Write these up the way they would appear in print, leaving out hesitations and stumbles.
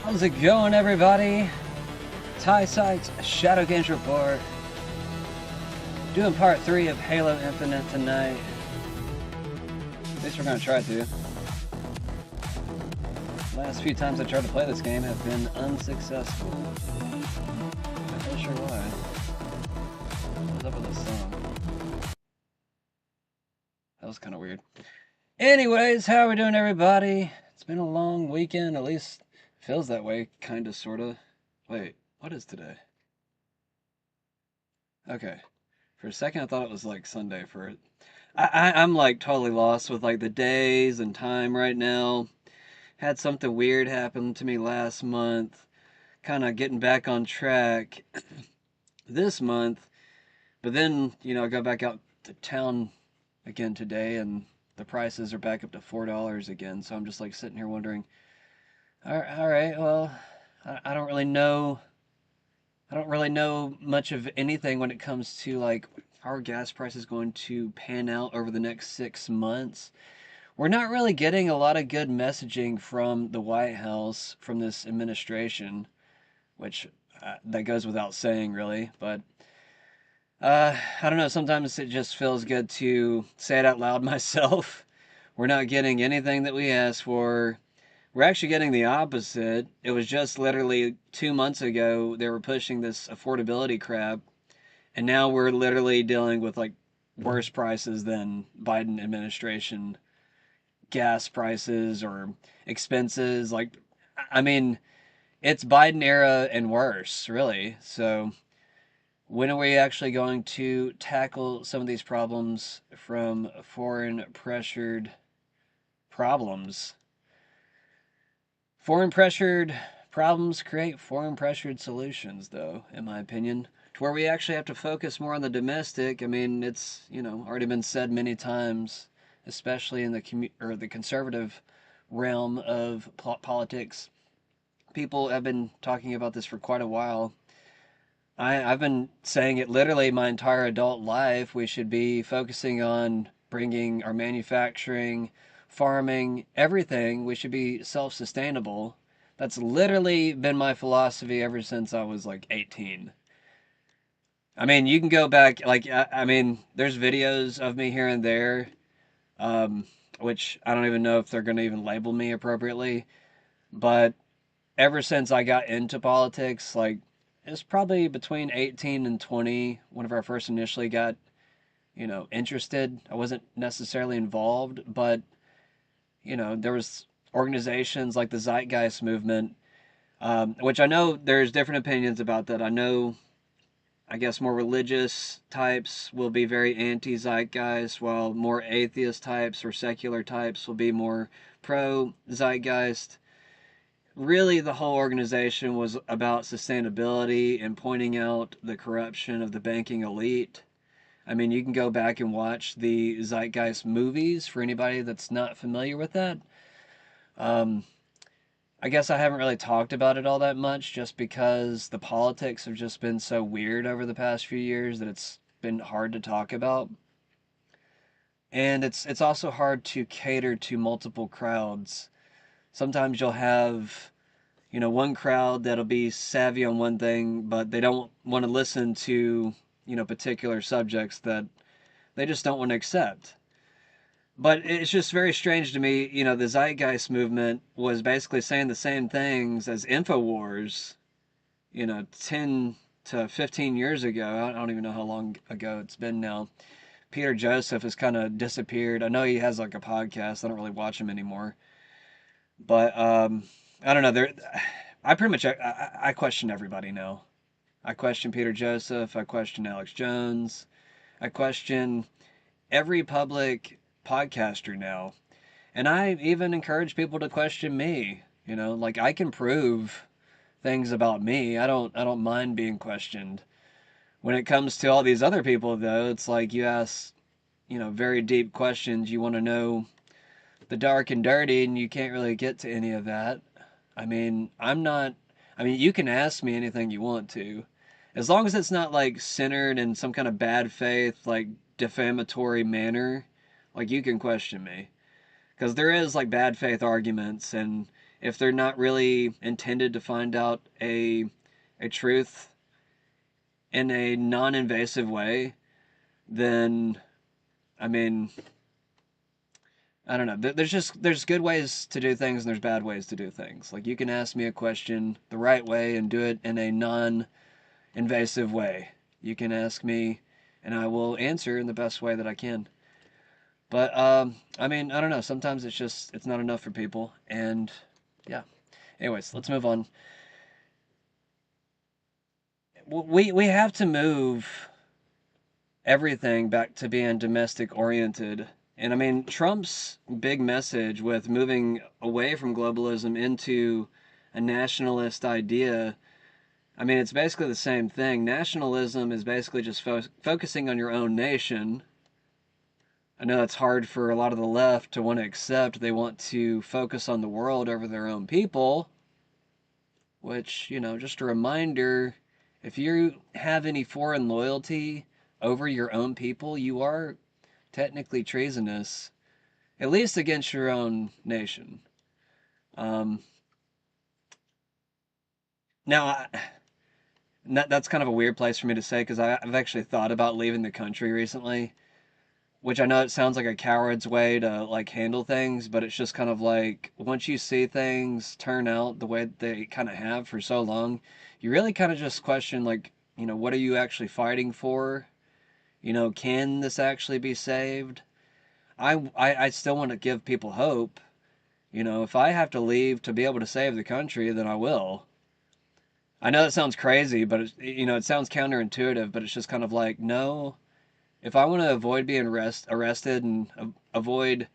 How's it going, everybody? Ty Sites Shadow Games Report. Doing part 3 of Halo Infinite tonight. At least we're going to try to. Last few times I tried to play this game have been unsuccessful. Not really sure why. What's up with this song? That was kind of weird. Anyways, how are we doing, everybody? It's been a long weekend, at least feels that way, kind of, sort of. Wait, what is today? Okay. For a second, I thought it was like Sunday for it. I'm like totally lost with like the days and time right now. Had something weird happen to me last month. Kind of getting back on track this month. But then, I go back out to town again today and the prices are back up to $4 again. So I'm just like sitting here wondering, all right, well, I don't really know. I don't really know much of anything when it comes to like how are gas prices going to pan out over the next 6 months. We're not really getting a lot of good messaging from the White House, from this administration, which that goes without saying, really. But I don't know. Sometimes it just feels good to say it out loud myself. We're not getting anything that we asked for. We're actually getting the opposite. It was just literally 2 months ago they were pushing this affordability crap, and now we're literally dealing with like worse prices than Biden administration gas prices or expenses. Like, I mean, it's Biden era and worse, really. So, when are we actually going to tackle some of these problems from foreign pressured problems? Foreign pressured problems create foreign pressured solutions, though, in my opinion, to where we actually have to focus more on the domestic. I mean, it's, already been said many times, especially in the conservative realm of politics. People have been talking about this for quite a while. I've been saying it literally my entire adult life. We should be focusing on bringing our manufacturing, farming, everything. We should be self sustainable. That's literally been my philosophy ever since I was like 18. I mean, you can go back, like, I mean, there's videos of me here and there, um, which I don't even know if they're going to even label me appropriately. But ever since I got into politics, like, it's probably between 18 and 20 whenever I first initially got, interested. I wasn't necessarily involved, but, there was organizations like the Zeitgeist movement, which I know there's different opinions about that. I know, I guess, more religious types will be very anti-Zeitgeist, while more atheist types or secular types will be more pro-Zeitgeist. Really, the whole organization was about sustainability and pointing out the corruption of the banking elite. I mean, you can go back and watch the Zeitgeist movies for anybody that's not familiar with that. Um, I guess I haven't really talked about it all that much just because the politics have just been so weird over the past few years that it's been hard to talk about. And it's also hard to cater to multiple crowds. Sometimes you'll have one crowd that'll be savvy on one thing, but they don't want to listen to, particular subjects that they just don't want to accept. But it's just very strange to me, the Zeitgeist movement was basically saying the same things as InfoWars, 10 to 15 years ago. I don't even know how long ago it's been now. Peter Joseph has kind of disappeared. I know he has like a podcast. I don't really watch him anymore. But I don't know. I pretty much I question everybody now. I question Peter Joseph. I question Alex Jones. I question every public podcaster now. And I even encourage people to question me. Like I can prove things about me. I don't mind being questioned. When it comes to all these other people though, it's like you ask, very deep questions. You want to know the dark and dirty and you can't really get to any of that. I mean, you can ask me anything you want to. As long as it's not like centered in some kind of bad faith, like defamatory manner, like you can question me. Because there is like bad faith arguments, and if they're not really intended to find out a truth in a non-invasive way, then I mean, I don't know. There's good ways to do things and there's bad ways to do things. Like you can ask me a question the right way and do it in a non-invasive way. You can ask me and I will answer in the best way that I can. But I mean, I don't know. Sometimes it's not enough for people, and yeah. Anyways, let's move on. We have to move everything back to being domestic oriented. And I mean, Trump's big message with moving away from globalism into a nationalist idea, I mean, it's basically the same thing. Nationalism is basically just focusing on your own nation. I know that's hard for a lot of the left to want to accept. They want to focus on the world over their own people, which, just a reminder, if you have any foreign loyalty over your own people, you are technically treasonous, at least against your own nation. Um, now, that's kind of a weird place for me to say because I've actually thought about leaving the country recently, which I know it sounds like a coward's way to like handle things, but it's just kind of like once you see things turn out the way they kind of have for so long, you really kind of just question like, what are you actually fighting for? Can this actually be saved? I still want to give people hope. If I have to leave to be able to save the country, then I will. I know that sounds crazy, but it sounds counterintuitive, but it's just kind of like, no, if I want to avoid being arrested and avoid,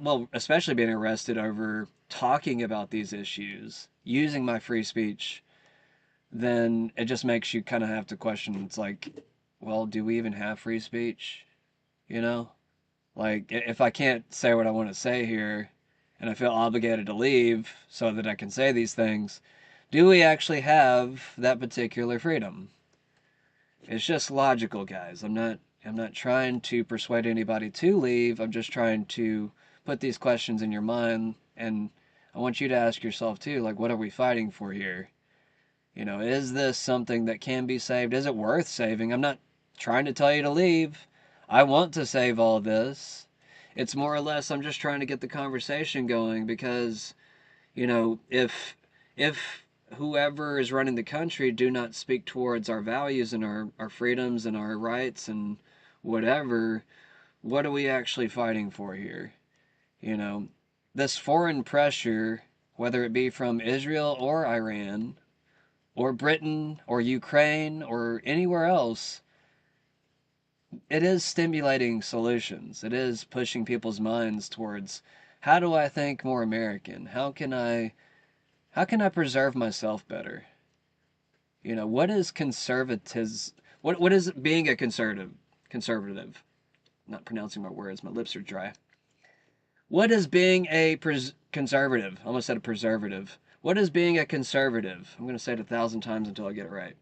well, especially being arrested over talking about these issues, using my free speech, then it just makes you kind of have to question. It's like, well, do we even have free speech? You know? Like, if I can't say what I want to say here and I feel obligated to leave so that I can say these things, do we actually have that particular freedom? It's just logical, guys. I'm not trying to persuade anybody to leave. I'm just trying to put these questions in your mind, and I want you to ask yourself too, like, what are we fighting for here? Is this something that can be saved? Is it worth saving? I'm not trying to tell you to leave. I want to save all this. It's more or less I'm just trying to get the conversation going because, if whoever is running the country do not speak towards our values and our freedoms and our rights and whatever, what are we actually fighting for here? You know, this foreign pressure, whether it be from Israel or Iran or Britain or Ukraine or anywhere else, it is stimulating solutions. It is pushing people's minds towards how do I think more American? How can I preserve myself better? What is conservatism? What is being a conservative? I'm not pronouncing my words. My lips are dry. What is being a conservative? I almost said a preservative. What is being a conservative? I'm going to say it 1,000 times until I get it right.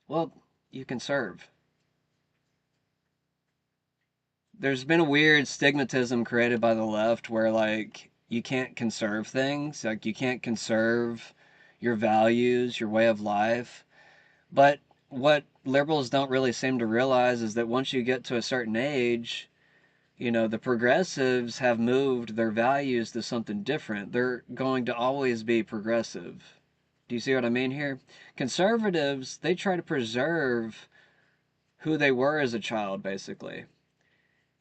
Well, you conserve. There's been a weird stigmatism created by the left where like you can't conserve things, like you can't conserve your values, your way of life. But what liberals don't really seem to realize is that once you get to a certain age, the progressives have moved their values to something different. They're going to always be progressive. Do you see what I mean here? Conservatives, they try to preserve who they were as a child, basically.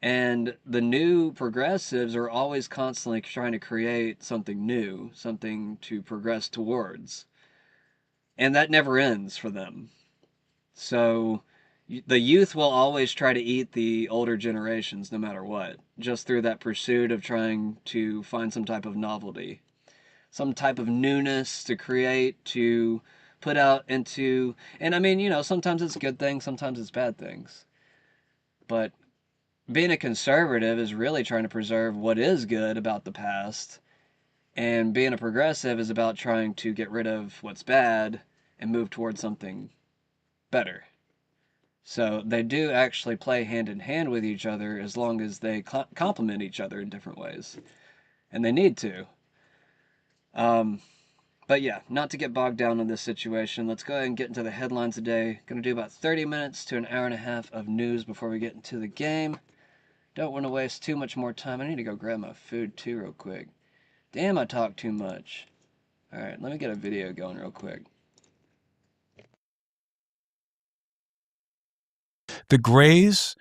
And the new progressives are always constantly trying to create something new, something to progress towards. And that never ends for them. So the youth will always try to eat the older generations no matter what, just through that pursuit of trying to find some type of novelty, some type of newness to create, to put out into. And I mean, sometimes it's good things, sometimes it's bad things. But being a conservative is really trying to preserve what is good about the past, and being a progressive is about trying to get rid of what's bad and move towards something better. So they do actually play hand in hand with each other as long as they complement each other in different ways. And they need to. But yeah, not to get bogged down in this situation, let's go ahead and get into the headlines today. Gonna do about 30 minutes to an hour and a half of news before we get into the game. Don't want to waste too much more time. I need to go grab my food too real quick. Damn, I talk too much. Alright, let me get a video going real quick. The Greys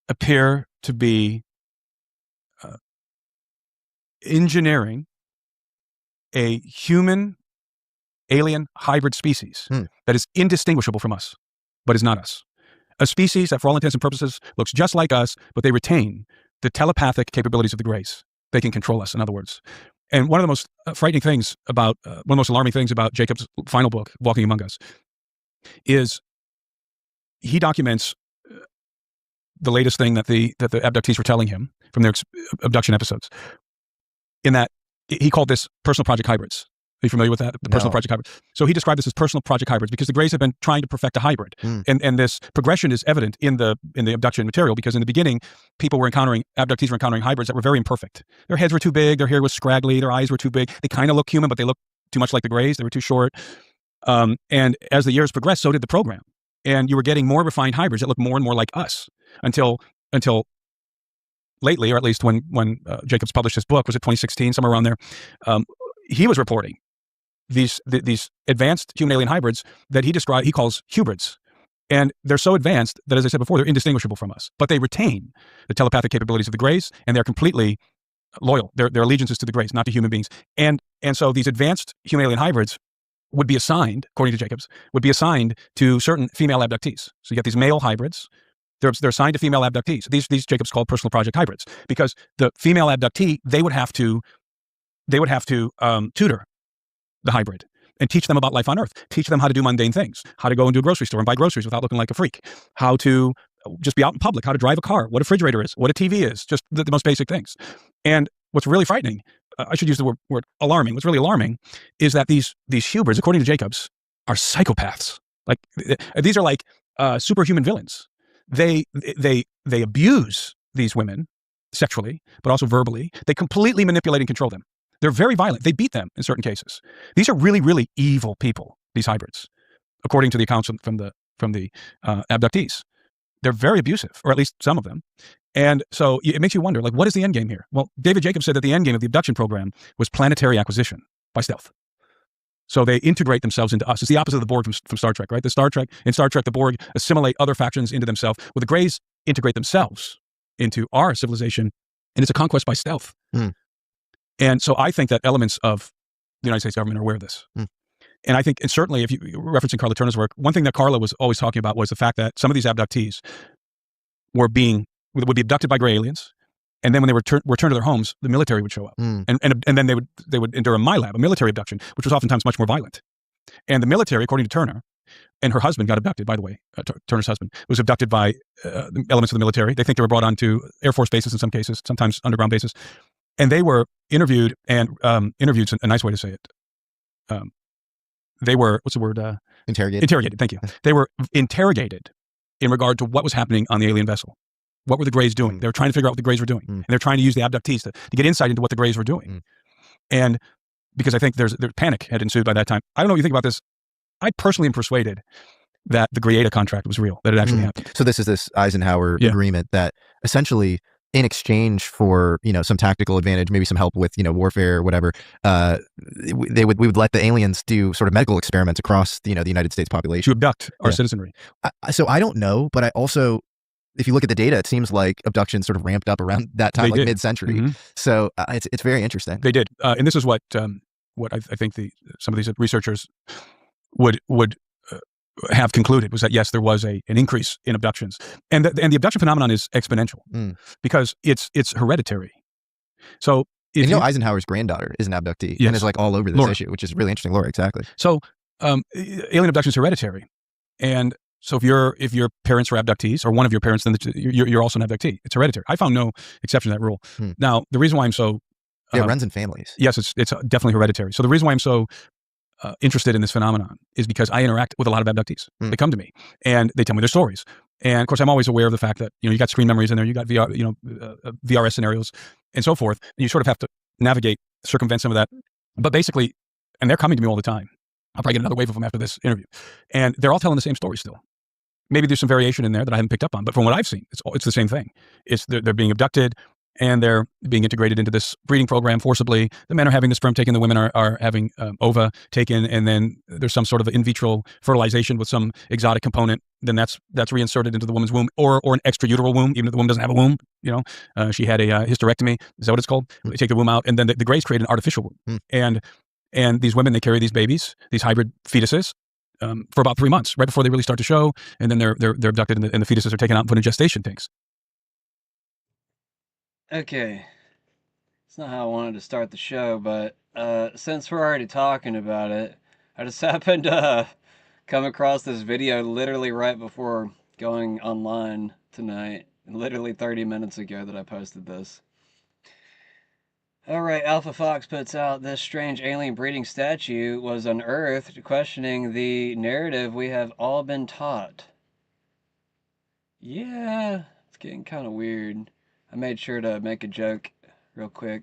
appear to be engineering a human alien hybrid species that is indistinguishable from us, but is not us. A species that, for all intents and purposes, looks just like us, but they retain the telepathic capabilities of the Greys. They can control us, in other words. And one of the most frightening things about, one of the most alarming things about Jacob's final book, Walking Among Us, is he documents the latest thing that the abductees were telling him from their abduction episodes, in that he called this personal project hybrids. Are you familiar with that? The personal project hybrid. So he described this as personal project hybrids because the Greys have been trying to perfect a hybrid. And this progression is evident in the abduction material, because in the beginning, abductees were encountering hybrids that were very imperfect. Their heads were too big, their hair was scraggly, their eyes were too big. They kind of look human, but they look too much like the Greys. They were too short. And as the years progressed, so did the program. And you were getting more refined hybrids that looked more and more like us until lately, or at least when Jacobs published his book, was it 2016, somewhere around there, he was reporting these advanced human alien hybrids that he calls hubrids. And they're so advanced that, as I said before, they're indistinguishable from us, but they retain the telepathic capabilities of the Greys, and they're completely loyal. Their allegiance is to the Greys, not to human beings. And so these advanced human alien hybrids would be assigned, according to Jacobs, to certain female abductees. So you get these male hybrids. They're assigned to female abductees. These Jacobs called personal project hybrids, because the female abductee, they would have to tutor the hybrid and teach them about life on Earth, teach them how to do mundane things, how to go into a grocery store and buy groceries without looking like a freak, how to just be out in public, how to drive a car, what a refrigerator is, what a TV is, just the most basic things. And what's really frightening, I should use the word alarming. What's really alarming is that these hubrids, according to Jacobs, are psychopaths. Like, these are like superhuman villains. They abuse these women sexually, but also verbally. They completely manipulate and control them. They're very violent. They beat them in certain cases. These are really, really evil people, these hybrids, according to the accounts from the abductees. They're very abusive, or at least some of them. And so it makes you wonder, like, what is the end game here? Well, David Jacobs said that the end game of the abduction program was planetary acquisition by stealth. So they integrate themselves into us. It's the opposite of the Borg from Star Trek, right? In Star Trek, the Borg assimilate other factions into themselves. Well, the Greys integrate themselves into our civilization, and it's a conquest by stealth. And so I think that elements of the United States government are aware of this. And I think, and certainly if you referencing Carla Turner's work, one thing that Carla was always talking about was the fact that some of these abductees would be abducted by gray aliens, and then when they returned to their homes, the military would show up, and then they would endure a MILAB, a military abduction, which was oftentimes much more violent. And the military, according to Turner, and her husband got abducted, by the way, Turner's husband was abducted by elements of the military. They think they were brought onto Air Force bases in some cases, sometimes underground bases, and they were interviewed, and interviewed's a nice way to say it. They were, what's the word? Interrogated. Interrogated, thank you. They were interrogated in regard to what was happening on the alien vessel. What were the Greys doing? They were trying to figure out what the Greys were doing. And they're trying to use the abductees to get insight into what the Greys were doing. And because I think there's panic had ensued by that time. I don't know what you think about this. I personally am persuaded that the Greada contract was real, that it actually happened. So this is this Eisenhower agreement that essentially, in exchange for, some tactical advantage, maybe some help with, warfare or whatever, we would let the aliens do sort of medical experiments across, the United States population. To abduct our citizenry. So I don't know, but I also, if you look at the data, it seems like abduction sort of ramped up around that time, like mid-century. So it's very interesting. They did. And this is what I think some of these researchers would have concluded, was that yes, there was an increase in abductions, and the abduction phenomenon is exponential because it's hereditary. So Eisenhower's granddaughter is an abductee and is like all over this Laura. issue, which is really interesting. Laura, exactly. So alien abduction is hereditary, and so if your parents were abductees, or one of your parents, then you're also an abductee. It's hereditary. I found no exception to that rule. Now, the reason why I'm so it runs in families. Yes, it's definitely hereditary. So the reason why I'm so interested in this phenomenon is because I interact with a lot of abductees. They come to me and they tell me their stories. And of course, I'm always aware of the fact that, you got screen memories in there, you got VR, VRS scenarios and so forth. And you sort of have to circumvent some of that But basically, and they're coming to me all the time. I'll probably get another wave of them after this interview. And they're all telling the same story still. Maybe there's some variation in there that I haven't picked up on, but from what I've seen, it's the same thing. It's they're being abducted and they're being integrated into this breeding program forcibly. The men are having the sperm taken, the women are having ova taken, and then there's some sort of in vitro fertilization with some exotic component. Then that's reinserted into the woman's womb, or an extrauteral womb, even if the woman doesn't have a womb. She had a hysterectomy. Is that what it's called? They take the womb out, and then the Greys create an artificial womb. And these women, they carry these babies, these hybrid fetuses, for about 3 months, right before they really start to show, and then they're abducted, and the fetuses are taken out and put in gestation tanks. Okay, it's not how I wanted to start the show, but since we're already talking about it, I just happened to come across this video literally right before going online tonight, literally 30 minutes ago that I posted this. Alright, Alpha Fox puts out this strange alien breeding statue was unearthed, questioning the narrative we have all been taught. Yeah, it's getting kind of weird. I made sure to make a joke real quick.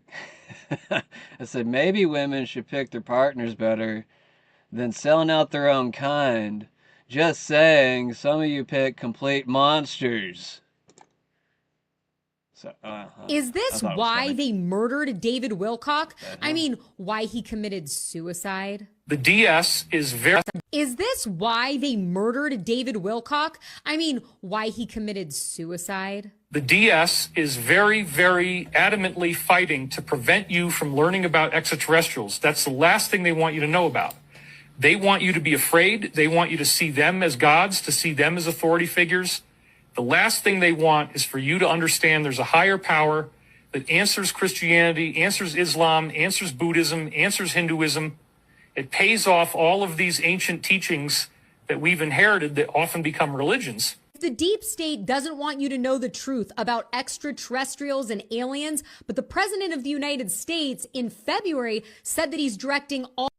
I said maybe women should pick their partners better than selling out their own kind. Just saying, some of you pick complete monsters. So, is this why they murdered David Wilcock? I mean, why he committed suicide? The DS is very... Is this why they murdered David Wilcock? I mean, why he committed suicide? The DS is very, very adamantly fighting to prevent you from learning about extraterrestrials. That's the last thing they want you to know about. They want you to be afraid. They want you to see them as gods, to see them as authority figures. The last thing they want is for you to understand there's a higher power that answers Christianity, answers Islam, answers Buddhism, answers Hinduism. It pays off all of these ancient teachings that we've inherited that often become religions. The deep state doesn't want you to know the truth about extraterrestrials and aliens, but the President of the United States in February said that he's directing all...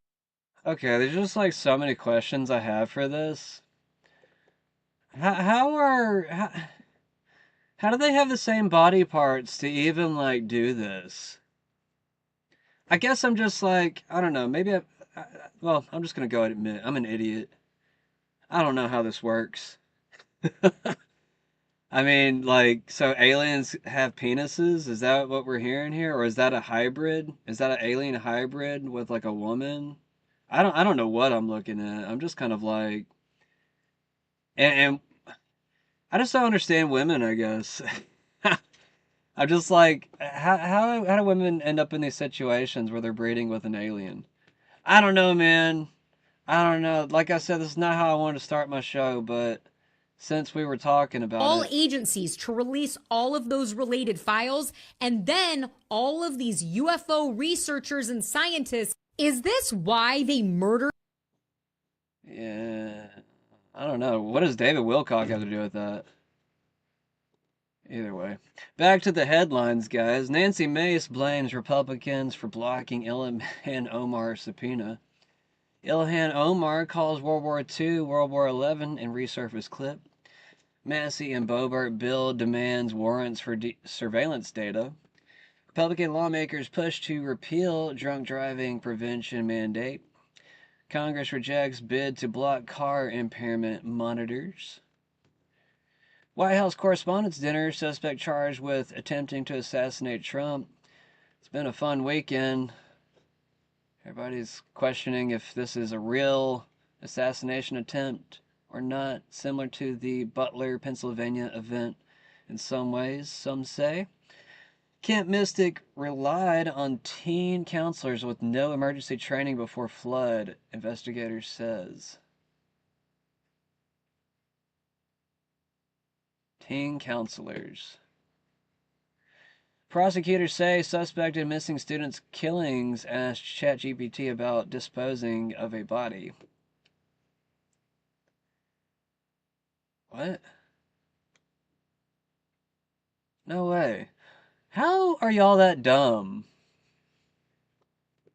Okay, there's just like so many questions I have for this. How do they have the same body parts to even like do this? I guess I'm just like, I don't know, maybe well, I'm just gonna go and admit I'm an idiot. I don't know how this works. I mean, like, so aliens have penises? Is that what we're hearing here? Or is that a hybrid? Is that an alien hybrid with like a woman? I don't know what I'm looking at. I'm just kind of like, and I just don't understand women, I guess. I'm just like, how do women end up in these situations where they're breeding with an alien? I don't know, man. I don't know. Like I said, this is not how I wanted to start my show, but since we were talking about all it, agencies to release all of those related files, and then all of these UFO researchers and scientists. Is this why they murdered? Yeah, I don't know. What does David Wilcock have to do with that? Either way. Back to the headlines, guys. Nancy Mace blames Republicans for blocking Ilhan Omar's subpoena. Ilhan Omar calls World War II World War XI in resurfaced clip. Massey and Boebert bill demands warrants for surveillance data. Republican lawmakers push to repeal drunk driving prevention mandate. Congress rejects bid to block car impairment monitors. White House Correspondents' Dinner, suspect charged with attempting to assassinate Trump. It's been a fun weekend. Everybody's questioning if this is a real assassination attempt or not, similar to the Butler, Pennsylvania event in some ways, some say. Camp Mystic relied on teen counselors with no emergency training before flood, investigator says. Teen counselors. Prosecutors say suspect in missing students' killings asked ChatGPT about disposing of a body. What? No way. How are y'all that dumb?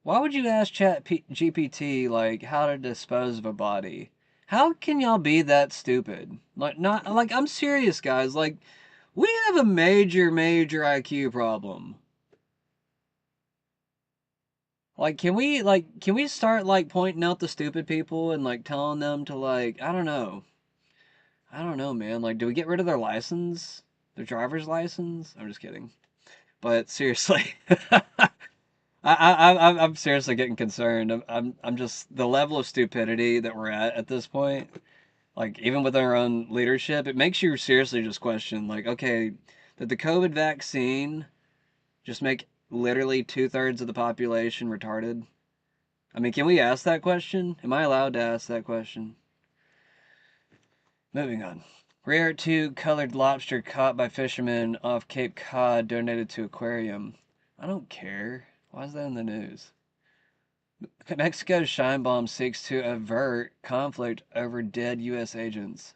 Why would you ask ChatGPT like how to dispose of a body? How can y'all be that stupid? I'm serious, guys. Like, we have a major IQ problem. Like, can we start like pointing out the stupid people and like telling them to like, I don't know. I don't know, man. Like, do we get rid of their license? Their driver's license? I'm just kidding. But seriously, I'm seriously getting concerned. I'm just the level of stupidity that we're at this point. Like, even with our own leadership, it makes you seriously just question, like, okay, did the COVID vaccine just make literally 2/3 of the population retarded? I mean, can we ask that question? Am I allowed to ask that question? Moving on. Rare 2 colored lobster caught by fishermen off Cape Cod donated to aquarium. I don't care. Why is that in the news? Mexico's Sheinbaum seeks to avert conflict over dead U.S. agents.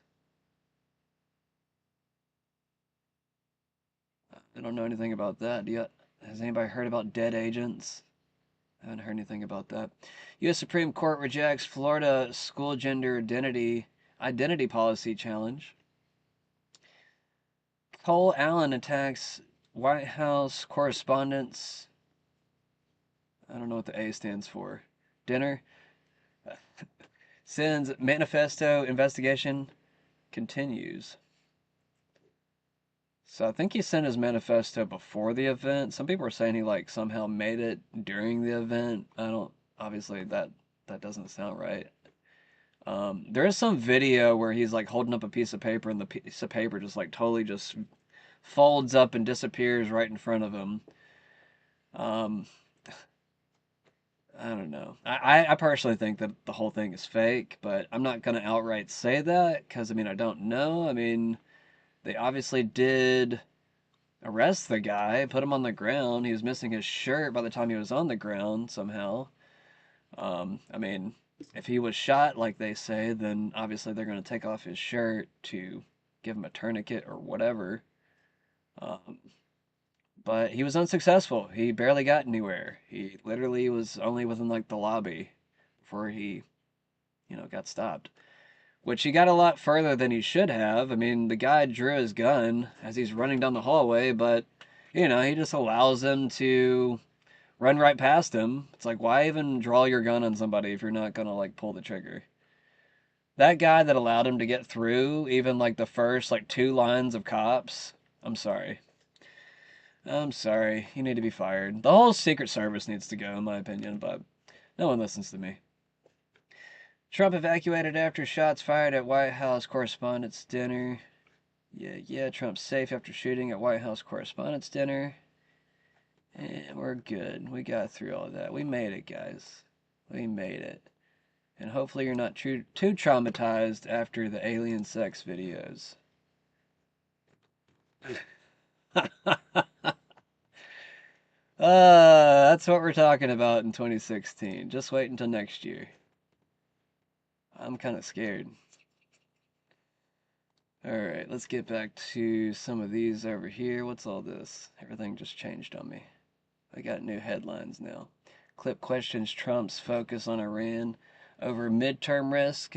I don't know anything about that. Has anybody heard about dead agents? I haven't heard anything about that. U.S. Supreme Court rejects Florida school gender identity policy challenge. Cole Allen attacks White House correspondents. I don't know what the A stands for. Dinner. Sends manifesto investigation continues. So I think he sent his manifesto before the event. Some people are saying he like somehow made it during the event. I don't. Obviously that doesn't sound right. There is some video where he's like holding up a piece of paper and the piece of paper just like totally just folds up and disappears right in front of him. I don't know. I personally think that the whole thing is fake, but I'm not gonna outright say that because I mean I don't know. I mean they obviously did arrest the guy, put him on the ground. He was missing his shirt by the time he was on the ground somehow. I mean, if he was shot like they say, then obviously they're going to take off his shirt to give him a tourniquet or whatever. Um, but he was unsuccessful. He barely got anywhere. He literally was only within like the lobby before he, got stopped. Which he got a lot further than he should have. I mean, the guy drew his gun as he's running down the hallway, but, he just allows him to run right past him. It's like, why even draw your gun on somebody if you're not gonna, like, pull the trigger? That guy that allowed him to get through, even, like, the first, like, 2 lines of cops, I'm sorry. I'm sorry. You need to be fired. The whole Secret Service needs to go, in my opinion, but no one listens to me. Trump evacuated after shots fired at White House Correspondents' Dinner. Yeah, Trump's safe after shooting at White House Correspondents' Dinner. And we're good. We got through all that. We made it, guys. We made it. And hopefully you're not too traumatized after the alien sex videos. That's what we're talking about in 2016. Just wait until next year. I'm kind of scared. Alright, let's get back to some of these over here. What's all this? Everything just changed on me. I got new headlines now. Clip questions Trump's focus on Iran over midterm risk.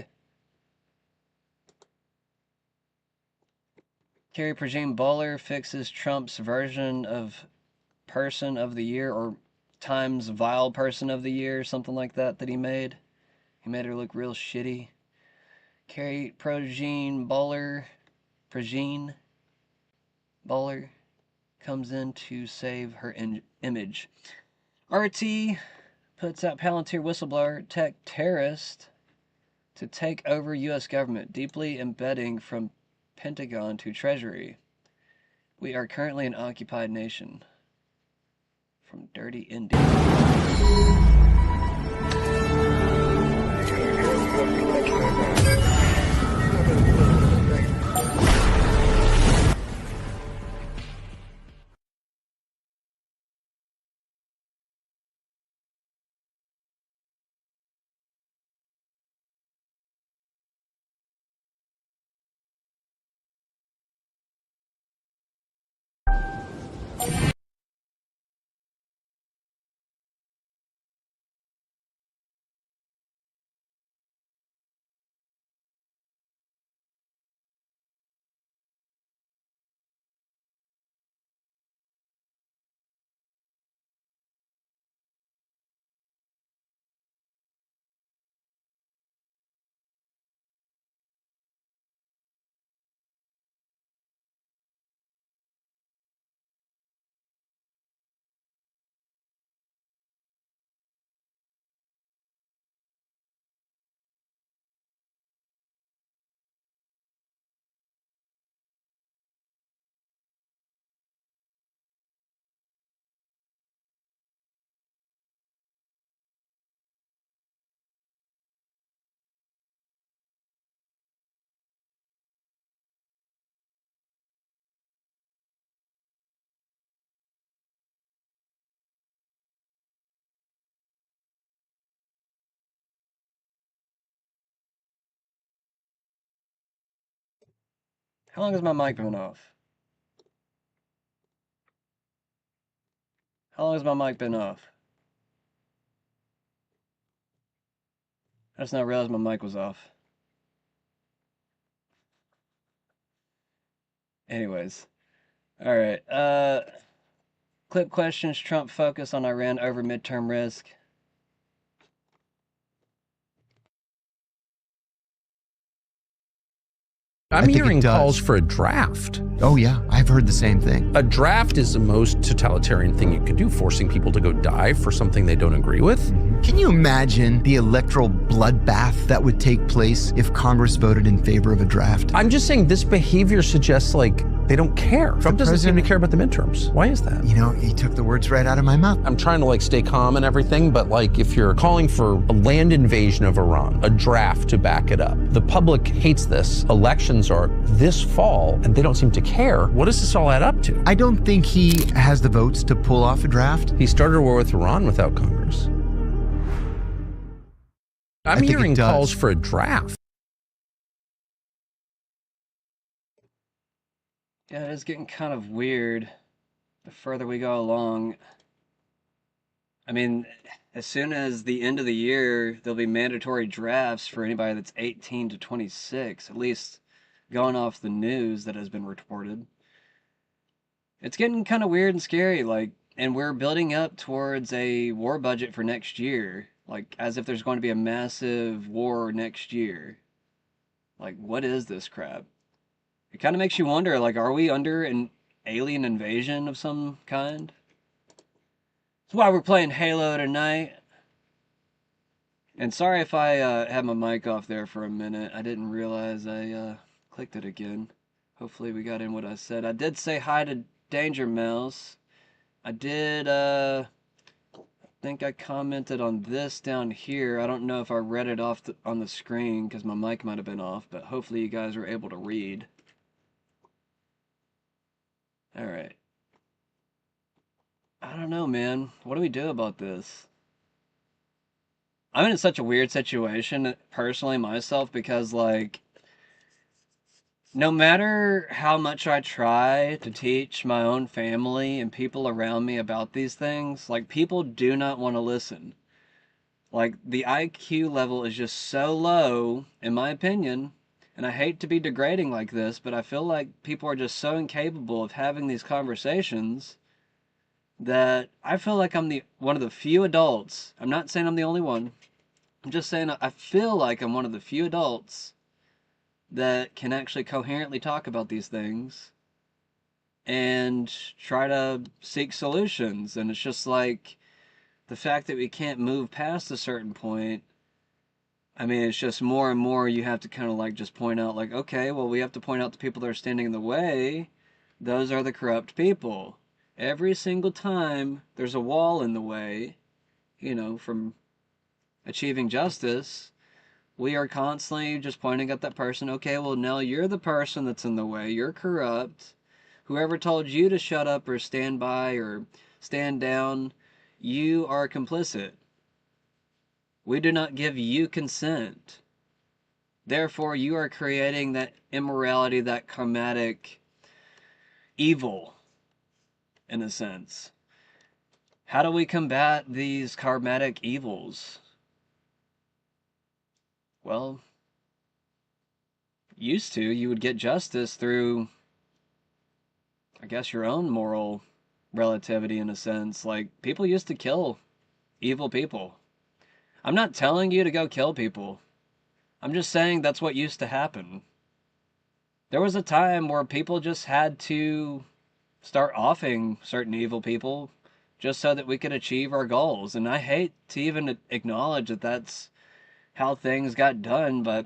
Carrie Prejean Bowler fixes Trump's version of Person of the Year, or Times Vile Person of the Year, something like that he made. He made her look real shitty. Carrie Prejean Bowler comes in to save her image. RT puts out Palantir whistleblower tech terrorist to take over U.S. government, deeply embedding from Pentagon to Treasury. We are currently an occupied nation. From Dirty India. How long has my mic been off? How long has my mic been off? I just now realized my mic was off. Anyways. Alright, clip questions. Trump focus on Iran over midterm risk. I I'm think it hearing does. calls for a draft. Oh yeah, I've heard the same thing. A draft is the most totalitarian thing you could do, forcing people to go die for something they don't agree with. Can you imagine the electoral bloodbath that would take place if Congress voted in favor of a draft? I'm just saying this behavior suggests like they don't care. Trump doesn't seem to care about the midterms. Why is that? You know, he took the words right out of my mouth. I'm trying to like stay calm and everything, but like if you're calling for a land invasion of Iran, a draft to back it up, the public hates this. Elections are this fall and they don't seem to care. What does this all add up to? I don't think he has the votes to pull off a draft. He started a war with Iran without Congress. I'm think it hearing does. calls for a draft. Yeah, it is getting kind of weird the further we go along. I mean, as soon as the end of the year, there'll be mandatory drafts for anybody that's 18 to 26, at least going off the news that has been reported. It's getting kind of weird and scary, like, and we're building up towards a war budget for next year, like, as if there's going to be a massive war next year. Like, what is this crap? It kind of makes you wonder, like, are we under an alien invasion of some kind? That's why we're playing Halo tonight. And sorry if I had my mic off there for a minute. I didn't realize I clicked it again. Hopefully we got in what I said. I did say hi to Danger Mouse. I did, I think I commented on this down here. I don't know if I read it off on the screen because my mic might have been off, but hopefully you guys were able to read. Alright. I don't know, man. What do we do about this? I'm in such a weird situation, personally, myself, because, like, no matter how much I try to teach my own family and people around me about these things, like, people do not want to listen. Like, the IQ level is just so low, in my opinion, and I hate to be degrading like this, but I feel like people are just so incapable of having these conversations that I feel like I'm one of the few adults. I'm not saying I'm the only one. I'm just saying I feel like I'm one of the few adults that can actually coherently talk about these things and try to seek solutions. And it's just like the fact that we can't move past a certain point. I mean, it's just more and more you have to kind of like just point out, like, okay, well, we have to point out the people that are standing in the way. Those are the corrupt people. Every single time there's a wall in the way, you know, from achieving justice, we are constantly just pointing at that person. Okay, well, now you're the person that's in the way. You're corrupt. Whoever told you to shut up or stand by or stand down, you are complicit. We do not give you consent. Therefore, you are creating that immorality, that karmatic evil, in a sense. How do we combat these karmatic evils? Well, used to, you would get justice through, I guess, your own moral relativity, in a sense. Like, people used to kill evil people. I'm not telling you to go kill people. I'm just saying that's what used to happen. There was a time where people just had to start offing certain evil people just so that we could achieve our goals. And I hate to even acknowledge that that's how things got done, but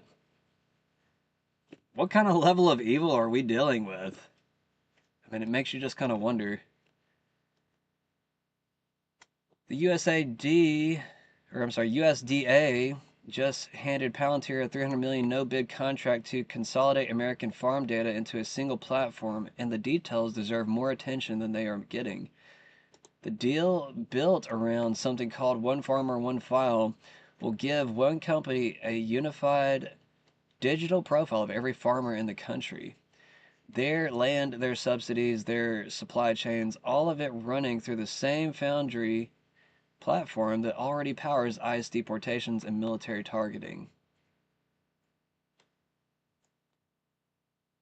what kind of level of evil are we dealing with? I mean, it makes you just kind of wonder. The USDA just handed Palantir a $300 million no-bid contract to consolidate American farm data into a single platform, and the details deserve more attention than they are getting. The deal, built around something called One Farmer, One File, will give one company a unified digital profile of every farmer in the country. their land, their subsidies, their supply chains, all of it running through the same foundry platform that already powers ICE deportations and military targeting.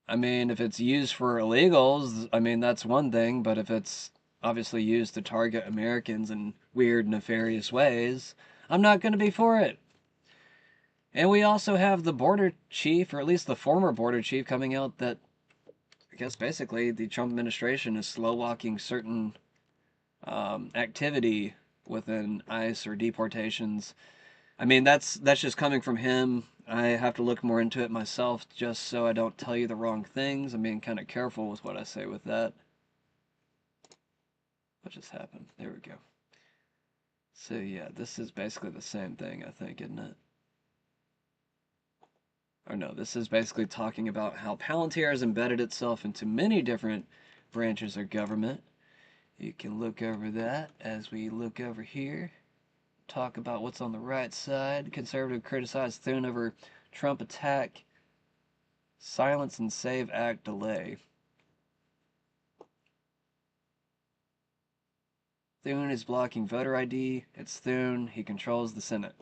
I mean, if it's used for illegals, I mean, that's one thing, but if it's obviously used to target Americans in weird, nefarious ways, I'm not going to be for it. And we also have the border chief, or at least the former border chief, coming out that I guess basically the Trump administration is slow walking certain activity within ICE or deportations. I mean, that's just coming from him. I have to look more into it myself just so I don't tell you the wrong things. I'm being kind of careful with what I say with that. What just happened? There we go. So yeah, this is basically the same thing, I think, isn't it? Or no, this is basically talking about how Palantir has embedded itself into many different branches of government. You can look over that as we look over here. Talk about what's on the right side. Conservative criticized Thune over Trump attack. Silence and Save Act delay. Thune is blocking voter ID. It's Thune. He controls the Senate.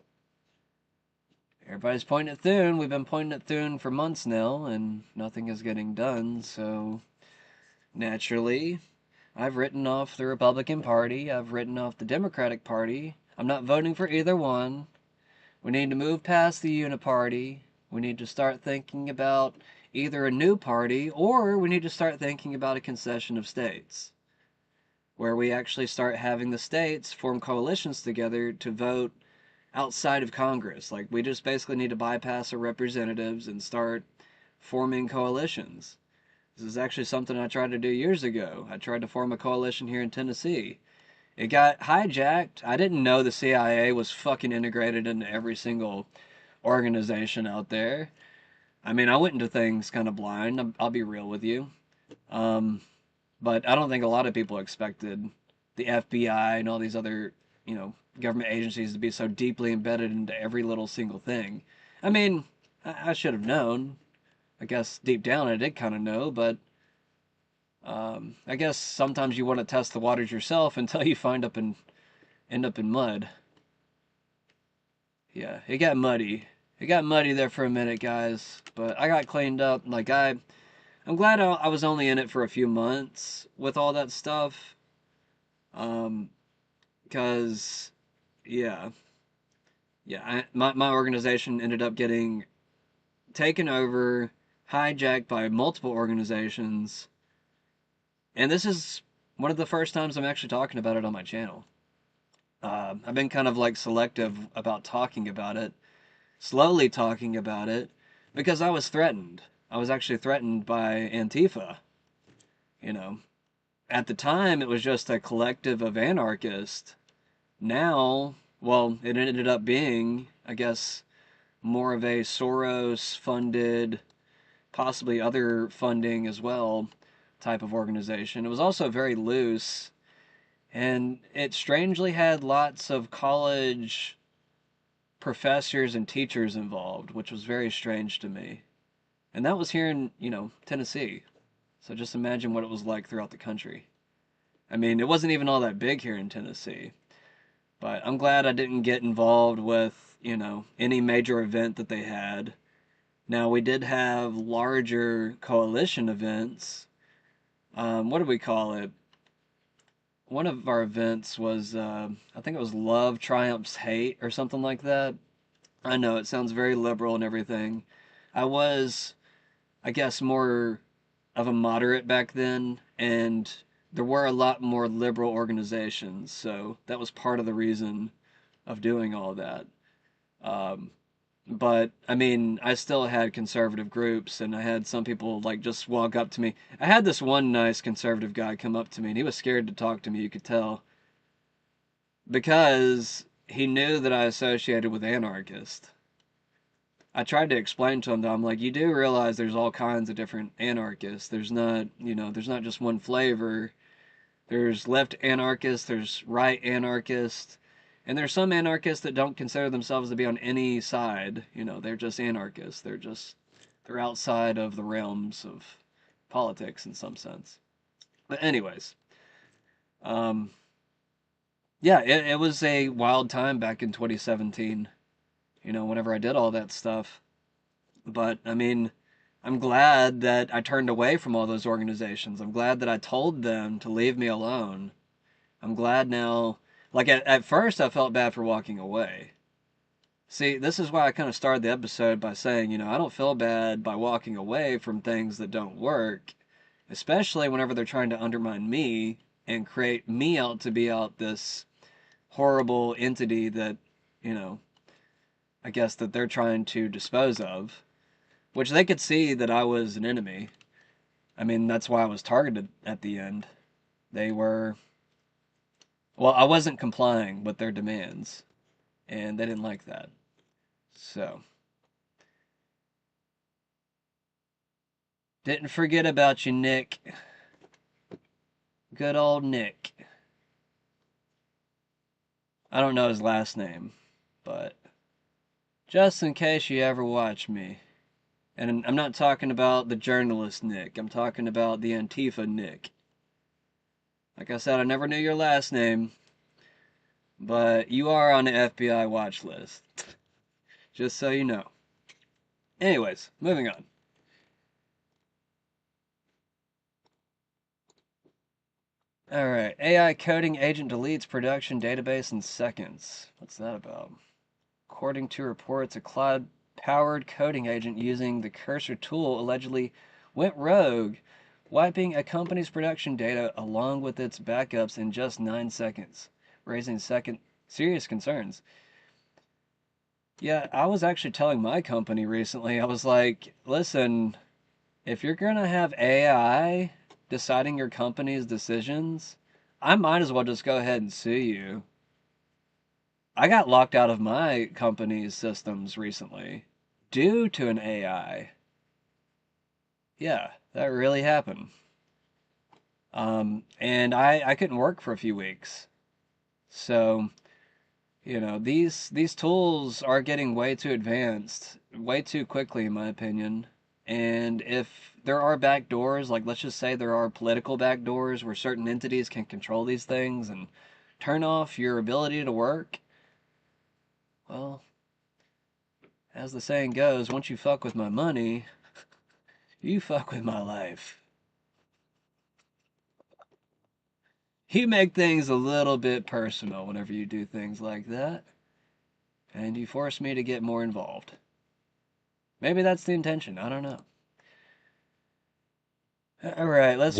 Everybody's pointing at Thune. We've been pointing at Thune for months now, and nothing is getting done, so naturally, I've written off the Republican Party. I've written off the Democratic Party. I'm not voting for either one. We need to move past the uniparty. We need to start thinking about either a new party, or we need to start thinking about a concession of states, where we actually start having the states form coalitions together to vote outside of Congress. Like, we just basically need to bypass our representatives and start forming coalitions. This is actually something I tried to do years ago. I tried to form a coalition here in Tennessee. It got hijacked. I didn't know the CIA was fucking integrated into every single organization out there. I mean, I went into things kind of blind. I'll be real with you. But I don't think a lot of people expected the FBI and all these other, government agencies to be so deeply embedded into every little single thing. I mean, I should have known. I guess deep down I did kind of know, but I guess sometimes you want to test the waters yourself until you end up in mud. Yeah, it got muddy. It got muddy there for a minute, guys, but I got cleaned up. Like, I'm glad I was only in it for a few months with all that stuff. Because, yeah, my organization ended up getting taken over, hijacked by multiple organizations, and this is one of the first times I'm actually talking about it on my channel. I've been kind of like selective about talking about it, slowly talking about it, because I was threatened. I was actually threatened by Antifa. At the time it was just a collective of anarchists. Now, well, it ended up being, I guess, more of a Soros-funded, possibly other funding as well, type of organization. It was also very loose, and it strangely had lots of college professors and teachers involved, which was very strange to me. And that was here in, Tennessee. So just imagine what it was like throughout the country. I mean, it wasn't even all that big here in Tennessee. But I'm glad I didn't get involved with, any major event that they had. Now, we did have larger coalition events. What do we call it? One of our events was, I think it was Love Triumphs Hate or something like that. I know, it sounds very liberal and everything. I was, I guess, more of a moderate back then, and there were a lot more liberal organizations, so that was part of the reason of doing all that. But I mean, I still had conservative groups, and I had some people like just walk up to me. I had this one nice conservative guy come up to me, and he was scared to talk to me, you could tell, because he knew that I associated with anarchists. I tried to explain to him that I'm like, you do realize there's all kinds of different anarchists. There's not, there's not just one flavor. There's left anarchists, there's right anarchists, and there's some anarchists that don't consider themselves to be on any side. They're just anarchists. They're outside of the realms of politics in some sense. But anyways, yeah, it was a wild time back in 2017, whenever I did all that stuff. But, I mean, I'm glad that I turned away from all those organizations. I'm glad that I told them to leave me alone. I'm glad now, like at first I felt bad for walking away. See, this is why I kind of started the episode by saying, I don't feel bad by walking away from things that don't work, especially whenever they're trying to undermine me and create me out to be out this horrible entity that, I guess that they're trying to dispose of, which they could see that I was an enemy. I mean, that's why I was targeted at the end. I wasn't complying with their demands, and they didn't like that. So, didn't forget about you, Nick. Good old Nick. I don't know his last name, but just in case you ever watch me. And I'm not talking about the journalist Nick. I'm talking about the Antifa Nick. Like I said, I never knew your last name, but you are on the FBI watch list. Just so you know. Anyways, moving on. Alright, AI coding agent deletes production database in seconds. What's that about? According to reports, a cloud-powered coding agent using the Cursor tool allegedly went rogue, wiping a company's production data along with its backups in just 9 seconds, raising serious concerns. Yeah, I was actually telling my company recently, I was like, listen, if you're going to have AI deciding your company's decisions, I might as well just go ahead and sue you. I got locked out of my company's systems recently due to an AI. Yeah, that really happened. And I couldn't work for a few weeks. So, these tools are getting way too advanced, way too quickly, in my opinion. And if there are backdoors, like let's just say there are political backdoors where certain entities can control these things and turn off your ability to work, well, as the saying goes, once you fuck with my money, you fuck with my life. You make things a little bit personal whenever you do things like that, and you force me to get more involved. Maybe that's the intention, I don't know. Alright, let's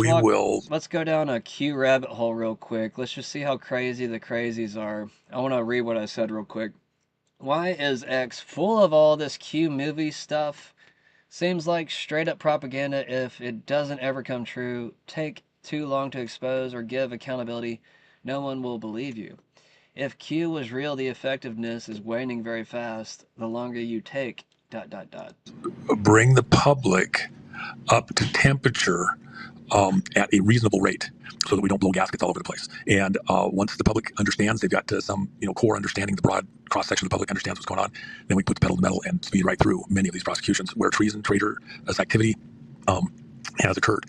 go down a Q rabbit hole real quick. Let's just see how crazy the crazies are. I want to read what I said real quick. Why is X full of all this Q movie stuff? Seems like straight up propaganda if it doesn't ever come true. Take too long to expose or give accountability, no one will believe you. If Q was real, the effectiveness is waning very fast the longer you take ... Bring the public up to temperature at a reasonable rate so that we don't blow gaskets all over the place. And once the public understands, they've got some core understanding, the broad cross-section of the public understands what's going on, then we put the pedal to the metal and speed right through many of these prosecutions where treason, traitorous activity has occurred.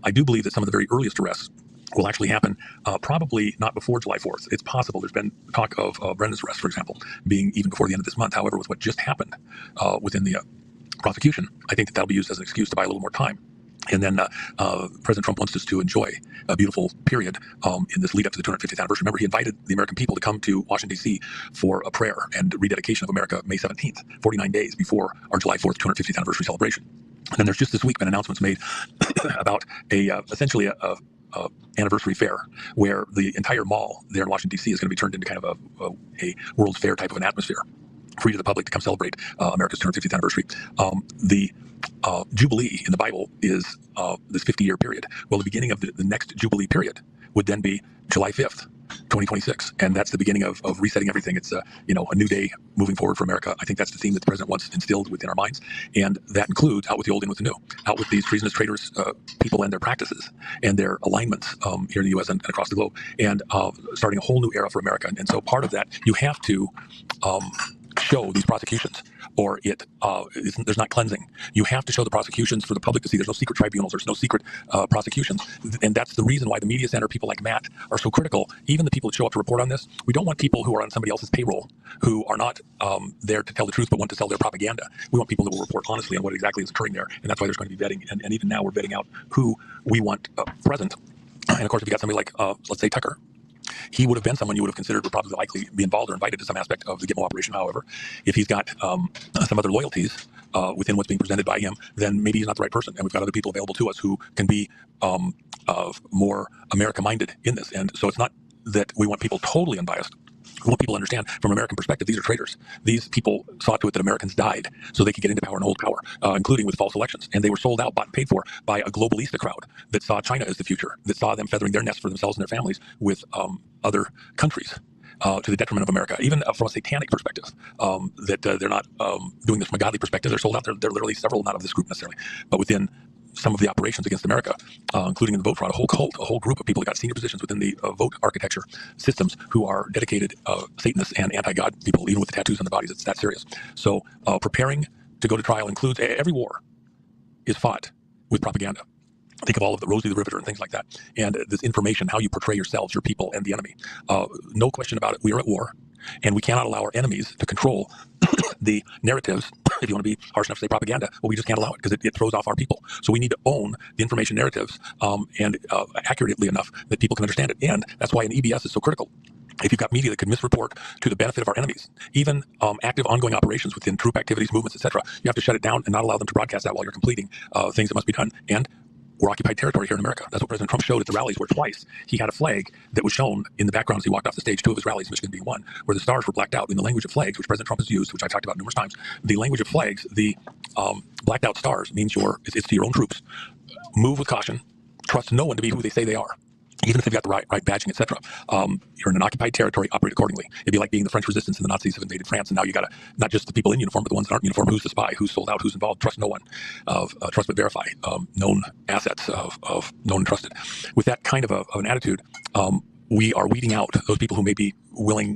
I do believe that some of the very earliest arrests will actually happen probably not before July 4th. It's possible. There's been talk of Brendan's arrest, for example, being even before the end of this month. However, with what just happened within the prosecution, I think that that'll be used as an excuse to buy a little more time. And then President Trump wants us to enjoy a beautiful period in this lead up to the 250th anniversary. Remember, he invited the American people to come to Washington, D.C. for a prayer and rededication of America May 17th, 49 days before our July 4th 250th anniversary celebration. And then there's just this week been announcements made about essentially a anniversary fair where the entire mall there in Washington, D.C. is going to be turned into kind of a World's Fair type of an atmosphere, free to the public to come celebrate America's 250th anniversary. The Jubilee in the Bible is this 50-year period. Well, the beginning of the next Jubilee period would then be July 5th, 2026. And that's the beginning of resetting everything. It's a new day moving forward for America. I think that's the theme that the president wants instilled within our minds. And that includes out with the old, in with the new, out with these treasonous, traitorous people and their practices and their alignments here in the U.S. and across the globe, and starting a whole new era for America. And so part of that, you have to show these prosecutions, or there's not cleansing. You have to show the prosecutions for the public to see. There's no secret tribunals. There's no secret prosecutions, and that's the reason why the media center people like Matt are so critical. Even the people that show up to report on this, we don't want people who are on somebody else's payroll, who are not there to tell the truth but want to sell their propaganda. We want people that will report honestly on what exactly is occurring there, and that's why there's going to be vetting. And even now we're vetting out who we want present. And of course, if you got somebody like, let's say, Tucker, he would have been someone you would have considered would probably likely be involved or invited to some aspect of the Gitmo operation. However, if he's got some other loyalties within what's being presented by him, then maybe he's not the right person. And we've got other people available to us who can be more America-minded in this. And so it's not that we want people totally unbiased. We want people to understand from an American perspective, these are traitors. These people saw to it that Americans died so they could get into power and hold power, including with false elections. And they were sold out, bought and paid for by a globalista crowd that saw China as the future, that saw them feathering their nests for themselves and their families with other countries. To the detriment of America, even from a satanic perspective, that they're not doing this from a godly perspective. They're sold out. They're literally several, not of this group necessarily, but within some of the operations against America, including in the vote fraud, a whole cult, a whole group of people that got senior positions within the vote architecture systems who are dedicated Satanists and anti-God people, even with the tattoos on their bodies. It's that serious. So preparing to go to trial includes every war is fought with propaganda. Think of all of the Rosie the Riveter and things like that. And this information, how you portray yourselves, your people, and the enemy. No question about it. We are at war, and we cannot allow our enemies to control the narratives. If you want to be harsh enough to say propaganda, well, we just can't allow it because it throws off our people. So we need to own the information narratives and accurately enough that people can understand it. And that's why an EBS is so critical. If you've got media that could misreport to the benefit of our enemies, even active ongoing operations within troop activities, movements, etc., you have to shut it down and not allow them to broadcast that while you're completing things that must be done. And we're occupied territory here in America. That's what President Trump showed at the rallies, where twice he had a flag that was shown in the background as he walked off the stage, 2 of his rallies, Michigan being one, where the stars were blacked out. In the language of flags, which President Trump has used, which I've talked about numerous times, the language of flags, the blacked out stars means it's to your own troops. Move with caution. Trust no one to be who they say they are, even if they've got the right badging, etc. You're in an occupied territory, operate accordingly. It'd be like being the French resistance and the Nazis have invaded France, and now you got to, not just the people in uniform, but the ones that aren't in uniform. Who's the spy? Who's sold out? Who's involved? Trust no one. Trust but verify. Known assets of known and trusted. With that kind of an attitude, we are weeding out those people who may be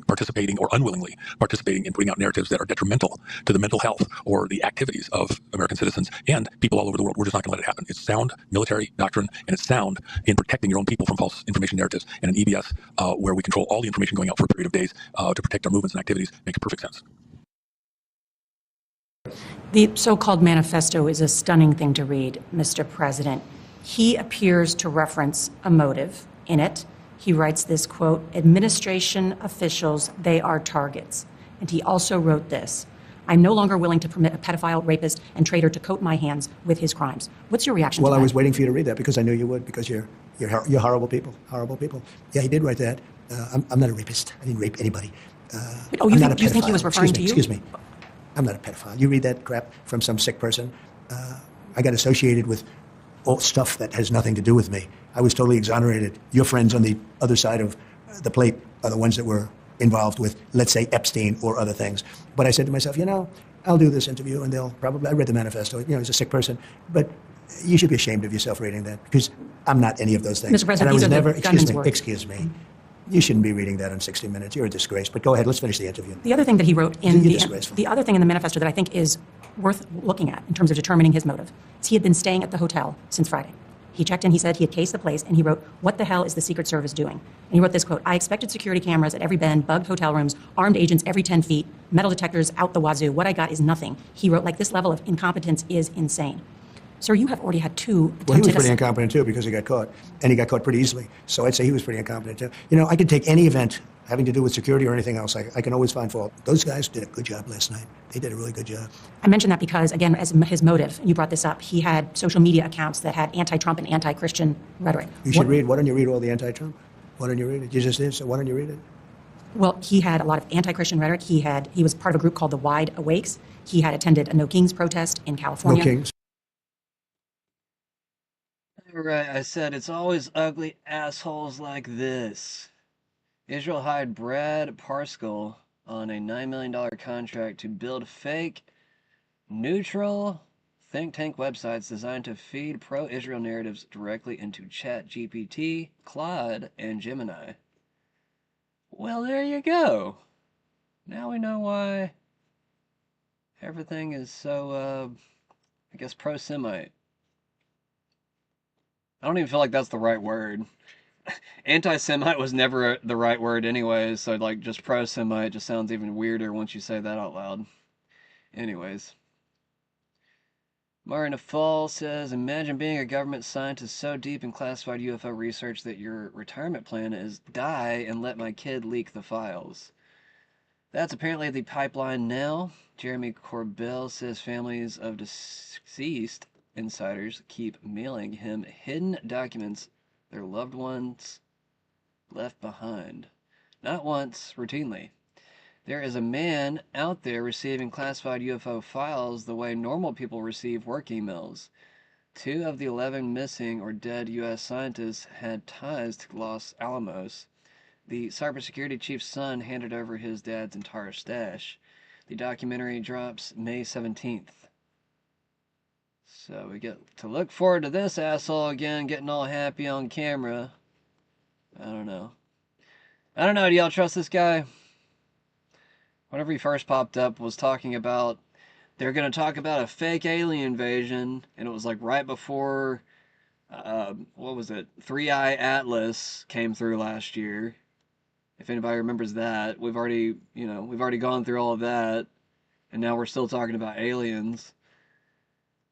participating or unwillingly participating in putting out narratives that are detrimental to the mental health or the activities of American citizens and people all over the world. We're just not going to let it happen. It's sound military doctrine, and it's sound in protecting your own people from false information narratives. And an EBS where we control all the information going out for a period of days to protect our movements and activities makes perfect sense. The so-called manifesto is a stunning thing to read, Mr. President. He appears to reference a motive in it. He writes this, quote, administration officials, they are targets. And he also wrote this, I'm no longer willing to permit a pedophile, rapist, and traitor to coat my hands with his crimes. What's your reaction to that? Well, I was waiting for you to read that because I knew you would, because you're horrible people, horrible people. Yeah, he did write that. I'm not a rapist. I didn't rape anybody. You think he was referring to you? Excuse me. I'm not a pedophile. You read that crap from some sick person. I got associated with all stuff that has nothing to do with me. I was totally exonerated. Your friends on the other side of the plate are the ones that were involved with, let's say, Epstein or other things. But I said to myself, I'll do this interview and they'll probably, I read the manifesto, he's a sick person, but you should be ashamed of yourself reading that because I'm not any of those things. Mr. President, these are the gunman's words. Excuse me. You shouldn't be reading that on 60 Minutes. You're a disgrace. But go ahead, let's finish the interview. The other thing that he wrote in the other thing in the manifesto that I think is worth looking at in terms of determining his motive is he had been staying at the hotel since Friday. He checked in, he said he had cased the place, and he wrote, what the hell is the Secret Service doing? And he wrote this quote, I expected security cameras at every bend, bugged hotel rooms, armed agents every 10 feet, metal detectors out the wazoo. What I got is nothing. He wrote, this level of incompetence is insane. Sir, you have already had 2 Well, he was pretty incompetent, too, because he got caught. And he got caught pretty easily. So I'd say he was pretty incompetent, too. I could take any event having to do with security or anything else. I can always find fault. Those guys did a good job last night. They did a really good job. I mentioned that because, again, as his motive, and you brought this up, he had social media accounts that had anti-Trump and anti-Christian rhetoric. You should read. Why don't you read all the anti-Trump? Why don't you read it? You just did, so why don't you read it? Well, he had a lot of anti-Christian rhetoric. He was part of a group called the Wide Awakes. He had attended a No Kings protest in California. No Kings. Right, I said it's always ugly assholes like this. Israel hired Brad Parscale on a $9 million contract to build fake, neutral think tank websites designed to feed pro-Israel narratives directly into ChatGPT, Claude, and Gemini. Well, there you go. Now we know why Everything is so, I guess, pro-Semite. I don't even feel like that's the right word. Anti-Semite was never the right word anyways, so like just pro-Semite just sounds even weirder once you say that out loud. Anyways. Marina Fall says, imagine being a government scientist so deep in classified UFO research that your retirement plan is die and let my kid leak the files. That's apparently the pipeline now. Jeremy Corbell says families of deceased insiders keep mailing him hidden documents their loved ones left behind. Not once, routinely. There is a man out there receiving classified UFO files the way normal people receive work emails. 2 of the 11 missing or dead U.S. scientists had ties to Los Alamos. The cybersecurity chief's son handed over his dad's entire stash. The documentary drops May 17th. So we get to look forward to this asshole again getting all happy on camera. I don't know. Do y'all trust this guy? Whenever he first popped up, was talking about they're going to talk about a fake alien invasion, and it was like right before, what was it, 3i Atlas came through last year. If anybody remembers that, we've already gone through all of that, and now we're still talking about aliens.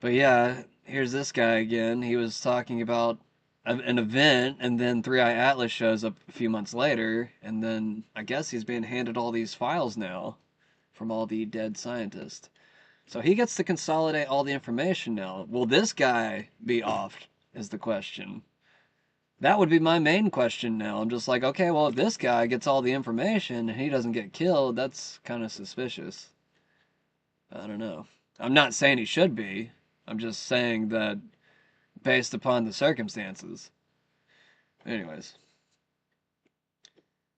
But yeah, here's this guy again. He was talking about an event, and then 3i Atlas shows up a few months later, and then I guess he's being handed all these files now from all the dead scientists. So he gets to consolidate all the information now. Will this guy be offed, is the question. That would be my main question now. I'm just like, okay, well, if this guy gets all the information and he doesn't get killed, that's kind of suspicious. I don't know. I'm not saying he should be. I'm just saying that based upon the circumstances. Anyways.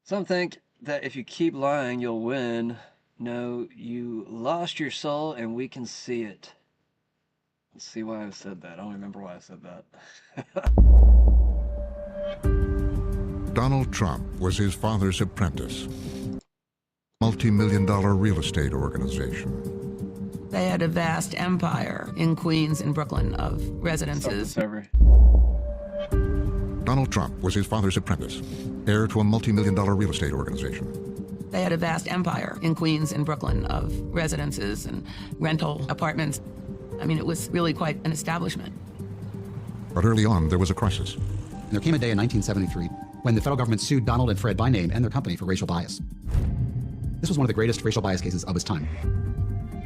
Some think that if you keep lying, you'll win. No, you lost your soul and we can see it. Let's see why I said that. I don't remember why I said that. Donald Trump was his father's apprentice. Multi-million-dollar real estate organization. They had a vast empire in Queens and Brooklyn of residences. Donald Trump was his father's apprentice, heir to a multi-million-dollar real estate organization. They had a vast empire in Queens and Brooklyn of residences and rental apartments. I mean, it was really quite an establishment. But early on, there was a crisis. There came a day in 1973 when the federal government sued Donald and Fred by name and their company for racial bias. This was one of the greatest racial bias cases of its time.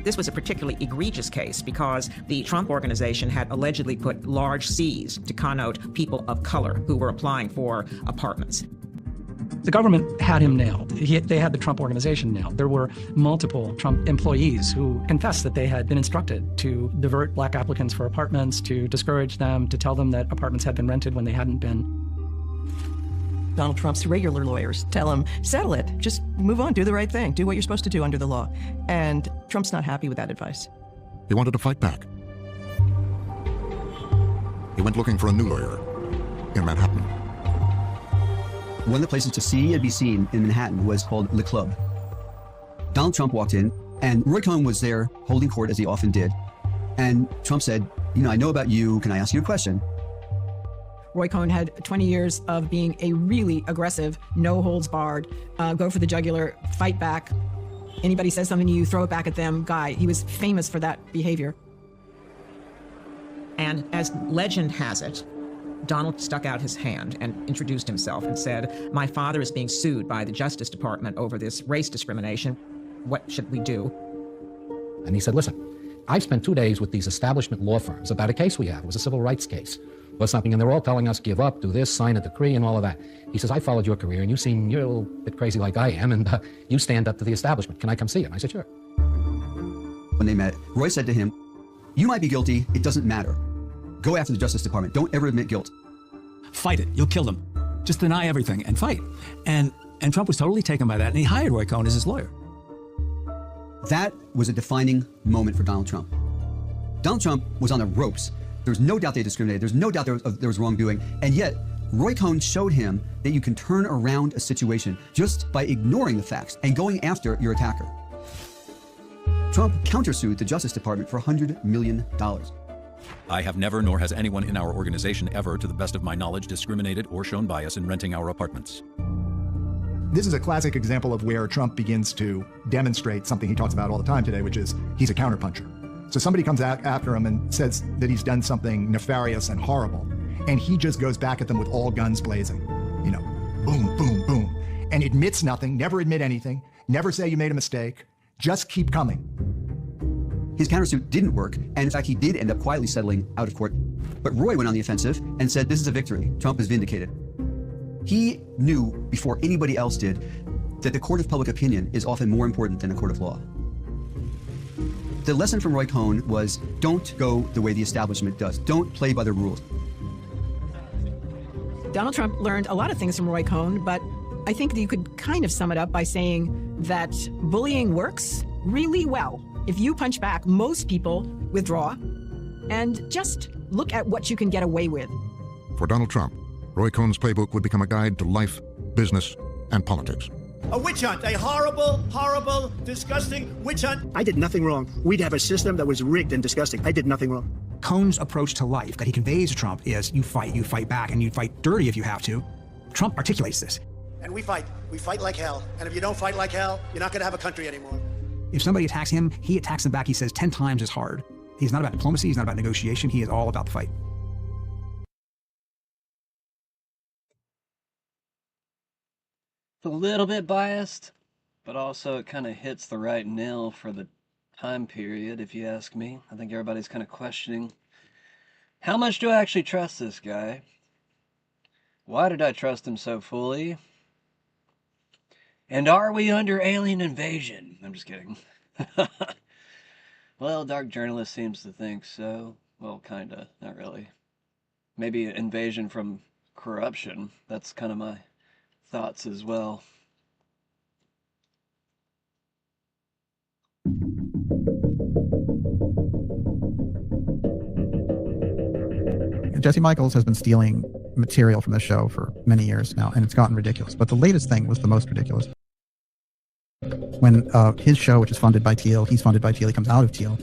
This was a particularly egregious case because the Trump Organization had allegedly put large C's to connote people of color who were applying for apartments. The government had him nailed. They had the Trump Organization nailed. There were multiple Trump employees who confessed that they had been instructed to divert black applicants for apartments, to discourage them, to tell them that apartments had been rented when they hadn't been. Donald Trump's regular lawyers tell him, settle it, just move on, do the right thing, do what you're supposed to do under the law. And Trump's not happy with that advice. He wanted to fight back. He went looking for a new lawyer in Manhattan. One of the places to see and be seen in Manhattan was called Le Club. Donald Trump walked in, and Roy Cohn was there holding court, as he often did. And Trump said, I know about you, can I ask you a question? Roy Cohn had 20 years of being a really aggressive, no-holds-barred, go for the jugular, fight back. Anybody says something to you, throw it back at them guy. He was famous for that behavior. And as legend has it, Donald stuck out his hand and introduced himself and said, my father is being sued by the Justice Department over this race discrimination. What should we do? And he said, listen, I've spent 2 days with these establishment law firms about a case we have. It was a civil rights case. Or something, and they're all telling us, give up, do this, sign a decree, and all of that. He says, I followed your career, and you're a little bit crazy like I am, and you stand up to the establishment. Can I come see you? And I said, sure. When they met, Roy said to him, you might be guilty, it doesn't matter. Go after the Justice Department, don't ever admit guilt. Fight it, you'll kill them. Just deny everything and fight. And Trump was totally taken by that, and he hired Roy Cohn as his lawyer. That was a defining moment for Donald Trump. Donald Trump was on the ropes. There's no doubt they discriminated. There's no doubt there was wrongdoing. And yet, Roy Cohn showed him that you can turn around a situation just by ignoring the facts and going after your attacker. Trump countersued the Justice Department for $100 million. I have never, nor has anyone in our organization ever, to the best of my knowledge, discriminated or shown bias in renting our apartments. This is a classic example of where Trump begins to demonstrate something he talks about all the time today, which is he's a counterpuncher. So somebody comes out after him and says that he's done something nefarious and horrible, and he just goes back at them with all guns blazing. You know, boom, boom, boom. And admits nothing, never admit anything, never say you made a mistake, just keep coming. His countersuit didn't work, and in fact, he did end up quietly settling out of court. But Roy went on the offensive and said, this is a victory. Trump is vindicated. He knew before anybody else did that the court of public opinion is often more important than a court of law. The lesson from Roy Cohn was, don't go the way the establishment does. Don't play by the rules. Donald Trump learned a lot of things from Roy Cohn, but I think that you could kind of sum it up by saying that bullying works really well. If you punch back, most people withdraw and just look at what you can get away with. For Donald Trump, Roy Cohn's playbook would become a guide to life, business, and politics. A witch hunt, a horrible, horrible, disgusting witch hunt. I did nothing wrong. We'd have a system that was rigged and disgusting. I did nothing wrong. Cohn's approach to life that he conveys to Trump is you fight back, and you fight dirty if you have to. Trump articulates this. And we fight like hell. And if you don't fight like hell, you're not gonna have a country anymore. If somebody attacks him, he attacks them back, he says 10 times as hard. He's not about diplomacy, he's not about negotiation, he is all about the fight. It's a little bit biased, but also it kind of hits the right nail for the time period, if you ask me. I think everybody's kind of questioning, how much do I actually trust this guy? Why did I trust him so fully? And are we under alien invasion? I'm just kidding. Well, Dark Journalist seems to think so. Well, kinda, not really. Maybe invasion from corruption. That's kind of my thoughts as well. Jesse Michaels has been stealing material from the show for many years now, and it's gotten ridiculous. But the latest thing was the most ridiculous. When his show, which is funded by Thiel, he's funded by Thiel, he comes out of Thiel,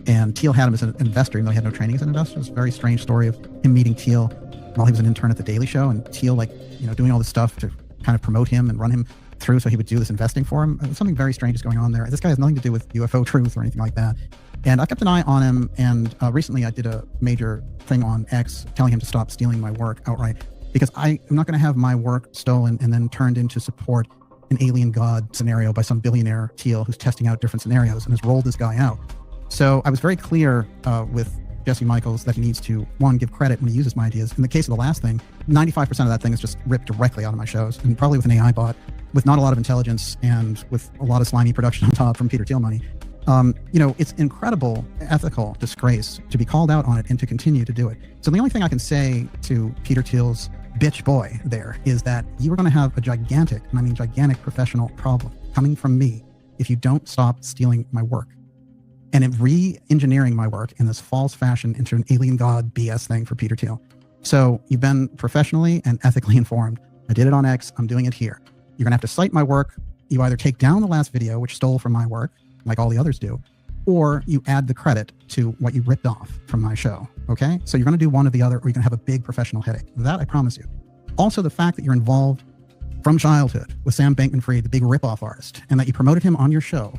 and Thiel had him as an investor, even though he had no training as an investor. It's a very strange story of him meeting Thiel while he was an intern at The Daily Show, and Thiel, doing all this stuff to kind of promote him and run him through so he would do this investing for him. Something very strange is going on there. This guy has nothing to do with UFO truth or anything like that. And I kept an eye on him, and recently I did a major thing on X telling him to stop stealing my work outright, because I am not going to have my work stolen and then turned into support an alien god scenario by some billionaire Thiel who's testing out different scenarios and has rolled this guy out. So I was very clear with Jesse Michaels that he needs to, one, give credit when he uses my ideas. In the case of the last thing, 95% of that thing is just ripped directly out of my shows, and probably with an AI bot, with not a lot of intelligence and with a lot of slimy production on top from Peter Thiel money. It's incredible ethical disgrace to be called out on it and to continue to do it. So the only thing I can say to Peter Thiel's bitch boy there is that you are going to have a gigantic, and I mean gigantic, professional problem coming from me if you don't stop stealing my work and re-engineering my work in this false fashion into an alien god BS thing for Peter Thiel. So you've been professionally and ethically informed. I did it on X. I'm doing it here. You're going to have to cite my work. You either take down the last video, which stole from my work, like all the others do, or you add the credit to what you ripped off from my show, okay? So you're going to do one or the other, or you're going to have a big professional headache. That I promise you. Also, the fact that you're involved from childhood with Sam Bankman-Fried, the big rip-off artist, and that you promoted him on your show,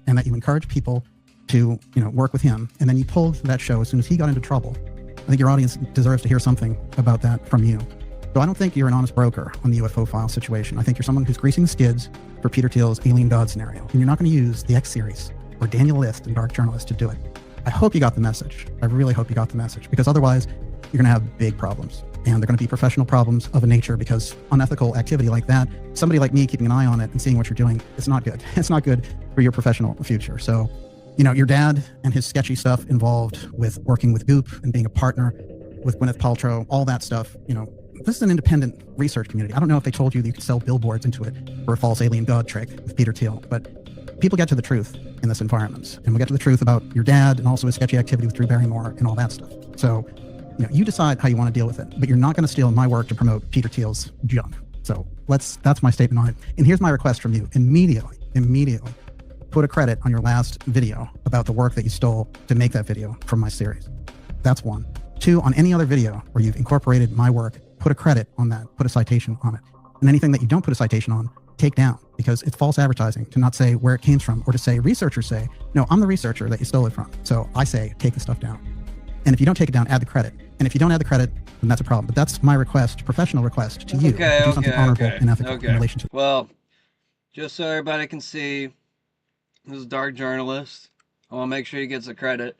and that you encouraged people to, work with him, and then you pulled that show as soon as he got into trouble. I think your audience deserves to hear something about that from you. So I don't think you're an honest broker on the UFO file situation. I think you're someone who's greasing the skids for Peter Thiel's alien god scenario, and you're not going to use the X series or Daniel List and Dark Journalist to do it. I hope you got the message. I really hope you got the message, because otherwise you're going to have big problems, and they're going to be professional problems of a nature, because unethical activity like that, somebody like me keeping an eye on it and seeing what you're doing, it's not good. It's not good for your professional future. So, your dad and his sketchy stuff involved with working with Goop and being a partner with Gwyneth Paltrow, all that stuff, this is an independent research community. I don't know if they told you that you could sell billboards into it for a false alien god trick with Peter Thiel, but people get to the truth in this environment, and we get to the truth about your dad and also his sketchy activity with Drew Barrymore and all that stuff. So, you decide how you want to deal with it, but you're not going to steal my work to promote Peter Thiel's junk. So that's my statement on it. And here's my request from you. Immediately, put a credit on your last video about the work that you stole to make that video from my series. That's one. Two, on any other video where you've incorporated my work, put a credit on that, put a citation on it. And anything that you don't put a citation on, take down, because it's false advertising to not say where it came from, or to say researchers say, no, I'm the researcher that you stole it from. So I say, take the stuff down. And if you don't take it down, add the credit. And if you don't add the credit, then that's a problem. But that's my request, professional request to you. to do something honorable and ethical in relation to. Well, just so everybody can see, this is Dark Journalist. I want to make sure he gets the credit.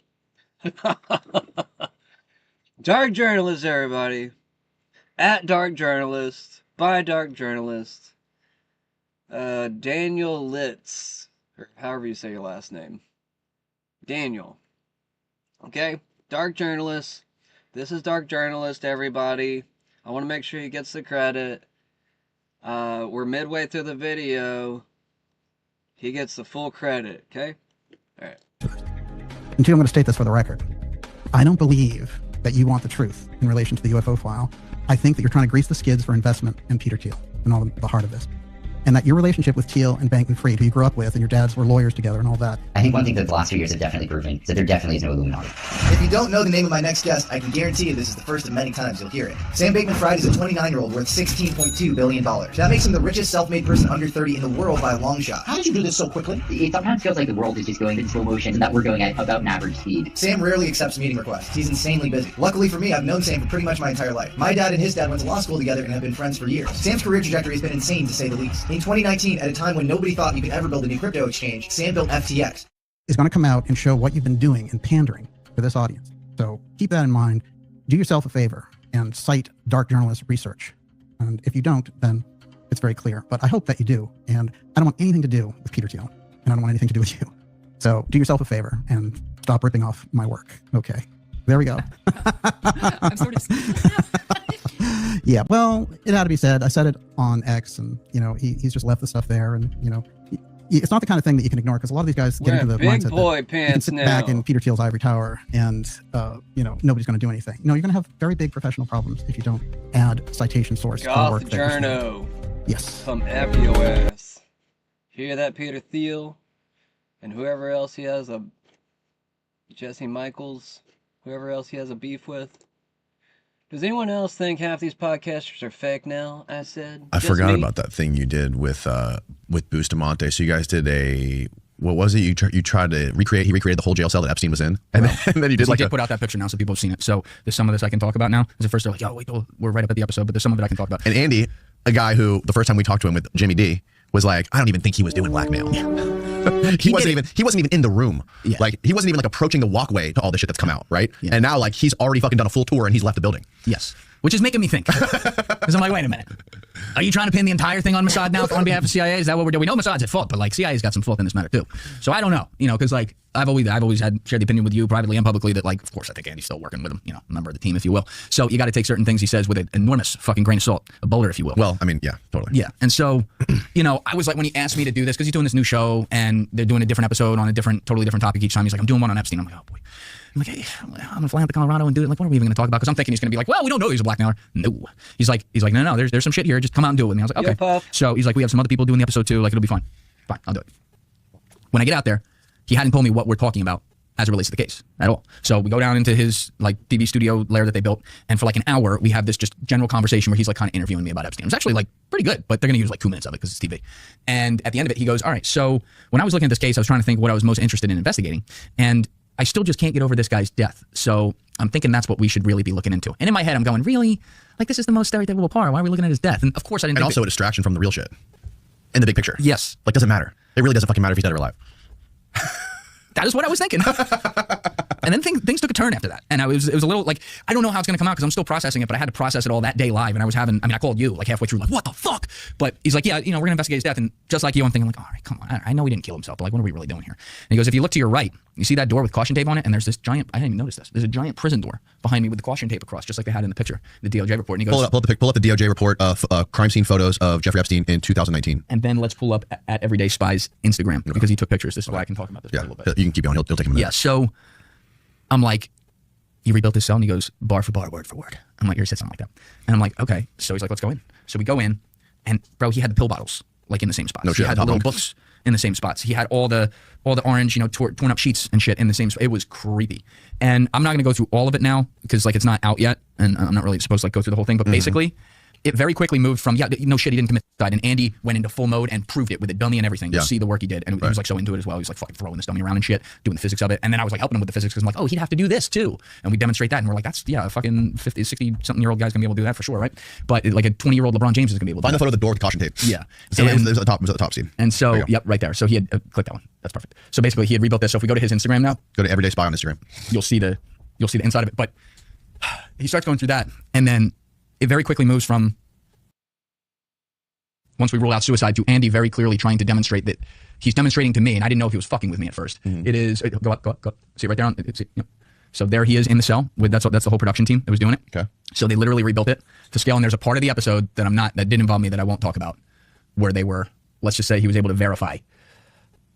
Dark Journalist, everybody. At Dark Journalist, by Dark Journalist. Daniel Litz, or however you say your last name. Daniel. Okay? Dark Journalist. This is Dark Journalist, everybody. I want to make sure he gets the credit. We're midway through the video. He gets the full credit, okay? All right. And two, I'm going to state this for the record. I don't believe that you want the truth in relation to the UFO file. I think that you're trying to grease the skids for investment in Peter Thiel and all the heart of this. And that your relationship with Thiel and Bankman-Fried, who you grew up with, and your dads were lawyers together and all that. I think one thing that the last few years have definitely proven is that there definitely is no Illuminati. If you don't know the name of my next guest, I can guarantee you this is the first of many times you'll hear it. Sam Bankman-Fried is a 29-year-old worth $16.2 billion. That makes him the richest self-made person under 30 in the world by a long shot. How did you do this so quickly? It sometimes feels like the world is just going in slow motion and that we're going at about an average speed. Sam rarely accepts meeting requests. He's insanely busy. Luckily for me, I've known Sam for pretty much my entire life. My dad and his dad went to law school together and have been friends for years. Sam's career trajectory has been insane, to say the least. In 2019, at a time when nobody thought you could ever build a new crypto exchange, Sam built FTX. Is going to come out and show what you've been doing and pandering for this audience. So keep that in mind. Do yourself a favor and cite Dark Journalist research. And if you don't, then it's very clear. But I hope that you do. And I don't want anything to do with Peter Thiel. And I don't want anything to do with you. So do yourself a favor and stop ripping off my work. Okay. There we go. I'm sort of... Yeah, well, it had to be said. I said it on X, and he's just left the stuff there, and it's not the kind of thing that you can ignore, because a lot of these guys get into the mindset that you can sit back in Peter Thiel's ivory tower and nobody's going to do anything. No, you're going to have very big professional problems if you don't add citation source to the work that you're doing. Yes. Come after your ass. Hear that, Peter Thiel, and whoever else he has Jesse Michaels, whoever else he has a beef with. Does anyone else think half these podcasters are fake now? I said. I forgot about that thing you did with Bustamante. So you guys did what was it? You tried to recreate. He recreated the whole jail cell that Epstein was in, and then you did did put out that picture now, so people have seen it. So there's some of this I can talk about now. Because at first they're like, "Oh, wait, we're right up at the episode," but there's some of it I can talk about. And Andy, a guy who the first time we talked to him with Jimmy D, was like, "I don't even think he was doing blackmail." He wasn't even in the room. Yeah. Like, he wasn't even like approaching the walkway to all the shit that's come out, right? Yeah. And now, like, he's already fucking done a full tour and he's left the building. Yes. Which is making me think. Because I'm like, wait a minute. Are you trying to pin the entire thing on Mossad now on behalf of CIA? Is that what we're doing? We know Mossad's at fault, but like CIA's got some fault in this matter too. So I don't know, because like I've always shared the opinion with you privately and publicly that, like, of course I think Andy's still working with him, a member of the team, if you will. So you got to take certain things he says with an enormous fucking grain of salt, a boulder, if you will. Well, I mean, yeah, totally. Yeah, and so, I was like, when he asked me to do this, because he's doing this new show and they're doing a different episode on a totally different topic each time. He's like, I'm doing one on Epstein. I'm like, oh boy. I'm like, hey, I'm gonna fly out to Colorado and do it. Like, what are we even gonna talk about? Because I'm thinking he's gonna be like, well, we don't know he's a blackmailer. No. He's like, no, there's some shit here. Just come out and do it with me. I was like, okay. So he's like, we have some other people doing the episode too. Like, it'll be fine. Fine, I'll do it. When I get out there, he hadn't told me what we're talking about as it relates to the case at all. So we go down into his like TV studio lair that they built, and for like an hour we have this just general conversation where he's like kind of interviewing me about Epstein. It was actually like pretty good, but they're gonna use like 2 minutes of it because it's TV. And at the end of it, he goes, all right, so when I was looking at this case, I was trying to think what I was most interested in investigating, and I still just can't get over this guy's death. So I'm thinking that's what we should really be looking into. And in my head, I'm going, really? Like, this is the most stereotypical part. Why are we looking at his death? And of course I didn't. And also a distraction from the real shit in the big picture. Yes. Like, doesn't matter. It really doesn't fucking matter if he's dead or alive. That is what I was thinking. And then things took a turn after that. And it was a little like, I don't know how it's going to come out because I'm still processing it, but I had to process it all that day live. And I called you like halfway through, like, what the fuck? But he's like, yeah, we're going to investigate his death. And just like you, I'm thinking like, all right, come on. I know he didn't kill himself, but like, what are we really doing here? And he goes, if you look to your right, you see that door with caution tape on it? And there's this giant, I didn't even notice this. There's a giant prison door behind me with the caution tape across, just like they had in the picture, the DOJ report. And he goes, pull up the DOJ report of crime scene photos of Jeffrey Epstein in 2019. And then let's pull up at Everyday Spy's Instagram because he took pictures. This is why I can talk about this for a little bit. You can keep going. He'll take a minute. Yeah, so I'm like, you rebuilt this cell? And he goes, bar for bar, word for word. I'm like, you said something like that. And I'm like, okay. So he's like, let's go in. So we go in, and bro, he had the pill bottles like in the same spot. No so shit. he had the little books in the same spots. He had all the orange, torn up sheets and shit in the same spot. It was creepy. And I'm not going to go through all of it now because like it's not out yet, and I'm not really supposed to like go through the whole thing. But basically, it very quickly moved from no shit, he didn't commit suicide, and Andy went into full mode and proved it with a dummy and everything. You see the work he did, and he was like so into it as well. He was like fucking throwing this dummy around and shit, doing the physics of it. And then I was like helping him with the physics because I'm like, oh, he'd have to do this too, and we demonstrate that, and we're like, that's a fucking 50, 60 something year old guy's gonna be able to do that for sure, right? But like a 20-year-old LeBron James is gonna be able to. Find the photo of the door with the caution tape. Yeah. So it was at the top scene. And so, yep, right there. So he had click that one. That's perfect. So basically, he had rebuilt this. So if we go to his Instagram now, go to Everyday Spy on Instagram. You'll see the inside of it. But he starts going through that, and then it very quickly moves from once we rule out suicide to Andy very clearly trying to demonstrate that he's demonstrating to me, and I didn't know if he was fucking with me at first. It is go up. See it right there on. So there he is in the cell with that's the whole production team that was doing it. Okay. So they literally rebuilt it to scale, and there's a part of the episode that didn't involve me that I won't talk about, where they were, let's just say he was able to verify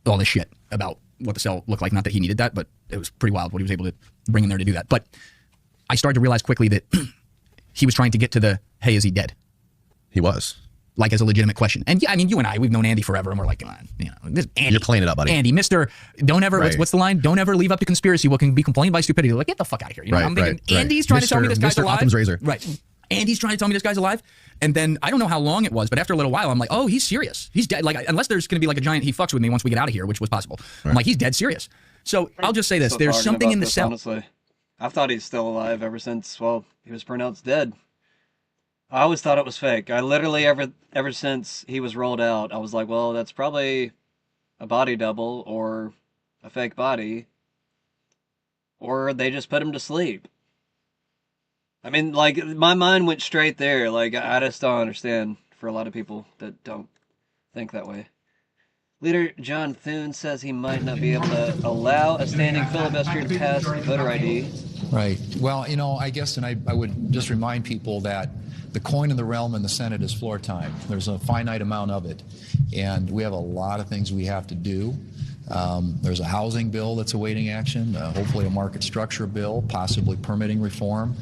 all this shit about what the cell looked like. Not that he needed that, but it was pretty wild what he was able to bring in there to do that. But I started to realize quickly that he was trying to get to the, hey, is he dead? He was. Like as a legitimate question. And yeah, I mean, you and I, we've known Andy forever, and we're like, this Andy. You're playing it up, buddy. Andy, Mr. Don't ever, what's the line? Don't ever leave up to conspiracy what can be complained by stupidity. Like, get the fuck out of here. I'm thinking, Andy's trying to tell me this guy's alive. Occam's razor. Right. Andy's trying to tell me this guy's alive. And then I don't know how long it was, but after a little while, I'm like, oh, he's serious. He's dead. Like, unless there's going to be like a giant he fucks with me once we get out of here, which was possible. I'm like, he's dead serious. So I'll just say this. There's something in the cell. Honestly, I've thought he's still alive ever since, well, he was pronounced dead. I always thought it was fake. I literally, ever since he was rolled out, I was like, well, that's probably a body double or a fake body, or they just put him to sleep. I mean, like, my mind went straight there. Like, I just don't understand for a lot of people that don't think that way. Leader John Thune says he might not be able to allow a standing filibuster to pass voter ID. Right. Well, I guess, and I would just remind people that the coin in the realm in the Senate is floor time. There's a finite amount of it, and we have a lot of things we have to do. There's a housing bill that's awaiting action, hopefully a market structure bill, possibly permitting reform,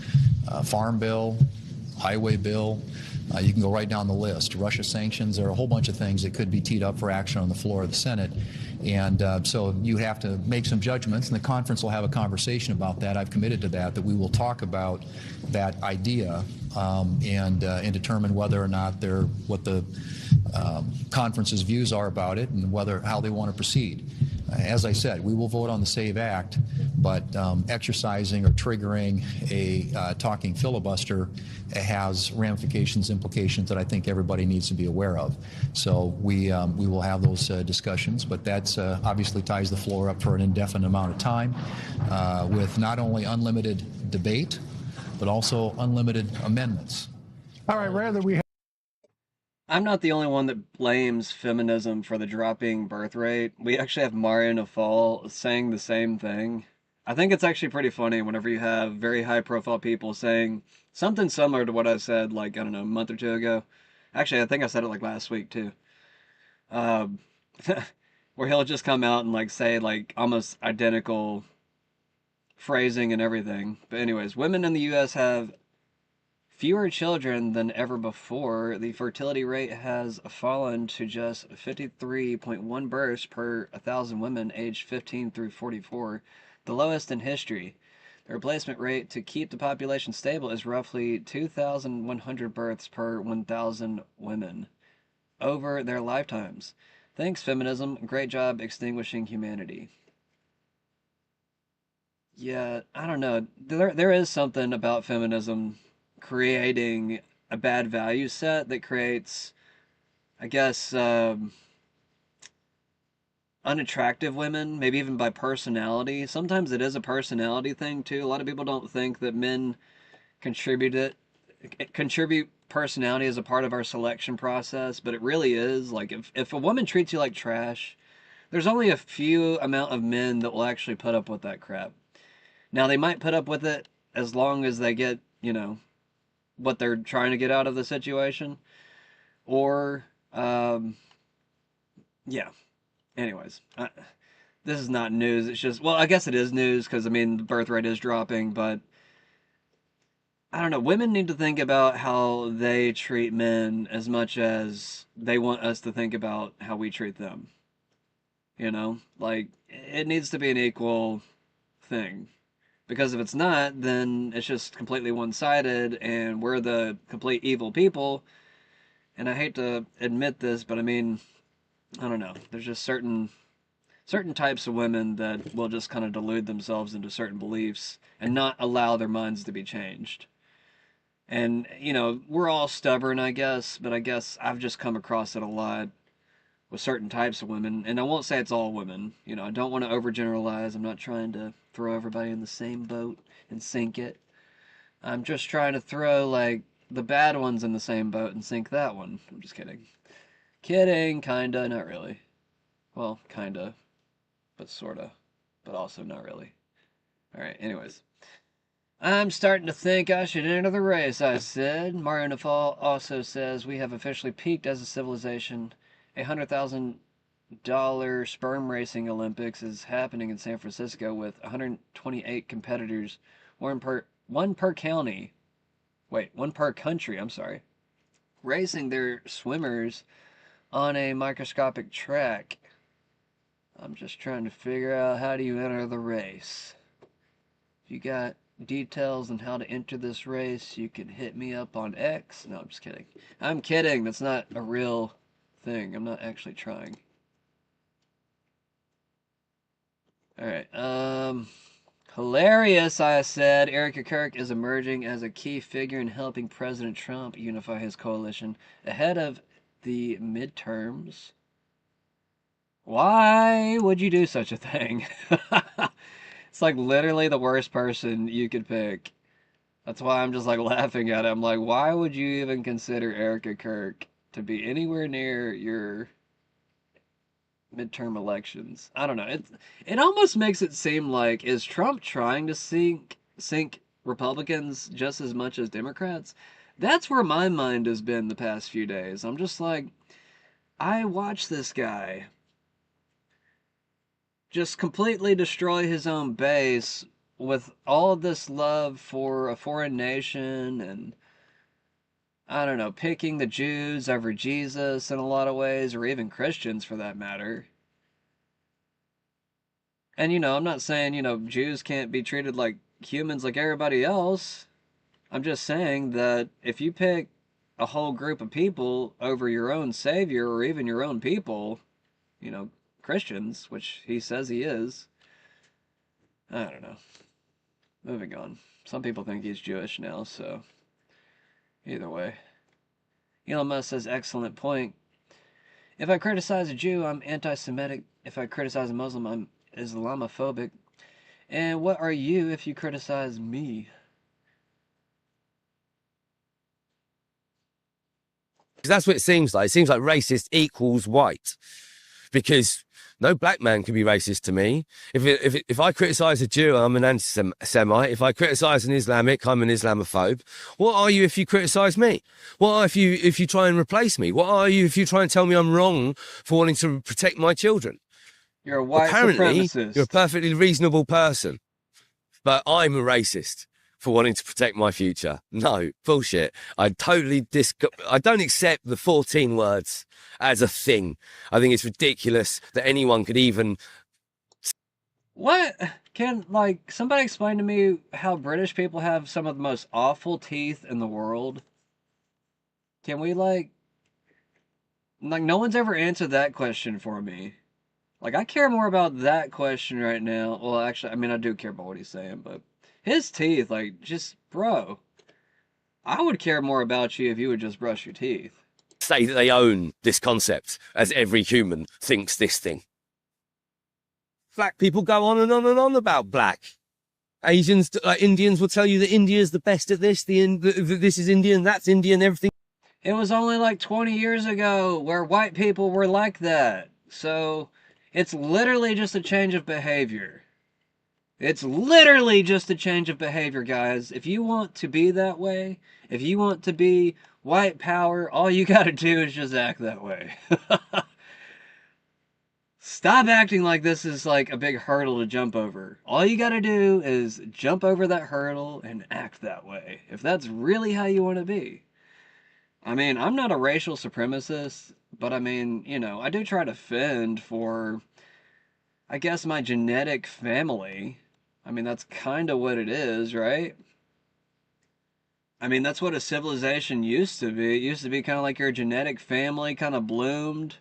farm bill, highway bill. You can go right down the list. Russia sanctions, there are a whole bunch of things that could be teed up for action on the floor of the Senate. And so you have to make some judgments, and the conference will have a conversation about that. I've committed to that we will talk about that idea and determine whether or not what the conference's views are about it and how they want to proceed. As I said, we will vote on the SAVE Act, but exercising or triggering a talking filibuster has ramifications, implications that I think everybody needs to be aware of. So we will have those discussions, but that's obviously ties the floor up for an indefinite amount of time with not only unlimited debate, but also unlimited amendments. All right, rather we have. I'm not the only one that blames feminism for the dropping birth rate. We actually have Mario Nafal saying the same thing. I think it's actually pretty funny whenever you have very high-profile people saying something similar to what I said, like, I don't know, a month or two ago. Actually, I think I said it, like, last week, too. Where he'll just come out and, like, say, like, almost identical phrasing and everything. But anyways, women in the U.S. have fewer children than ever before. The fertility rate has fallen to just 53.1 births per 1,000 women aged 15 through 44, the lowest in history. The replacement rate to keep the population stable is roughly 2,100 births per 1,000 women over their lifetimes. Thanks, feminism. Great job extinguishing humanity. Yeah, I don't know. There is something about feminism creating a bad value set that creates, I guess, unattractive women, maybe even by personality. Sometimes it is a personality thing too. A lot of people don't think that men contribute personality as a part of our selection process, but it really is. Like, if a woman treats you like trash, there's only a few amount of men that will actually put up with that crap. Now, they might put up with it as long as they get, what they're trying to get out of the situation. Or, yeah. Anyways, this is not news. It's just, well, I guess it is news because, I mean, the birth rate is dropping, but I don't know. Women need to think about how they treat men as much as they want us to think about how we treat them. You know, like, it needs to be an equal thing. Because if it's not, then it's just completely one-sided, and we're the complete evil people. And I hate to admit this, but I mean, I don't know. There's just certain types of women that will just kind of delude themselves into certain beliefs and not allow their minds to be changed. And, you know, we're all stubborn, I guess, but I guess I've just come across it a lot with certain types of women. And I won't say it's all women. You know, I don't want to overgeneralize. I'm not trying to throw everybody in the same boat and sink it. I'm just trying to throw, like, the bad ones in the same boat and sink that one. I'm just kidding. Kidding, kinda, not really. Well, kinda, but sorta, but also not really. Alright, anyways. I'm starting to think I should enter the race, I said. Mario Nafal also says we have officially peaked as a civilization. A $100,000 sperm racing Olympics is happening in San Francisco with 128 competitors, one per county. Wait, one per country, I'm sorry. Racing their swimmers on a microscopic track. I'm just trying to figure out how do you enter the race. If you got details on how to enter this race, you can hit me up on X. No, I'm just kidding. I'm kidding. That's not a real thing. I'm not actually trying. Alright, hilarious, I said. Erica Kirk is emerging as a key figure in helping President Trump unify his coalition ahead of the midterms. Why would you do such a thing? It's like literally the worst person you could pick. That's why I'm just like laughing at it. I'm like, why would you even consider Erica Kirk to be anywhere near your midterm elections? I don't know. It almost makes it seem like, is Trump trying to sink Republicans just as much as Democrats? That's where my mind has been the past few days. I'm just like, I watched this guy just completely destroy his own base with all of this love for a foreign nation and, I don't know, picking the Jews over Jesus in a lot of ways, or even Christians for that matter. And, you know, I'm not saying, you know, Jews can't be treated like humans like everybody else. I'm just saying that if you pick a whole group of people over your own savior or even your own people, you know, Christians, which he says he is, I don't know. Moving on. Some people think he's Jewish now, so either way. Elon Musk says, excellent point. If I criticize a Jew, I'm anti-Semitic. If I criticize a Muslim, I'm Islamophobic. And what are you if you criticize me? Because that's what it seems like. It seems like racist equals white. Because no black man can be racist to me. If I criticize a Jew, I'm an anti-Semite. If I criticize an Islamic, I'm an Islamophobe. What are you if you criticize me? What are you if you try and replace me? What are you if you try and tell me I'm wrong for wanting to protect my children? You're a white Apparently, supremacist. you're a perfectly reasonable person. But I'm a racist for wanting to protect my future. No, bullshit. I don't accept the 14 words as a thing. I think it's ridiculous that anyone could even... What? Can, like, somebody explain to me how British people have some of the most awful teeth in the world? Can we, like, no one's ever answered that question for me. Like, I care more about that question right now. Well, actually, I mean, I do care about what he's saying, but his teeth, like, just, bro, I would care more about you if you would just brush your teeth. Say that they own this concept, as every human thinks this thing. Black people go on and on and on about black. Asians, Indians will tell you that India is the best at this. This is Indian, that's Indian, everything. It was only like 20 years ago where white people were like that. So it's literally just a change of behavior. It's literally just a change of behavior, guys. If you want to be that way, if you want to be white power, all you gotta do is just act that way. Stop acting like this is like a big hurdle to jump over. All you gotta do is jump over that hurdle and act that way. If that's really how you want to be. I mean, I'm not a racial supremacist, but I mean, you know, I do try to fend for I guess, my genetic family. I mean, that's kind of what it is, right? I mean, that's what a civilization used to be. It used to be kind of like your genetic family kind of bloomed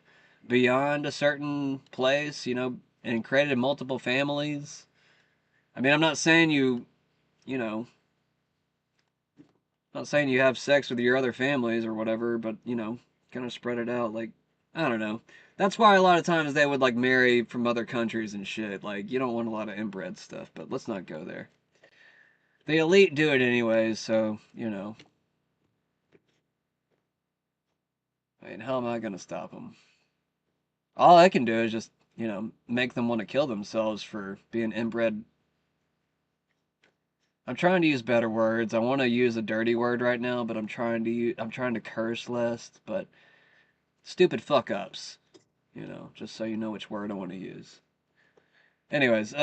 beyond a certain place, you know, and created multiple families. I mean, I'm not saying you know, not saying you have sex with your other families or whatever, but, you know, kind of spread it out. Like, I don't know. That's why a lot of times they would, like, marry from other countries and shit. Like, you don't want a lot of inbred stuff, but let's not go there. The elite do it anyways, so, you know. I mean, how am I going to stop them? All I can do is just, you know, make them want to kill themselves for being inbred. I'm trying to use better words. I want to use a dirty word right now, but I'm trying to curse less, but stupid fuck ups, you know, just so you know which word I want to use. Anyways,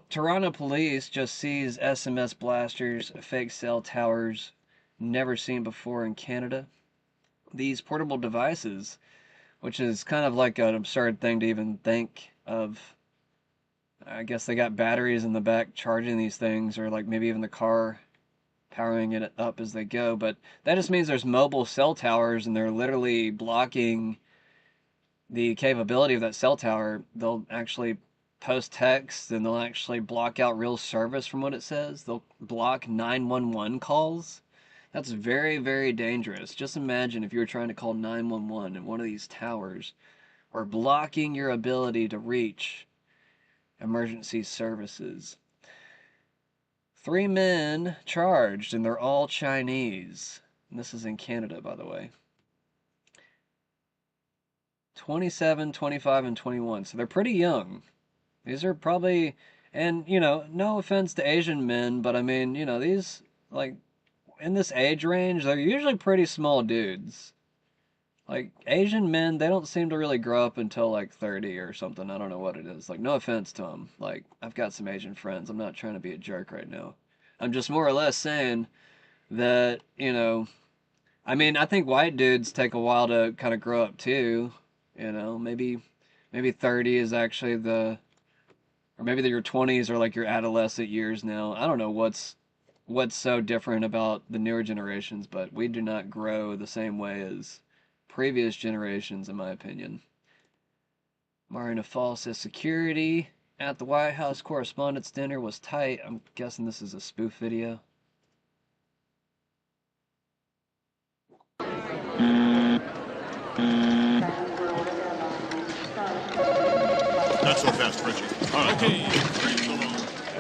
Toronto police just seized SMS blasters, fake cell towers, never seen before in Canada. These portable devices, which is kind of like an absurd thing to even think of. I guess they got batteries in the back charging these things, or like maybe even the car powering it up as they go. But that just means there's mobile cell towers, and they're literally blocking the capability of that cell tower. They'll actually post text, and they'll actually block out real service from what it says. They'll block 911 calls. That's very, very dangerous. Just imagine if you were trying to call 911 and one of these towers were blocking your ability to reach emergency services. 3 men charged, and they're all Chinese. And this is in Canada, by the way. 27, 25, and 21. So they're pretty young. These are probably, and, you know, no offense to Asian men, but I mean, you know, these, like, in this age range, they're usually pretty small dudes. Like, Asian men, they don't seem to really grow up until, like, 30 or something. I don't know what it is. Like, no offense to them. Like, I've got some Asian friends. I'm not trying to be a jerk right now. I'm just more or less saying that, you know, I mean, I think white dudes take a while to kind of grow up, too. You know, maybe 30 is actually or maybe your 20s are, like, your adolescent years now. I don't know what's so different about the newer generations, but we do not grow the same way as previous generations, in my opinion. Marina Fall says security at the White House Correspondents' Dinner was tight. I'm guessing this is a spoof video. Not so fast, Richie. All right. Okay.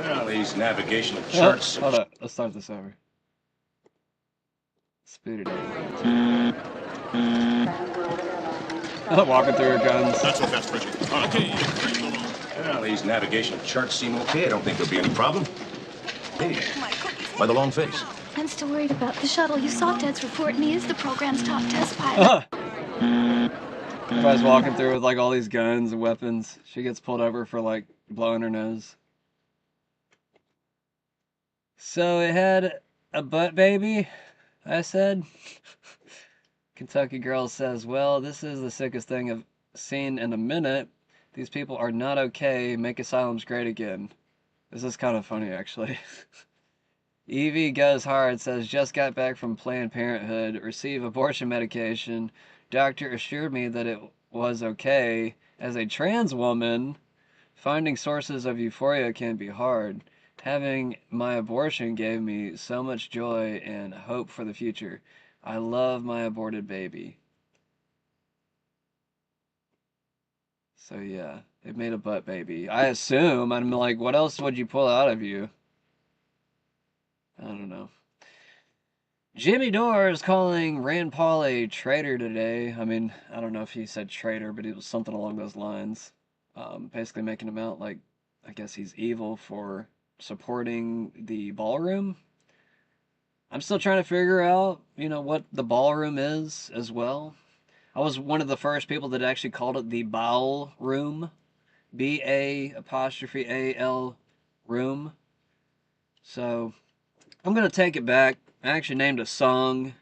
Well, these navigational charts. Hold up. Let's start this over. Spoot it up. Walking through her guns. Not so fast, Richie. All right. Okay. Well, these navigational charts seem okay. I don't think there'll be any problem. Hey, by the long face. I'm still worried about the shuttle. You saw Ted's report, and he is the program's top test pilot. Everybody's walking through with, like, all these guns and weapons. She gets pulled over for, like, blowing her nose. So it had a butt baby, I said. Kentucky girl says, well, this is the sickest thing I've seen in a minute. These people are not okay. Make asylums great again. This is kind of funny, actually. Evie Goes Hard says, just got back from Planned Parenthood, receive abortion medication. Doctor assured me that it was okay. As a trans woman, finding sources of euphoria can be hard. Having my abortion gave me so much joy and hope for the future. I love my aborted baby. So yeah, they made a butt baby. I assume, I'm like, what else would you pull out of you? I don't know. Jimmy Dore is calling Rand Paul a traitor today. I mean, I don't know if he said traitor, but it was something along those lines. Basically making him out like, I guess he's evil for supporting the ballroom. I'm still trying to figure out, you know, what the ballroom is as well. I was one of the first people that actually called it the Bowel Room. B-A-apostrophe-A-L room. So, I'm going to take it back. I actually named a song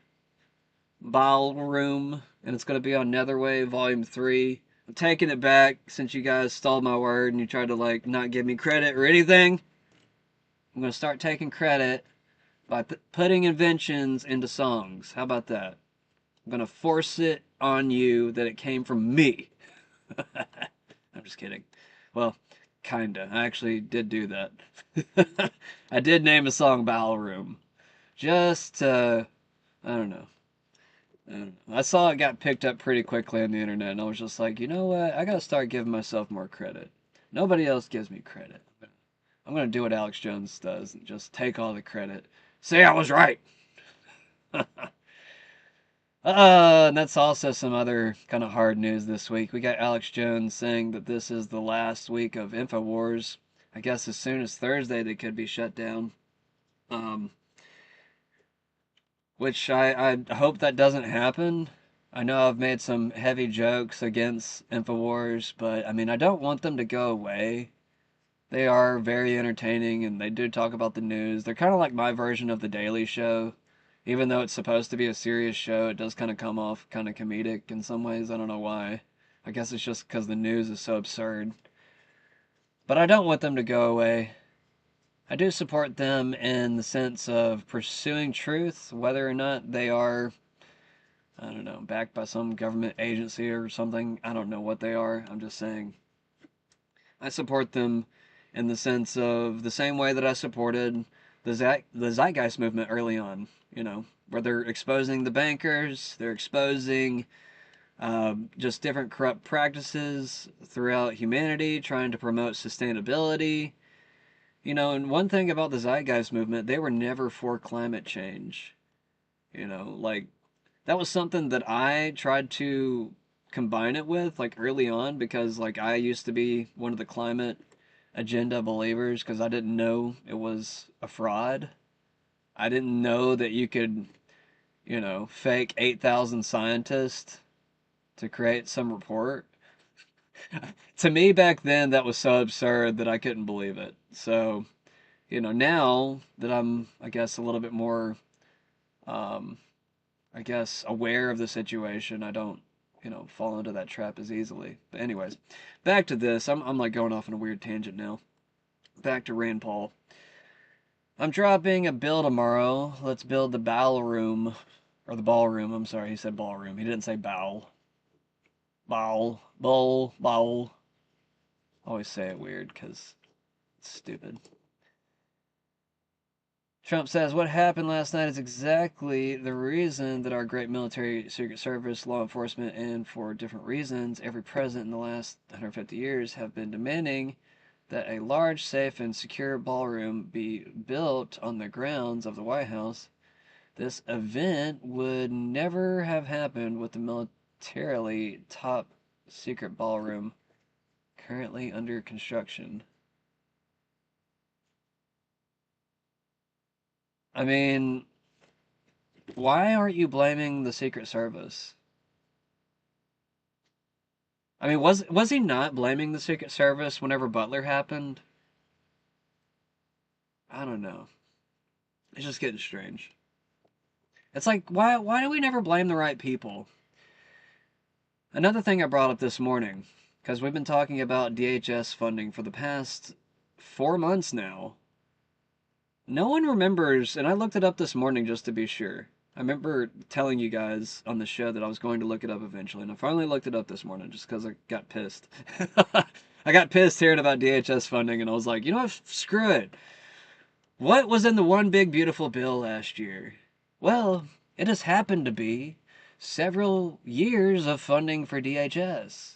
Bowel Room, and it's going to be on Netherwave Volume 3. I'm taking it back since you guys stole my word and you tried to like not give me credit or anything. I'm going to start taking credit by putting inventions into songs. How about that? I'm going to force it on you that it came from me. I'm just kidding. Well, kinda. I actually did do that. I did name a song Ballroom. Just, I don't know. I saw it got picked up pretty quickly on the internet, and I was just like, you know what? I gotta start giving myself more credit. Nobody else gives me credit. I'm gonna do what Alex Jones does and just take all the credit. Say I was right! And that's also some other kind of hard news this week. We got Alex Jones saying that this is the last week of InfoWars. I guess as soon as Thursday they could be shut down. Which I hope that doesn't happen. I know I've made some heavy jokes against InfoWars, but I mean, I don't want them to go away. They are very entertaining and they do talk about the news. They're kind of like my version of The Daily Show. Even though it's supposed to be a serious show, it does kind of come off kind of comedic in some ways. I don't know why. I guess it's just because the news is so absurd. But I don't want them to go away. I do support them in the sense of pursuing truth, whether or not they are, I don't know, backed by some government agency or something. I don't know what they are. I'm just saying. I support them in the sense of the same way that I supported the Zeitgeist movement early on. You know, where they're exposing the bankers, they're exposing just different corrupt practices throughout humanity, trying to promote sustainability. You know, and one thing about the Zeitgeist movement, they were never for climate change. You know, like, that was something that I tried to combine it with, like, early on, because, like, I used to be one of the climate agenda believers, because I didn't know it was a fraud. I didn't know that you could, you know, fake 8,000 scientists to create some report. To me back then, that was so absurd that I couldn't believe it. So, you know, now that I'm, I guess, a little bit more, I guess, aware of the situation, I don't, you know, fall into that trap as easily. But anyways, back to this. I'm like going off on a weird tangent now. Back to Rand Paul. I'm dropping a bill tomorrow. Let's build the ballroom. Or the ballroom. I'm sorry, he said ballroom. He didn't say bowel. Bowel. Bowl. Bowel. I always say it weird because it's stupid. Trump says, what happened last night is exactly the reason that our great military, secret service, law enforcement, and for different reasons, every president in the last 150 years have been demanding that a large, safe, and secure ballroom be built on the grounds of the White House. This event would never have happened with the militarily top secret ballroom currently under construction. I mean, why aren't you blaming the Secret Service? I mean, was he not blaming the Secret Service whenever Butler happened? I don't know. It's just getting strange. It's like, why do we never blame the right people? Another thing I brought up this morning, because we've been talking about DHS funding for the past 4 months now. No one remembers, and I looked it up this morning just to be sure. I remember telling you guys on the show that I was going to look it up eventually, and I finally looked it up this morning just because I got pissed. I got pissed hearing about DHS funding, and I was like, you know what, screw it. What was in the One Big Beautiful Bill last year? Well, it has happened to be several years of funding for DHS.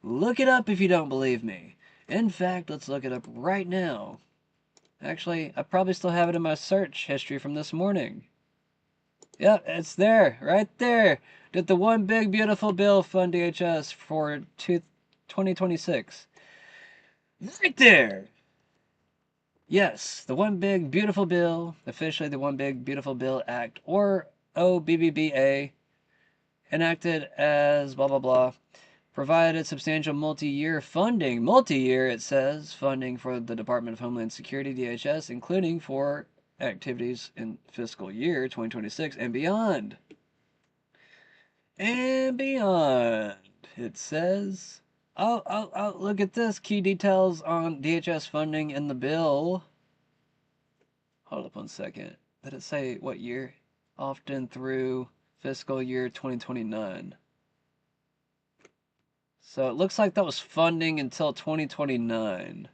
Look it up if you don't believe me. In fact, let's look it up right now. Actually, I probably still have it in my search history from this morning. Yep, it's there, right there. Did the One Big Beautiful Bill fund DHS for 2026? Right there! Yes, the One Big Beautiful Bill, officially the One Big Beautiful Bill Act, or OBBBA, enacted as blah blah blah, provided substantial multi-year funding, it says, funding for the Department of Homeland Security, DHS, including for activities in fiscal year 2026 and beyond. And beyond, it says, Oh, look at this. Key details on DHS funding in the bill. Hold up 1 second. Did it say what year? Often through fiscal year 2029. So it looks like that was funding until 2029.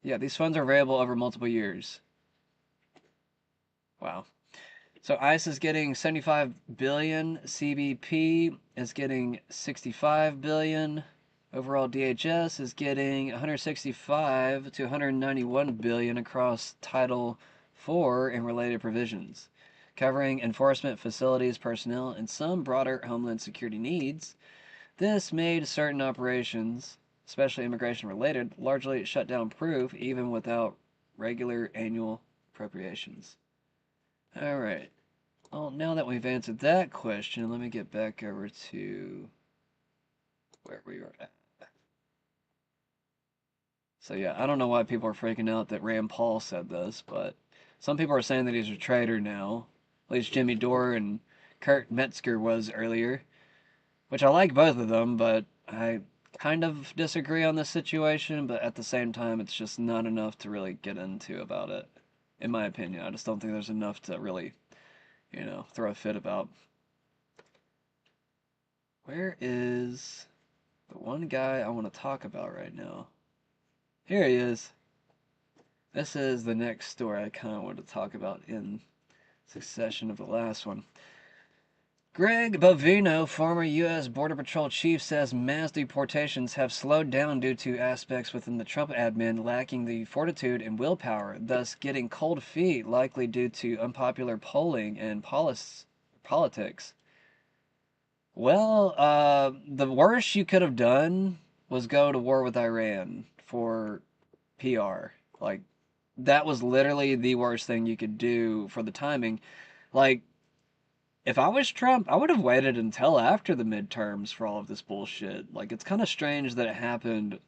Yeah, these funds are available over multiple years. Wow. So ICE is getting 75 billion, CBP is getting 65 billion. Overall DHS is getting 165 to 191 billion across Title IV and related provisions, covering enforcement facilities, personnel, and some broader homeland security needs. This made certain operations, especially immigration-related, largely shutdown-proof even without regular annual appropriations. All right. Well, now that we've answered that question, let me get back over to where we were at. So yeah, I don't know why people are freaking out that Rand Paul said this, but some people are saying that he's a traitor now. At least Jimmy Dore and Kurt Metzger was earlier, which I like both of them, but I kind of disagree on this situation, but at the same time, it's just not enough to really get into about it, in my opinion. I just don't think there's enough to really, throw a fit about. Where is the one guy I want to talk about right now? Here he is. This is the next story I kind of want to talk about in succession of the last one. Greg Bovino, former U.S. Border Patrol chief, says mass deportations have slowed down due to aspects within the Trump admin lacking the fortitude and willpower, thus getting cold feet, likely due to unpopular polling and politics. Well, the worst you could have done was go to war with Iran for PR. Like, that was literally the worst thing you could do for the timing. Like, if I was Trump, I would have waited until after the midterms for all of this bullshit. Like, it's kind of strange that it happened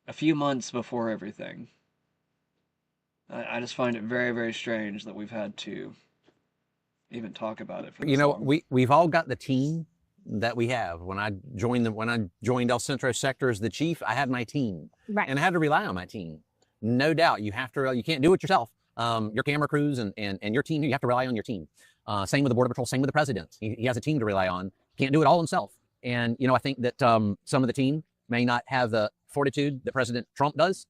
a few months before everything. I just find it very, very strange that we've had to even talk about it for this long. We've all got the team that we have. When I joined El Centro sector as the chief, I had my team. Right. And I had to rely on my team. No doubt. You can't do it yourself. Your camera crews and your team, you have to rely on your team. Same with the Border Patrol, same with the president. He has a team to rely on. He can't do it all himself. And, I think that some of the team may not have the fortitude that President Trump does.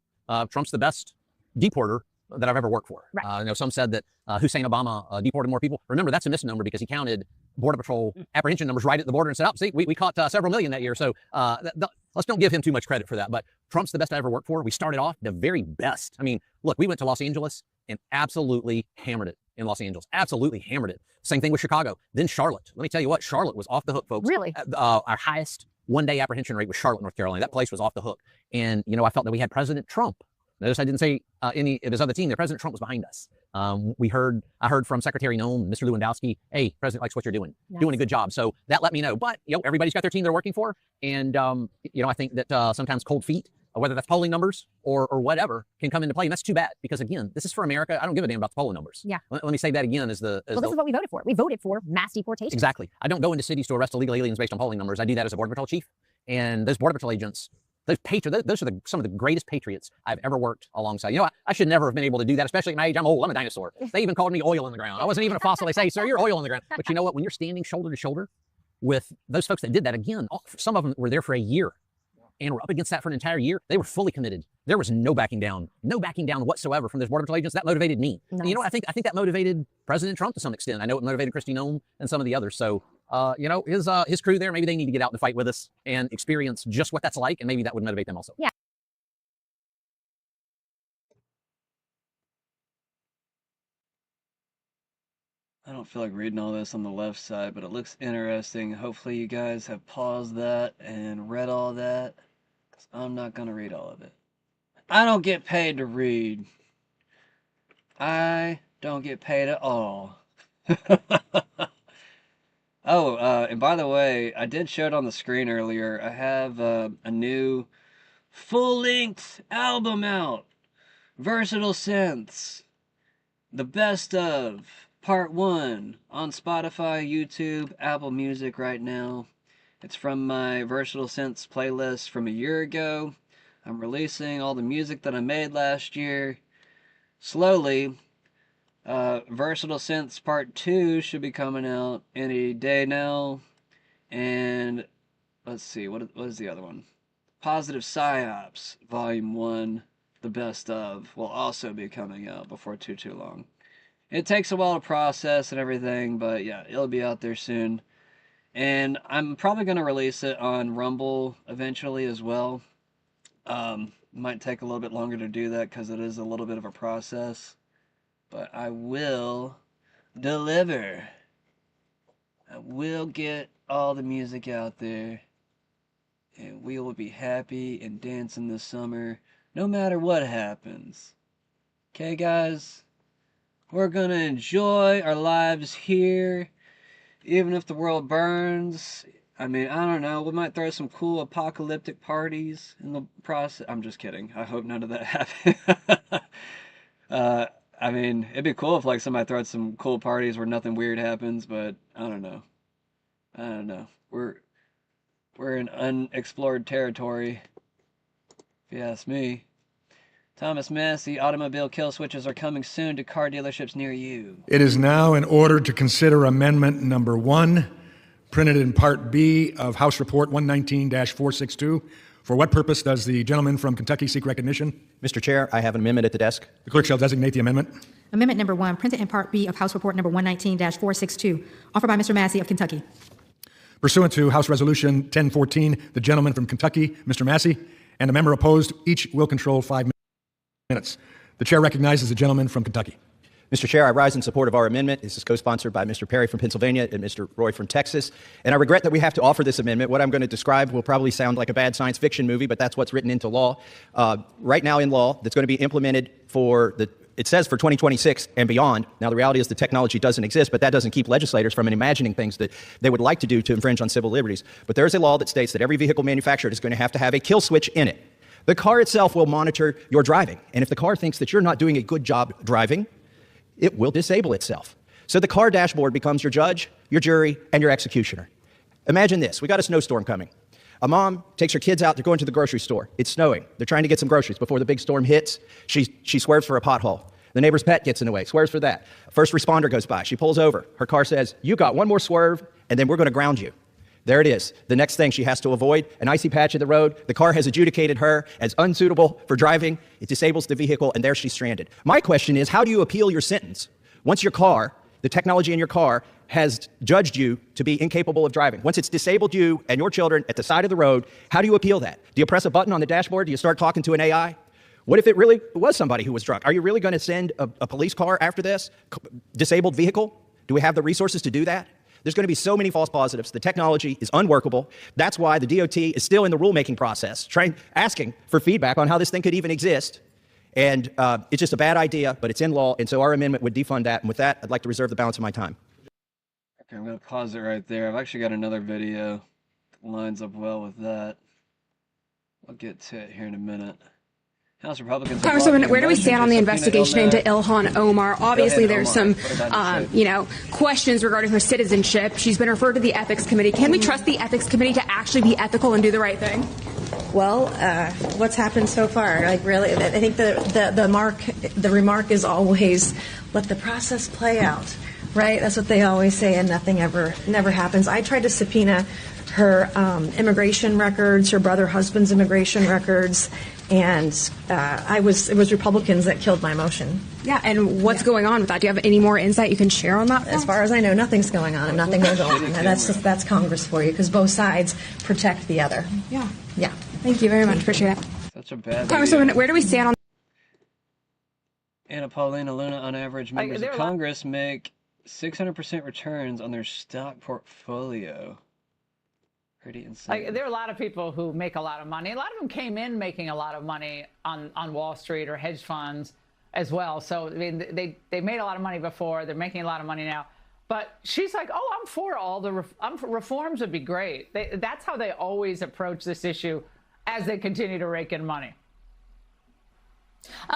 Trump's the best deporter that I've ever worked for. Right. Some said that Hussein Obama deported more people. Remember, that's a misnomer because he counted Border Patrol apprehension numbers right at the border and said, see, we caught several million that year. So let's don't give him too much credit for that. But Trump's the best I ever worked for. We started off the very best. I mean, look, we went to Los Angeles and absolutely hammered it in Los Angeles. Absolutely hammered it. Same thing with Chicago. Then Charlotte. Let me tell you what, Charlotte was off the hook, folks. Really? Our highest one-day apprehension rate was Charlotte, North Carolina. That place was off the hook. And, I felt that we had President Trump. Notice I didn't say any of his other team. The President Trump was behind us. I heard from Secretary Noem, Mr. Lewandowski, hey, President likes what you're doing, doing a good job. So that let me know. But, everybody's got their team they're working for. And, I think that sometimes cold feet, whether that's polling numbers or whatever, can come into play. And that's too bad because, again, this is for America. I don't give a damn about the polling numbers. Yeah. Let me say that again. This is what we voted for. We voted for mass deportation. Exactly. I don't go into cities to arrest illegal aliens based on polling numbers. I do that as a Border Patrol chief. And those Border Patrol agents, those are some of the greatest patriots I've ever worked alongside. I should never have been able to do that, especially at my age. I'm old. I'm a dinosaur. They even called me oil in the ground. I wasn't even a fossil. They say, sir, you're oil in the ground. But you know what? When you're standing shoulder to shoulder with those folks that did that, again, some of them were there for a year and were up against that for an entire year. They were fully committed. There was no backing down whatsoever from those Border Patrol agents. That motivated me. Nice. And I think that motivated President Trump to some extent. I know it motivated Kristi Noem and some of the others. So, his crew there, maybe they need to get out and fight with us and experience just what that's like, and maybe that would motivate them also. Yeah. I don't feel like reading all this on the left side, but it looks interesting. Hopefully you guys have paused that and read all that, because I'm not going to read all of it. I don't get paid to read. I don't get paid at all. Oh, and by the way, I did show it on the screen earlier. I have a new full-length album out. Versatile Synths. The best of Part 1 on Spotify, YouTube, Apple Music right now. It's from my Versatile Synths playlist from a year ago. I'm releasing all the music that I made last year. Slowly. Versatile Synths Part 2 should be coming out any day now. And let's see, what is the other one? Positive Psyops Volume 1, the best of, will also be coming out before too long. It takes a while to process and everything, but yeah, it'll be out there soon. And I'm probably going to release it on Rumble eventually as well. Might take a little bit longer to do that because it is a little bit of a process. But I will deliver. I will get all the music out there. And we will be happy and dancing this summer, no matter what happens. Okay, guys? We're gonna enjoy our lives here, even if the world burns. I mean, I don't know, we might throw some cool apocalyptic parties in the process. I'm just kidding. I hope none of that happens. I mean, it'd be cool if like somebody throws some cool parties where nothing weird happens, but I don't know. We're in unexplored territory, if you ask me. Thomas Massey, automobile kill switches are coming soon to car dealerships near you. It is now in order to consider Amendment Number 1, printed in Part B of House Report 119-462. For what purpose does the gentleman from Kentucky seek recognition? Mr. Chair, I have an amendment at the desk. The clerk shall designate the amendment. Amendment number 1, printed in Part B of House Report number 119-462, offered by Mr. Massey of Kentucky. Pursuant to House Resolution 1014, the gentleman from Kentucky, Mr. Massey, and a member opposed, each will control 5 minutes. The chair recognizes the gentleman from Kentucky. Mr. Chair, I rise in support of our amendment. This is co-sponsored by Mr. Perry from Pennsylvania and Mr. Roy from Texas. And I regret that we have to offer this amendment. What I'm going to describe will probably sound like a bad science fiction movie, but that's what's written into law. Right now in law, that's going to be implemented it says for 2026 and beyond. Now, the reality is the technology doesn't exist, but that doesn't keep legislators from imagining things that they would like to do to infringe on civil liberties. But there is a law that states that every vehicle manufactured is going to have a kill switch in it. The car itself will monitor your driving. And if the car thinks that you're not doing a good job driving, it will disable itself. So the car dashboard becomes your judge, your jury, and your executioner. Imagine this. We got a snowstorm coming. A mom takes her kids out. They're going to the grocery store. It's snowing. They're trying to get some groceries before the big storm hits. She swerves for a pothole. The neighbor's pet gets in the way, swerves for that. A first responder goes by. She pulls over. Her car says, "You got one more swerve, and then we're going to ground you." There it is. The next thing she has to avoid, an icy patch in the road. The car has adjudicated her as unsuitable for driving. It disables the vehicle, and there she's stranded. My question is, how do you appeal your sentence once your car, the technology in your car, has judged you to be incapable of driving? Once it's disabled you and your children at the side of the road, how do you appeal that? Do you press a button on the dashboard? Do you start talking to an AI? What if it really was somebody who was drunk? Are you really going to send a police car after this? Disabled vehicle? Do we have the resources to do that? There's going to be so many false positives. The technology is unworkable. That's why the DOT is still in the rulemaking process, asking for feedback on how this thing could even exist. And it's just a bad idea, but it's in law, and so our amendment would defund that. And with that, I'd like to reserve the balance of my time. Okay, I'm going to pause it right there. I've actually got another video that lines up well with that. I'll get to it here in a minute. House Republicans. Congresswoman, where do we stand on the investigation into Ilhan Omar? Obviously, there's some, questions regarding her citizenship. She's been referred to the Ethics Committee. Can we trust the Ethics Committee to actually be ethical and do the right thing? Well, what's happened so far? Like, really, I think the remark is always let the process play out, right? That's what they always say, and nothing never happens. I tried to subpoena her immigration records, her husband's immigration records, and it was Republicans that killed my motion. Yeah, and what's going on with that? Do you have any more insight you can share on that? As far as I know, nothing's going on, and nothing will go on. And that's Congress for you, because both sides protect the other. Yeah. Yeah. Thank you very much. Appreciate it. Such a bad Congresswoman, where do we stand on? Anna Paulina Luna, on average, members of Congress make 600% returns on their stock portfolio. Pretty insane. There are a lot of people who make a lot of money. A lot of them came in making a lot of money on Wall Street or hedge funds as well. So, I mean, they made a lot of money before. They're making a lot of money now. But she's like, oh, I'm for all the reforms would be great. That's how they always approach this issue as they continue to rake in money.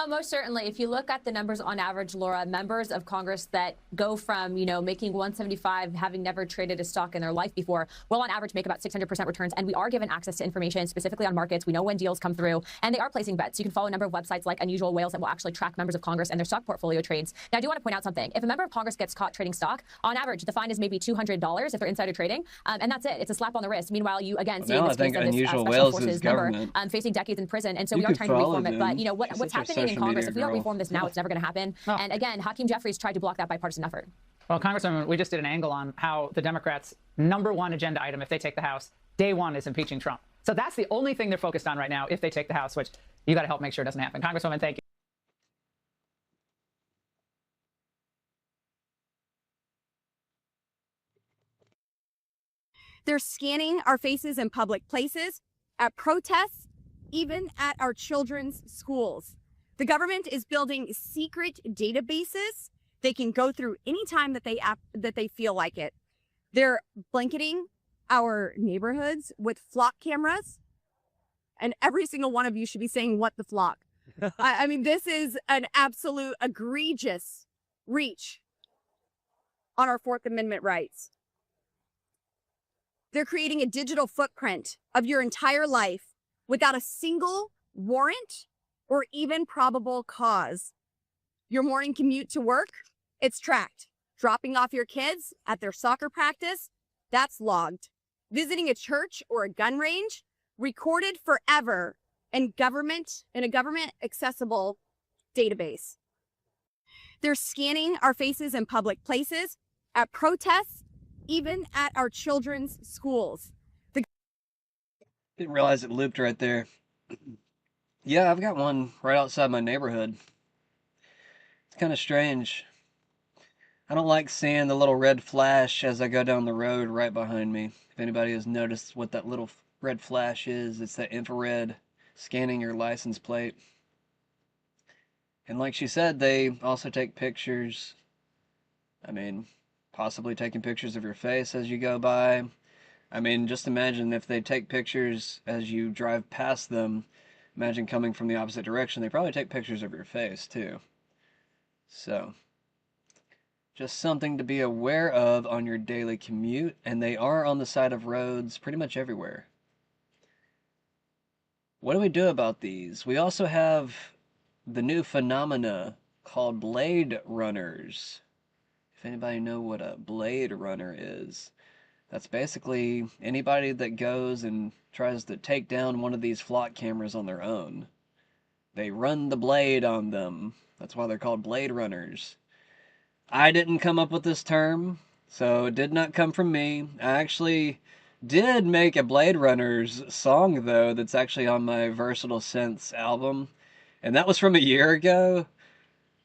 Most certainly. If you look at the numbers on average, Laura, members of Congress that go from, you know, making 175, having never traded a stock in their life before, will on average make about 600% returns. And we are given access to information specifically on markets. We know when deals come through, and they are placing bets. You can follow a number of websites like Unusual Whales that will actually track members of Congress and their stock portfolio trades. Now, I do want to point out something. If a member of Congress gets caught trading stock, on average, the fine is maybe $200 if they're insider trading, and that's it. It's a slap on the wrist. Meanwhile, you again see in this case of this Special Forces member facing decades in prison, and so we are trying to reform it. But you know what's happening in Congress? If we don't reform this now, it's never going to happen. And again, Hakeem Jeffries tried to block that bipartisan effort. Well, Congresswoman, we just did an angle on how the Democrats' #1 agenda item, if they take the House, day one is impeaching Trump. So that's the only thing they're focused on right now if they take the House, which you got to help make sure doesn't happen. Congresswoman, thank you. They're scanning our faces in public places, at protests, even at our children's schools. The government is building secret databases they can go through anytime that they feel like it. They're blanketing our neighborhoods with flock cameras, and every single one of you should be saying, "What the flock?" I mean, this is an absolute egregious reach on our Fourth Amendment rights. They're creating a digital footprint of your entire life without a single warrant or even probable cause. Your morning commute to work, it's tracked. Dropping off your kids at their soccer practice, that's logged. Visiting a church or a gun range, recorded forever in a government accessible database. They're scanning our faces in public places, at protests, even at our children's schools. Didn't realize it looped right there. Yeah, I've got one right outside my neighborhood. It's kind of strange. I don't like seeing the little red flash as I go down the road right behind me. If anybody has noticed what that little red flash is, it's that infrared scanning your license plate. And like she said, they also take pictures. I mean, possibly taking pictures of your face as you go by. I mean, just imagine if they take pictures as you drive past them. Imagine coming from the opposite direction. They probably take pictures of your face too. So, just something to be aware of on your daily commute. And they are on the side of roads pretty much everywhere. What do we do about these? We also have the new phenomena called Blade Runners. If anybody know what a Blade Runner is, that's basically anybody that goes and tries to take down one of these flock cameras on their own. They run the blade on them. That's why they're called Blade Runners. I didn't come up with this term, so it did not come from me. I actually did make a Blade Runners song, though, that's actually on my Versatile Synths album. And that was from a year ago.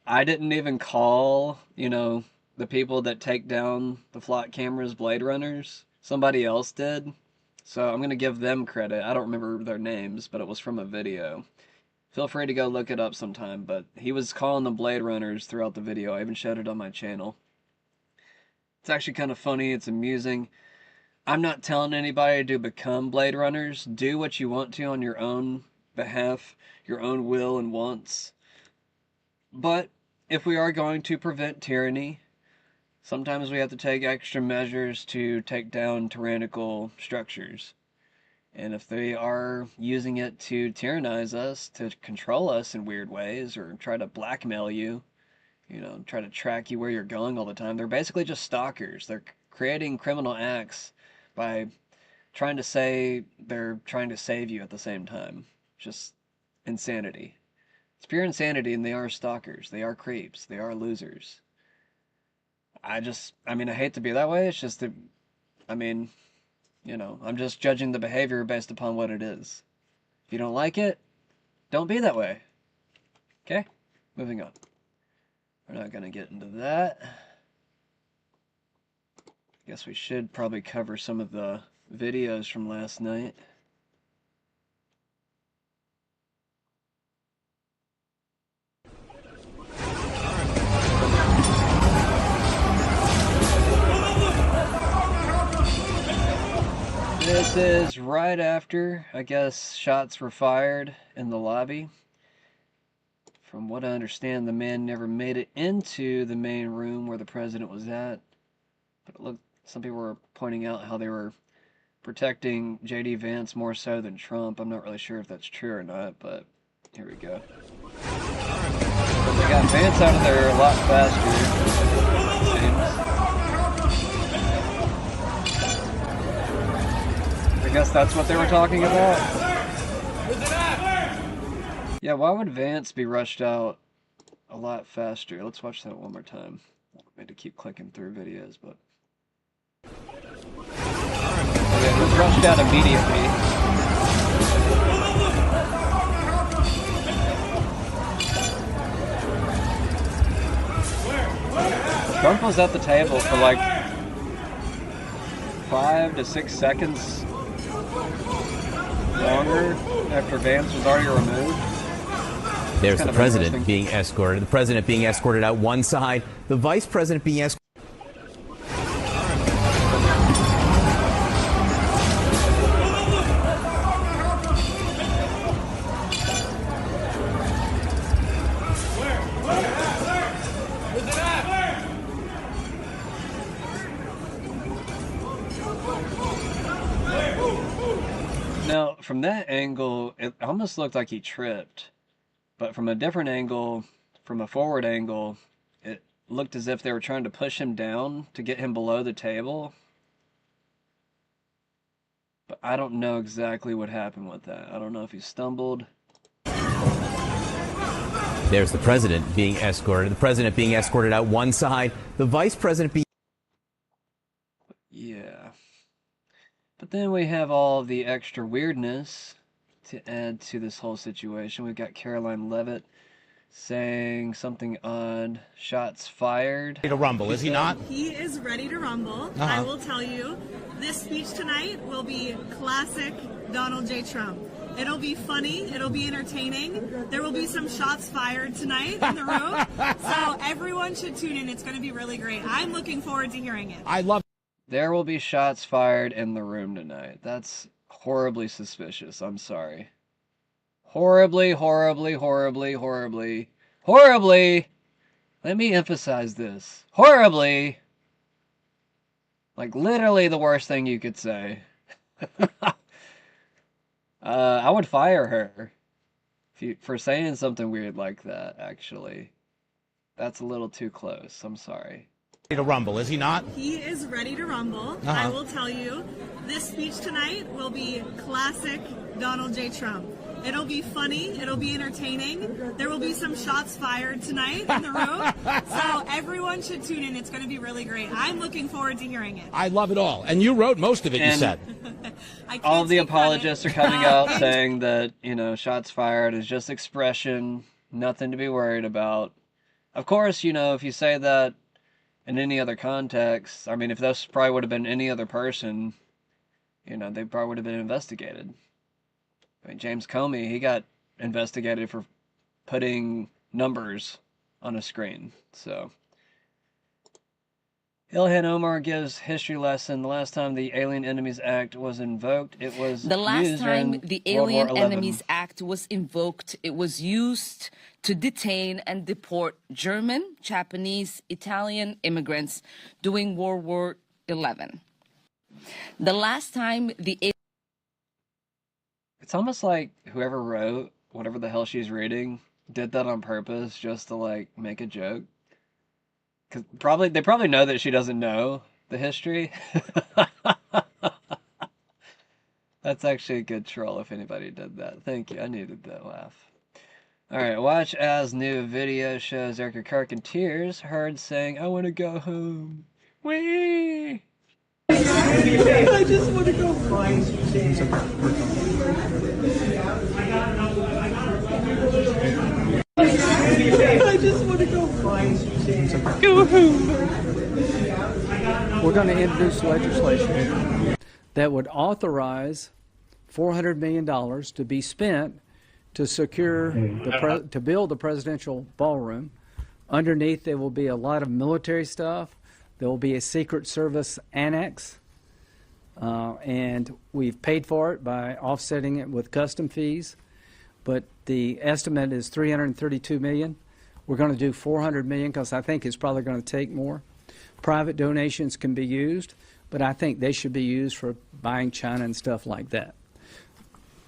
I didn't even call, you know, the people that take down the flock cameras Blade Runners. Somebody else did. So I'm going to give them credit. I don't remember their names, but it was from a video. Feel free to go look it up sometime, but he was calling them Blade Runners throughout the video. I even showed it on my channel. It's actually kind of funny. It's amusing. I'm not telling anybody to become Blade Runners. Do what you want to on your own behalf, your own will and wants. But if we are going to prevent tyranny, sometimes we have to take extra measures to take down tyrannical structures. And if they are using it to tyrannize us, to control us in weird ways, or try to blackmail you, you know, try to track you where you're going all the time, they're basically just stalkers. They're creating criminal acts by trying to say they're trying to save you at the same time. Just insanity. It's pure insanity, and they are stalkers. They are creeps. They are losers. I mean, I hate to be that way. It's just that, I mean, you know, I'm just judging the behavior based upon what it is. If you don't like it, don't be that way. Okay? Moving on. We're not going to get into that. I guess we should probably cover some of the videos from last night. This is right after, I guess, shots were fired in the lobby. From what I understand, the man never made it into the main room where the president was at. But it looked, some people were pointing out how they were protecting J.D. Vance more so than Trump. I'm not really sure if that's true or not, but here we go. But they got Vance out of there a lot faster, it seems. I guess that's what they were talking about. Yeah, why would Vance be rushed out a lot faster? Let's watch that one more time. I made to keep clicking through videos, but... Okay, he was rushed out immediately. Trump was at the table for like 5 to 6 seconds longer after Vance was already removed. There's the president being escorted. The president being escorted out one side. The vice president being escorted. Now, from that angle, it almost looked like he tripped. But from a different angle, from a forward angle, it looked as if they were trying to push him down to get him below the table. But I don't know exactly what happened with that. I don't know if he stumbled. There's the president being escorted. The president being escorted out one side. The vice president being... Yeah. But then we have all of the extra weirdness to add to this whole situation. We've got Caroline Leavitt saying something odd. Shots fired. Ready to rumble, is he not? He is ready to rumble. I will tell you, this speech tonight will be classic Donald J. Trump. It'll be funny. It'll be entertaining. There will be some shots fired tonight in the room. So everyone should tune in. It's going to be really great. I'm looking forward to hearing it. I love. There will be shots fired in the room tonight. That's horribly suspicious. I'm sorry. Horribly, horribly, horribly, horribly, horribly. Let me emphasize this. Horribly. Like literally the worst thing you could say. I would fire her for saying something weird like that, actually. That's a little too close. I'm sorry. Ready to rumble, is he not? He is ready to rumble. I will tell you, this speech tonight will be classic Donald J. Trump. It'll be funny. It'll be entertaining. There will be some shots fired tonight in the room. So everyone should tune in. It's going to be really great. I'm looking forward to hearing it. I love it all. And you wrote most of it, you said. All of the apologists are coming out saying that, you know, shots fired is just expression, nothing to be worried about. Of course, you know, if you say that in any other context, I mean, if this probably would have been any other person, you know, they probably would have been investigated. I mean, James Comey, he got investigated for putting numbers on a screen. So, Ilhan Omar gives history lesson. The last time the Alien Enemies Act was invoked, it was the last used time during the World War Alien XI. Enemies Act was invoked, it was used to detain and deport German, Japanese, Italian immigrants during World War XI. The last time the It's almost like whoever wrote whatever the hell she's reading did that on purpose just to like make a joke. Cause they probably know that she doesn't know the history. That's actually a good troll if anybody did that. Thank you. I needed that laugh. Alright, watch as new video shows Erica Kirk in tears, heard saying, I want to go home. Wee! I just want to go find I just want to go find Go home. We're going to introduce legislation that would authorize $400 million to be spent to secure to build the presidential ballroom. Underneath there will be a lot of military stuff. There will be a Secret Service annex, and we've paid for it by offsetting it with custom fees. but the estimate is $332 million. We're going to do $400 million because I think it's probably going to take more. Private donations can be used, but I think they should be used for buying China and stuff like that.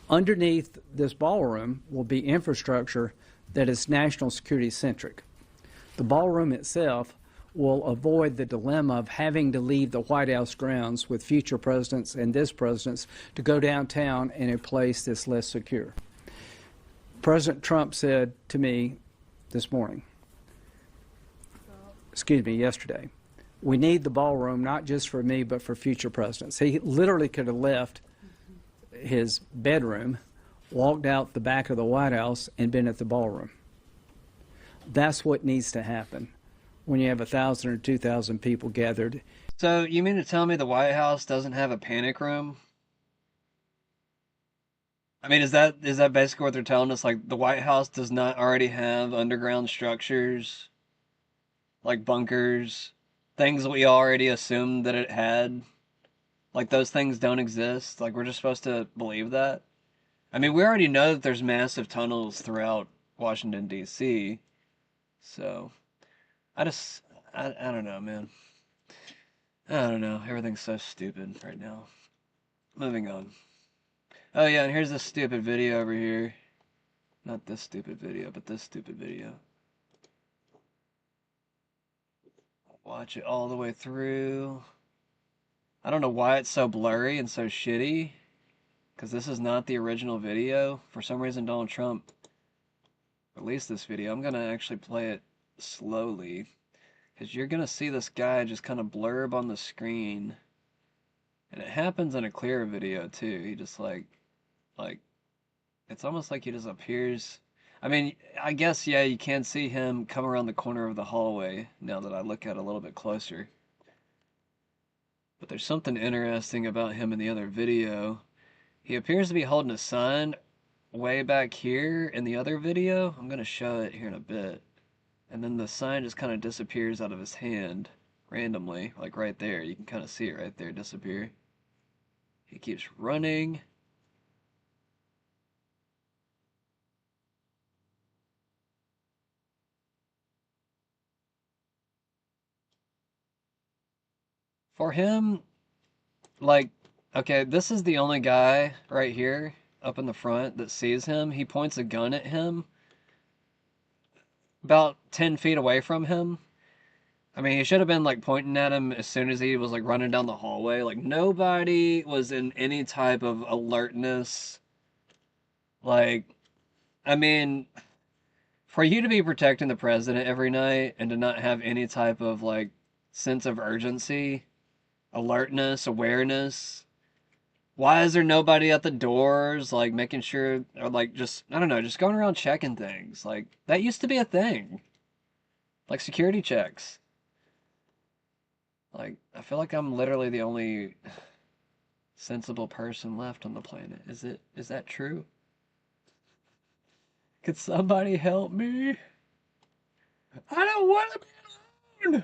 Underneath this ballroom will be infrastructure that is national security centric. The ballroom itself will avoid the dilemma of having to leave the White House grounds with future presidents and this president's to go downtown in a place that's less secure. President Trump said to me yesterday, we need the ballroom not just for me but for future presidents. He literally could have left his bedroom, walked out the back of the White House, and been at the ballroom. That's what needs to happen when you have 1,000 or 2,000 people gathered. So you mean to tell me the White House doesn't have a panic room? I mean, is that basically what they're telling us? Like, the White House does not already have underground structures, like bunkers, things we already assumed that it had? Like, those things don't exist? Like, we're just supposed to believe that? I mean, we already know that there's massive tunnels throughout Washington, D.C., so I don't know, man. I don't know. Everything's so stupid right now. Moving on. Oh, yeah, and here's this stupid video over here. Not this stupid video, but this stupid video. Watch it all the way through. I don't know why it's so blurry and so shitty, because this is not the original video. For some reason, Donald Trump released this video. I'm going to actually play it slowly, because you're going to see this guy just kind of blurb on the screen. And it happens in a clearer video, too. He just, like, it's almost like he just appears. I mean, I guess, yeah, you can see him come around the corner of the hallway now that I look at it a little bit closer. But there's something interesting about him in the other video. He appears to be holding a sign way back here in the other video. I'm going to show it here in a bit. And then the sign just kind of disappears out of his hand randomly, like right there. You can kind of see it right there disappear. He keeps running. For him, like, okay, this is the only guy right here up in the front that sees him. He points a gun at him about 10 feet away from him. I mean, he should have been, like, pointing at him as soon as he was, like, running down the hallway. Like, nobody was in any type of alertness. Like, I mean, for you to be protecting the president every night and to not have any type of, like, sense of urgency, alertness, awareness, why is there nobody at the doors, like, making sure, or, like, just, I don't know, just going around checking things? Like, that used to be a thing. Like, security checks. Like, I feel like I'm literally the only sensible person left on the planet. Is that true? Could somebody help me? I don't want to be alone!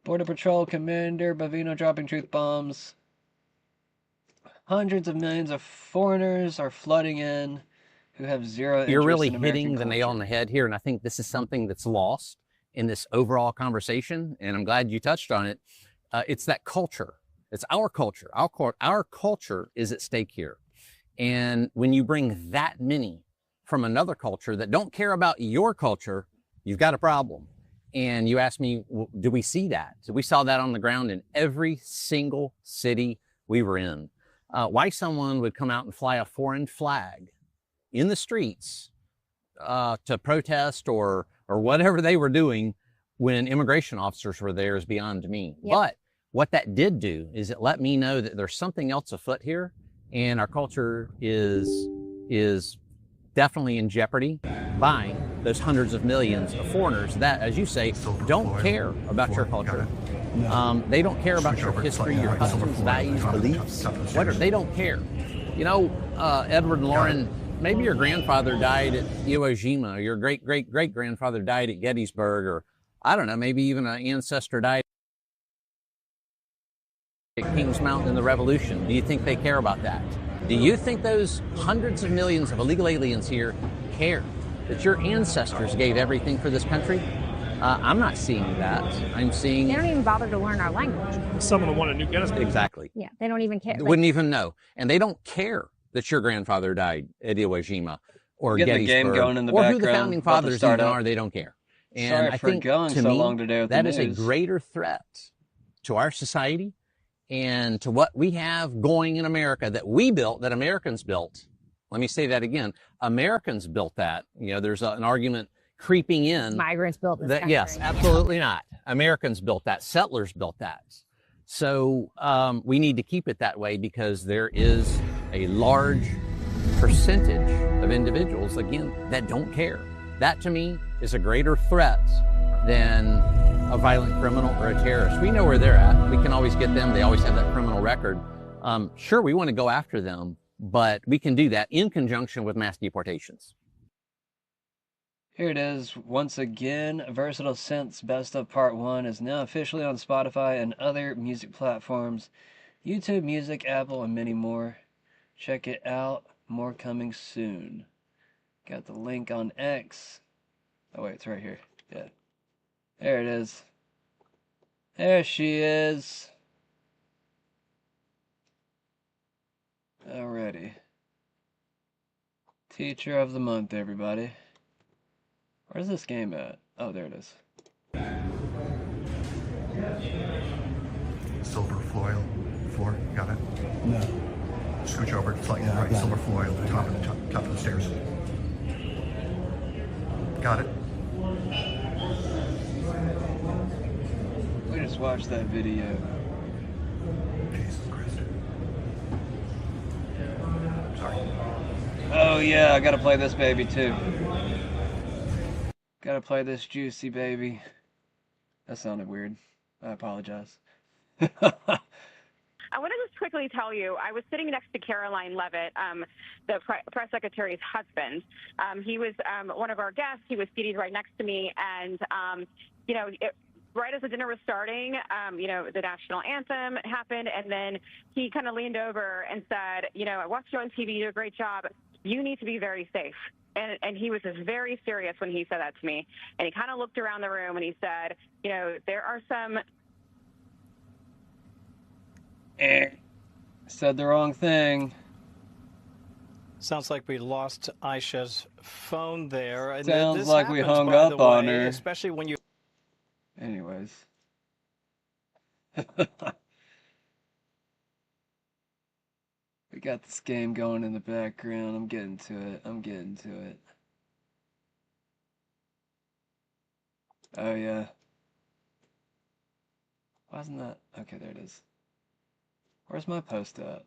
Border Patrol Commander Bavino dropping truth bombs. Hundreds of millions of foreigners are flooding in who have zero interest You're really in American hitting the nail on the head here, and I think this is something that's lost in this overall conversation, and I'm glad you touched on it. It's that culture. It's our culture. Our culture is at stake here. And when you bring that many from another culture that don't care about your culture, you've got a problem. And you asked me, do we see that? So we saw that on the ground in every single city we were in. Why someone would come out and fly a foreign flag in the streets to protest or whatever they were doing when immigration officers were there is beyond me. Yep. But what that did do is it let me know that there's something else afoot here, and our culture is definitely in jeopardy by those hundreds of millions of foreigners that, as you say, don't care about your culture. They don't care about your history, your customs, values, beliefs, whatever. They don't care. You know, Edward and Lauren, maybe your grandfather died at Iwo Jima, or your great-great-great-grandfather died at Gettysburg, or I don't know, maybe even an ancestor died at Kings Mountain in the Revolution. Do you think they care about that? Do you think those hundreds of millions of illegal aliens here care that your ancestors gave everything for this country? I'm not seeing that. I'm seeing... They don't even bother to learn our language. Some of them want to get us. Exactly. Yeah, they don't even care. They wouldn't even know. And they don't care that your grandfather died at Iwo Jima or Getting Gettysburg the game going in the or background, who the founding about to fathers start even up. are. They don't care. And Sorry I for think going to so me, long today with that the is a news. greater threat to our society and to what we have going in America that we built, that Americans built. Let me say that again. Americans built that. You know, there's an argument creeping in. Migrants built this That, country. yes, absolutely not. Americans built that. Settlers built that. So we need to keep it that way because there is a large percentage of individuals, again, that don't care. That, to me, is a greater threat than a violent criminal or a terrorist. We know where they're at. We can always get them. They always have that criminal record. Sure, we want to go after them, but we can do that in conjunction with mass deportations. Here it is, once again, Versatile Synth's Best of Part 1 is now officially on Spotify and other music platforms, YouTube Music, Apple, and many more. Check it out, more coming soon. Got the link on X. Oh wait, it's right here. Yeah. There it is. There she is. Alrighty. Teacher of the Month, everybody. Where's this game at? Oh, there it is. Silver foil floor, got it? No. Scooch over, slightly right, silver foil, top of the stairs. Got it. We just watched that video. Jesus Christ. Sorry. Oh yeah, I gotta play this baby too. Gotta play this juicy baby. That sounded weird. I apologize. I want to just quickly tell you, I was sitting next to Caroline Levitt, the press secretary's husband. He was one of our guests. He was seated right next to me, and you know, right as the dinner was starting, you know, the national anthem happened, and then he kind of leaned over and said, you know, I watched you on TV, you do a great job. You need to be very safe. And he was just very serious when he said that to me. And he kind of looked around the room and he said, you know, there are some... Said the wrong thing. Sounds like we lost Aisha's phone there. And Sounds this like we happens, hung by up the on way, her. Especially when you... Anyways. We got this game going in the background. I'm getting to it. I'm getting to it. Oh, yeah. Why isn't that? Okay, there it is. Where's my post at?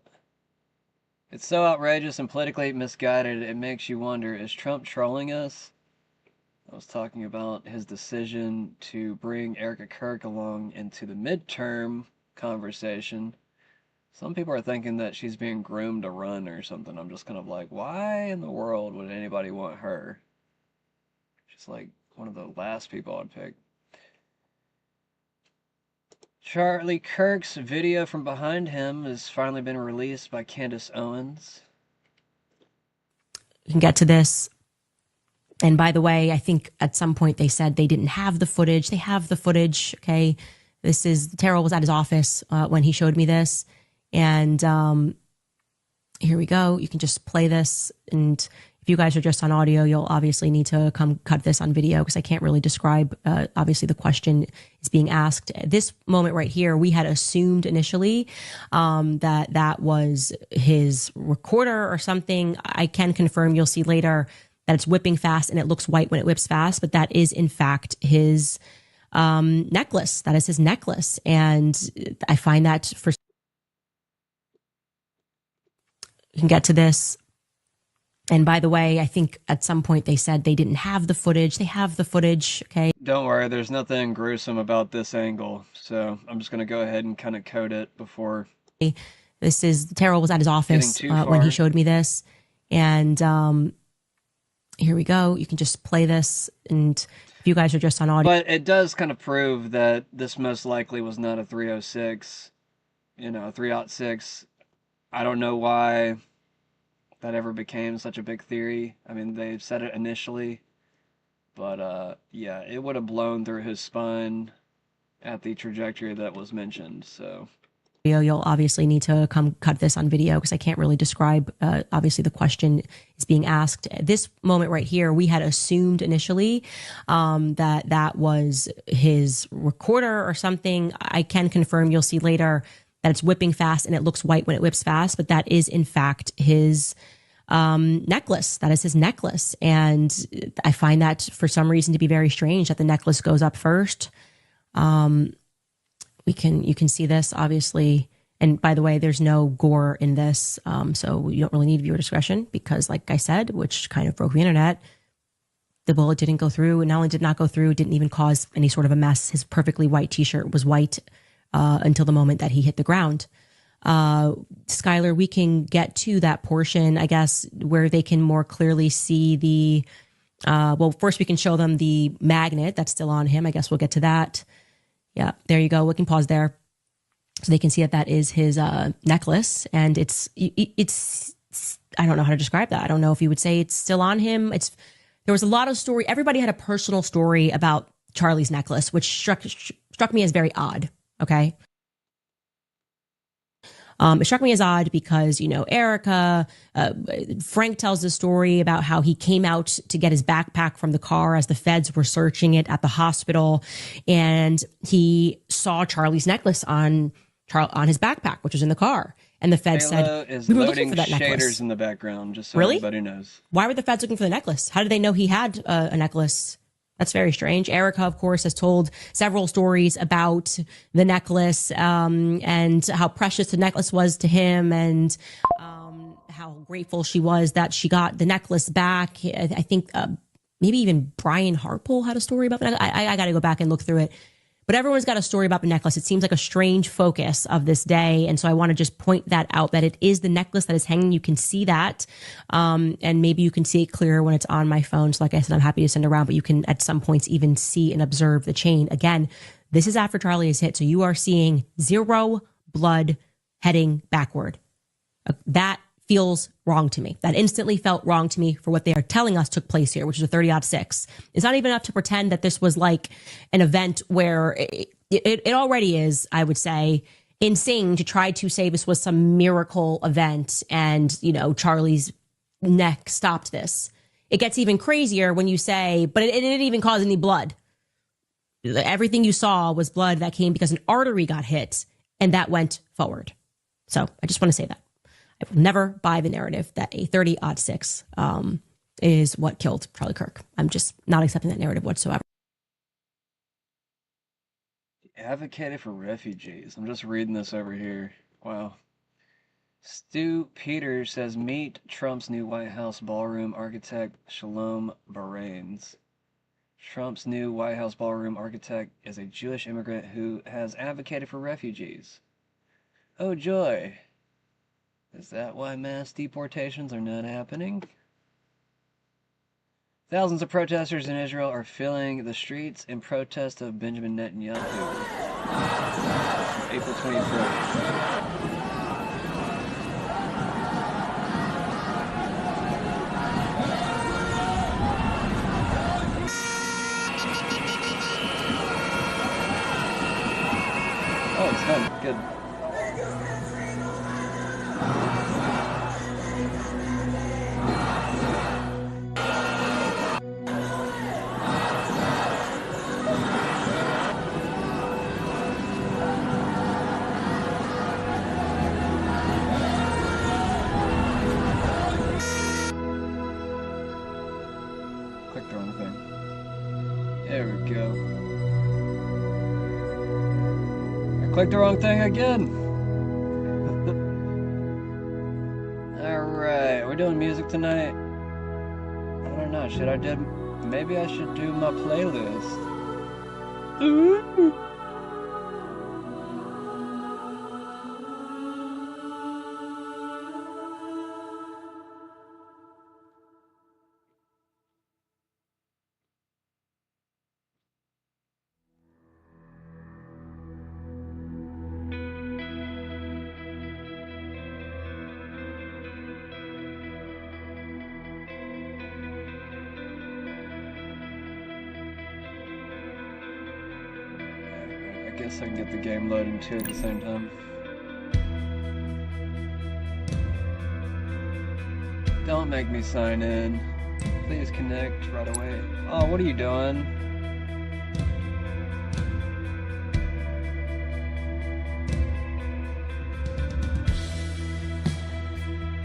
It's so outrageous and politically misguided, it makes you wonder, is Trump trolling us? I was talking about his decision to bring Erica Kirk along into the midterm conversation. Some people are thinking that she's being groomed to run or something. I'm just kind of like, why in the world would anybody want her? She's like one of the last people I'd pick. Charlie Kirk's video from behind him has finally been released by Candace Owens. We can get to this. And by the way, I think at some point they said they didn't have the footage. They have the footage, okay? This is, Terrell was at his office when he showed me this. And here we go. You can just play this. And if you guys are just on audio, you'll obviously need to come cut this on video because I can't really describe. Obviously, the question is being asked. This moment right here, we had assumed initially that was his recorder or something. I can confirm, you'll see later, that it's whipping fast and it looks white when it whips fast, but that is in fact his necklace. That is his necklace. And I find that for... You can get to this. And by the way, I think at some point they said they didn't have the footage. They have the footage, okay? Don't worry, there's nothing gruesome about this angle. So I'm just going to go ahead and kind of code it before... This is, Terrell was at his office when he showed me this. And here we go. You can just play this. And if you guys are just on audio... But it does kind of prove that this most likely was not a 306, you know, a 306. I don't know why that ever became such a big theory. I mean, they said it initially, but yeah, it would have blown through his spine at the trajectory that was mentioned. So you'll obviously need to come cut this on video because I can't really describe. Obviously, the question is being asked. This moment right here, we had assumed initially that was his recorder or something. I can confirm, you'll see later, that it's whipping fast and it looks white when it whips fast, but that is in fact his necklace. That is his necklace. And I find that for some reason to be very strange that the necklace goes up first. You can see this obviously. And by the way, there's no gore in this. So you don't really need viewer discretion because like I said, which kind of broke the internet, the bullet didn't go through, and not only did not go through, it didn't even cause any sort of a mess. His perfectly white t-shirt was white until the moment that he hit the ground. Skylar, we can get to that portion, I guess, where they can more clearly see the, well, first we can show them the magnet that's still on him. I guess we'll get to that. Yeah, there you go. We can pause there. So they can see that that is his necklace. And it's, I don't know how to describe that. I don't know if you would say it's still on him. There was a lot of story. Everybody had a personal story about Charlie's necklace, which struck me as very odd. Okay. It struck me as odd because, you know, Erica, Frank tells the story about how he came out to get his backpack from the car as the feds were searching it at the hospital. And he saw Charlie's necklace on his backpack, which was in the car. And the feds said, we were looking for that necklace. Shaders in the background, just so really? Everybody knows. Why were the feds looking for the necklace? How did they know he had a necklace? That's very strange. Erica, of course, has told several stories about the necklace and how precious the necklace was to him and how grateful she was that she got the necklace back. I think maybe even Brian Harple had a story about that. I got to go back and look through it. But everyone's got a story about the necklace. It seems like a strange focus of this day. And so I want to just point that out, that it is the necklace that is hanging. You can see that. And maybe you can see it clearer when it's on my phone. So like I said, I'm happy to send around, but you can at some points even see and observe the chain. Again, this is after Charlie is hit. So you are seeing 0 blood heading backward. That feels wrong to me. That instantly felt wrong to me for what they are telling us took place here, which is a 30-06. It's not even enough to pretend that this was like an event where it already is, I would say, insane to try to say this was some miracle event and, you know, Charlie's neck stopped this. It gets even crazier when you say, but it didn't even cause any blood. Everything you saw was blood that came because an artery got hit and that went forward. So I just want to say that. I will never buy the narrative that a 30-06 is what killed Charlie Kirk. I'm just not accepting that narrative whatsoever. Advocated for refugees. I'm just reading this over here. Wow. Stu Peters says, meet Trump's new White House ballroom architect, Shalom Barains. Trump's new White House ballroom architect is a Jewish immigrant who has advocated for refugees. Oh, joy. Is that why mass deportations are not happening? Thousands of protesters in Israel are filling the streets in protest of Benjamin Netanyahu. April 23rd. Oh, it's done. Good. Click the wrong thing. There we go. I clicked the wrong thing again. Alright, we're doing music tonight. I don't know, maybe I should do my playlist. Ooh. guess I can get the game loading too at the same time. Don't make me sign in. Please connect right away. Oh, what are you doing?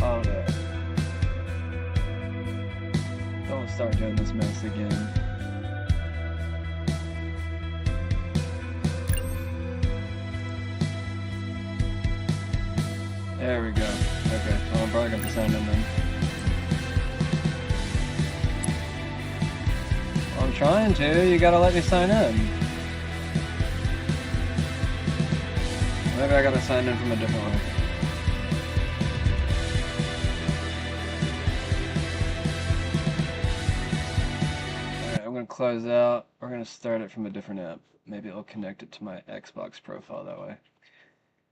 Oh no. Don't start doing this mess again. There we go. Okay, well, I'm probably going to sign in then. Well, I'm trying to. You gotta let me sign in. Maybe I gotta sign in from a different one. Alright, I'm going to close out. We're going to start it from a different app. Maybe it'll connect it to my Xbox profile that way.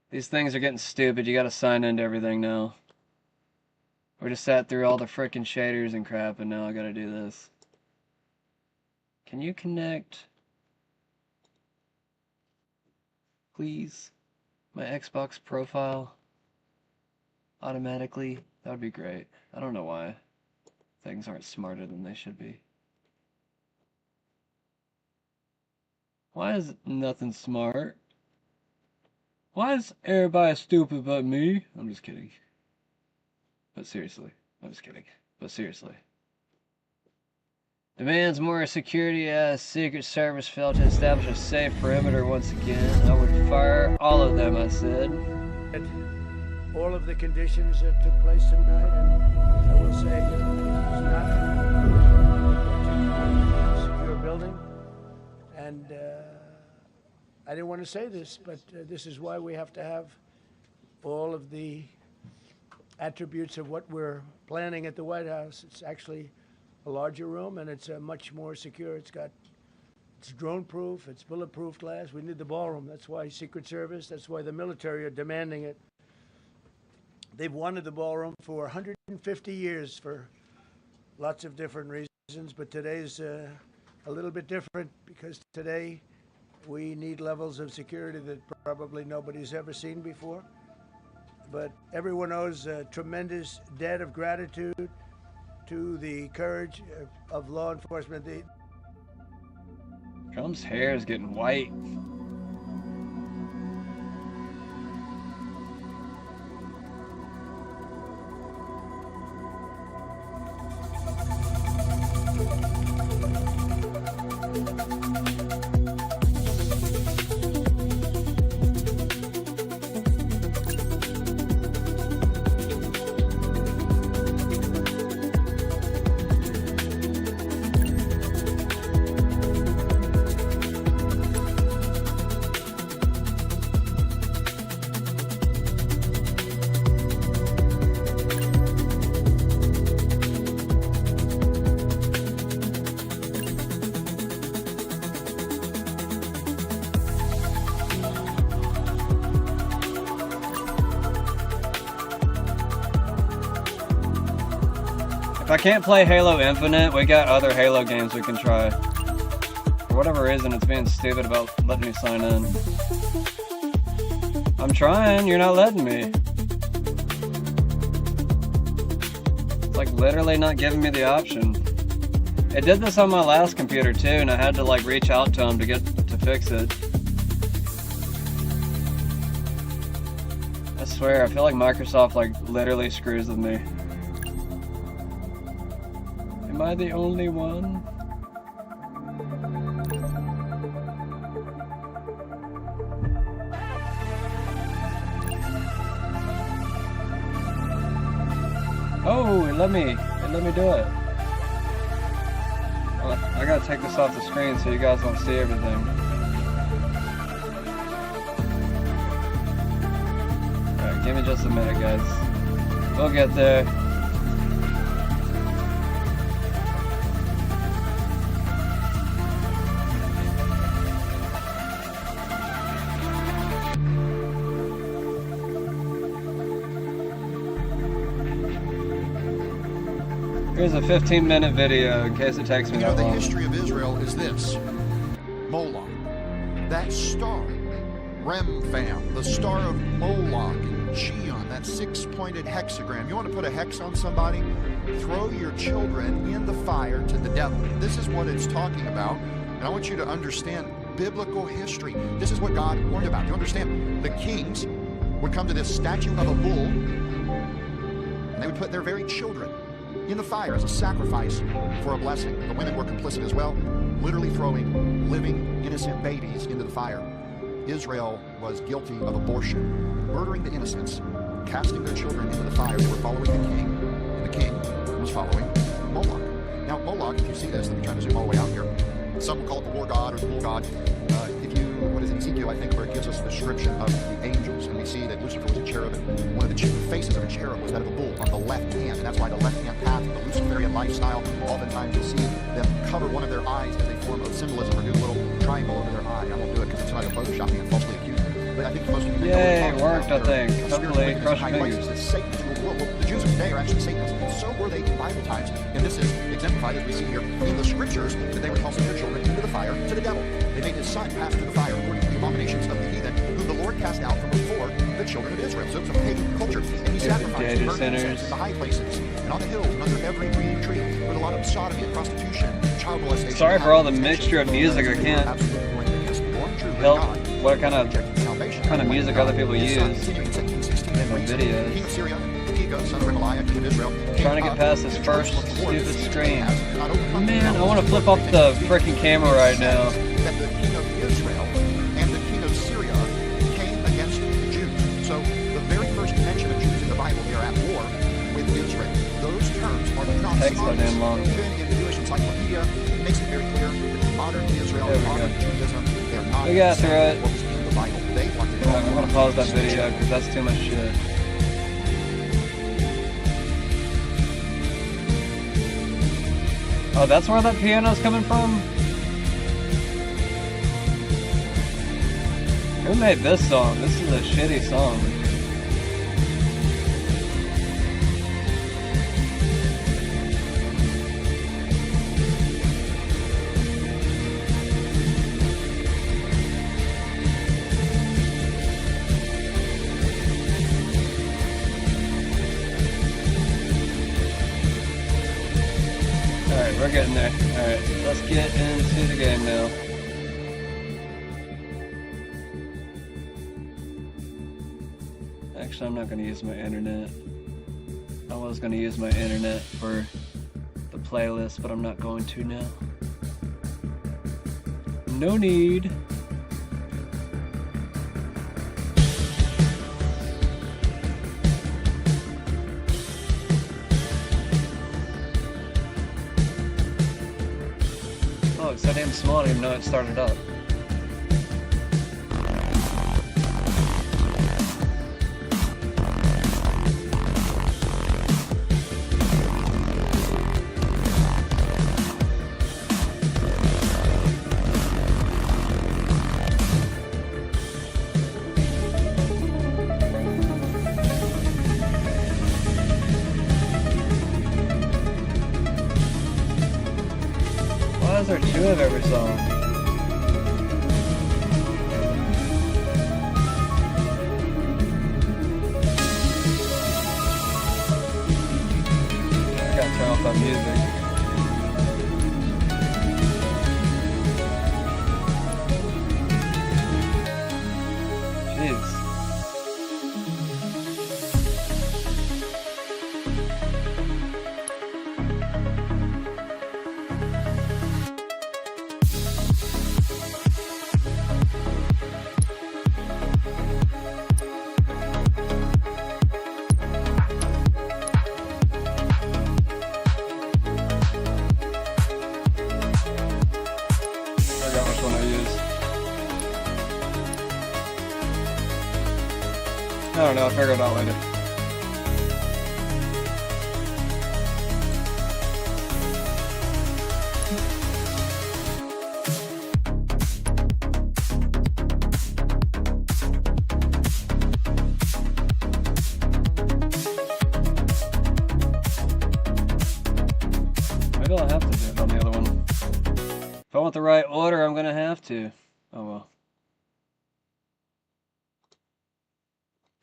These things are getting stupid. You gotta sign into everything now. We just sat through all the frickin' shaders and crap, and now I gotta do this. Can you connect, please, my Xbox profile automatically? That would be great. I don't know why things aren't smarter than they should be. Why is nothing smart? Why is everybody stupid but me? I'm just kidding. But seriously. I'm just kidding. But seriously. Demands more security as Secret Service failed to establish a safe perimeter once again. I would fire all of them, I said. All of the conditions that took place tonight, and I will say it was not a secure building. And I didn't want to say this, but this is why we have to have all of the attributes of what we're planning at the White House. It's actually a larger room, and it's much more secure. It's drone-proof, it's bulletproof glass. We need the ballroom. That's why Secret Service, that's why the military are demanding it. They've wanted the ballroom for 150 years for lots of different reasons, but today's a little bit different because today we need levels of security that probably nobody's ever seen before. But everyone owes a tremendous debt of gratitude to the courage of law enforcement. Trump's hair is getting white. If I can't play Halo Infinite, we got other Halo games we can try. For whatever reason, it's being stupid about letting me sign in. I'm trying, you're not letting me. It's like literally not giving me the option. It did this on my last computer too, and I had to like reach out to him to fix it. I swear, I feel like Microsoft like literally screws with me. Am I the only one? Oh, it let me do it. Well, I gotta take this off the screen so you guys don't see everything. Alright, give me just a minute, guys. We'll get there. Here's a 15-minute video in case it takes me that long. The history of Israel is this. Moloch, that star Remphan, the star of Moloch, and Cheon, that six-pointed hexagram. You want to put a hex on somebody? Throw your children in the fire to the devil. This is what it's talking about, and I want you to understand biblical history. This is what God warned about. You understand? The kings would come to this statue of a bull, and they would put their very children in the fire as a sacrifice for a blessing. The women were complicit as well, literally throwing living, innocent babies into the fire. Israel was guilty of abortion, murdering the innocents, casting their children into the fire. They were following the king, and the king was following Moloch. Now, Moloch, if you see this, let me try to zoom all the way out here. Some call it the war god or the bull god. What is it, Ezekiel, I think, where it gives us the description of the angels, and we see that Lucifer was a cherub, and one of the faces of a cherub was that of a bull on the left hand, and that's why the left-hand path, the Luciferian lifestyle, oftentimes you'll see them cover one of their eyes as a form of symbolism, or do a little triangle over their eye. I won't do it because it's not a Photoshop and falsely accused. But I think most of you Yay, it worked, I think. Hopefully, crush fingers. The Jews of today are actually Satanists, and so were they in Bible times, and this is exemplified as we see here in the scriptures, that they were tossing their children into the fire to the devil. They made his son pass through the fire according to the abominations of the heathen, whom the Lord cast out from before the children of Israel. So it's a pagan culture, and he sacrificed and burned incense in the high places, and on the hills, and under every green tree. There was a lot of sodomy and prostitution, child molestation. Sorry for all the mixture of music. I can't help what kind of music other people use in their videos. Trying to get past this first stupid screen. Man, I want to flip off the freaking camera right now. That the king of Israel and the king of Syria came against the Jews. So the very first mention of Jews in the Bible, they are at war with Israel. Those terms are not synonymous. Even in the Jewish Encyclopedia, it makes it very clear that modern Israel and modern Judaism, they are not we got through it. what was in the Bible. They want to I'm going to pause that video because that's too much shit. Oh, that's where that piano's coming from? Who made this song? This is a shitty song. Alright, we're getting there. Alright, let's get into the game now. Actually, I'm not going to use my internet. I was going to use my internet for the playlist, but I'm not going to now. No need. Oh, it's so damn small, I didn't even know it started up. Why is there two of every song? I gotta turn off that music. Jeez. I don't know, I'll figure it out later. Maybe I'll have to do it on the other one. If I want the right order, I'm gonna have to. Oh well.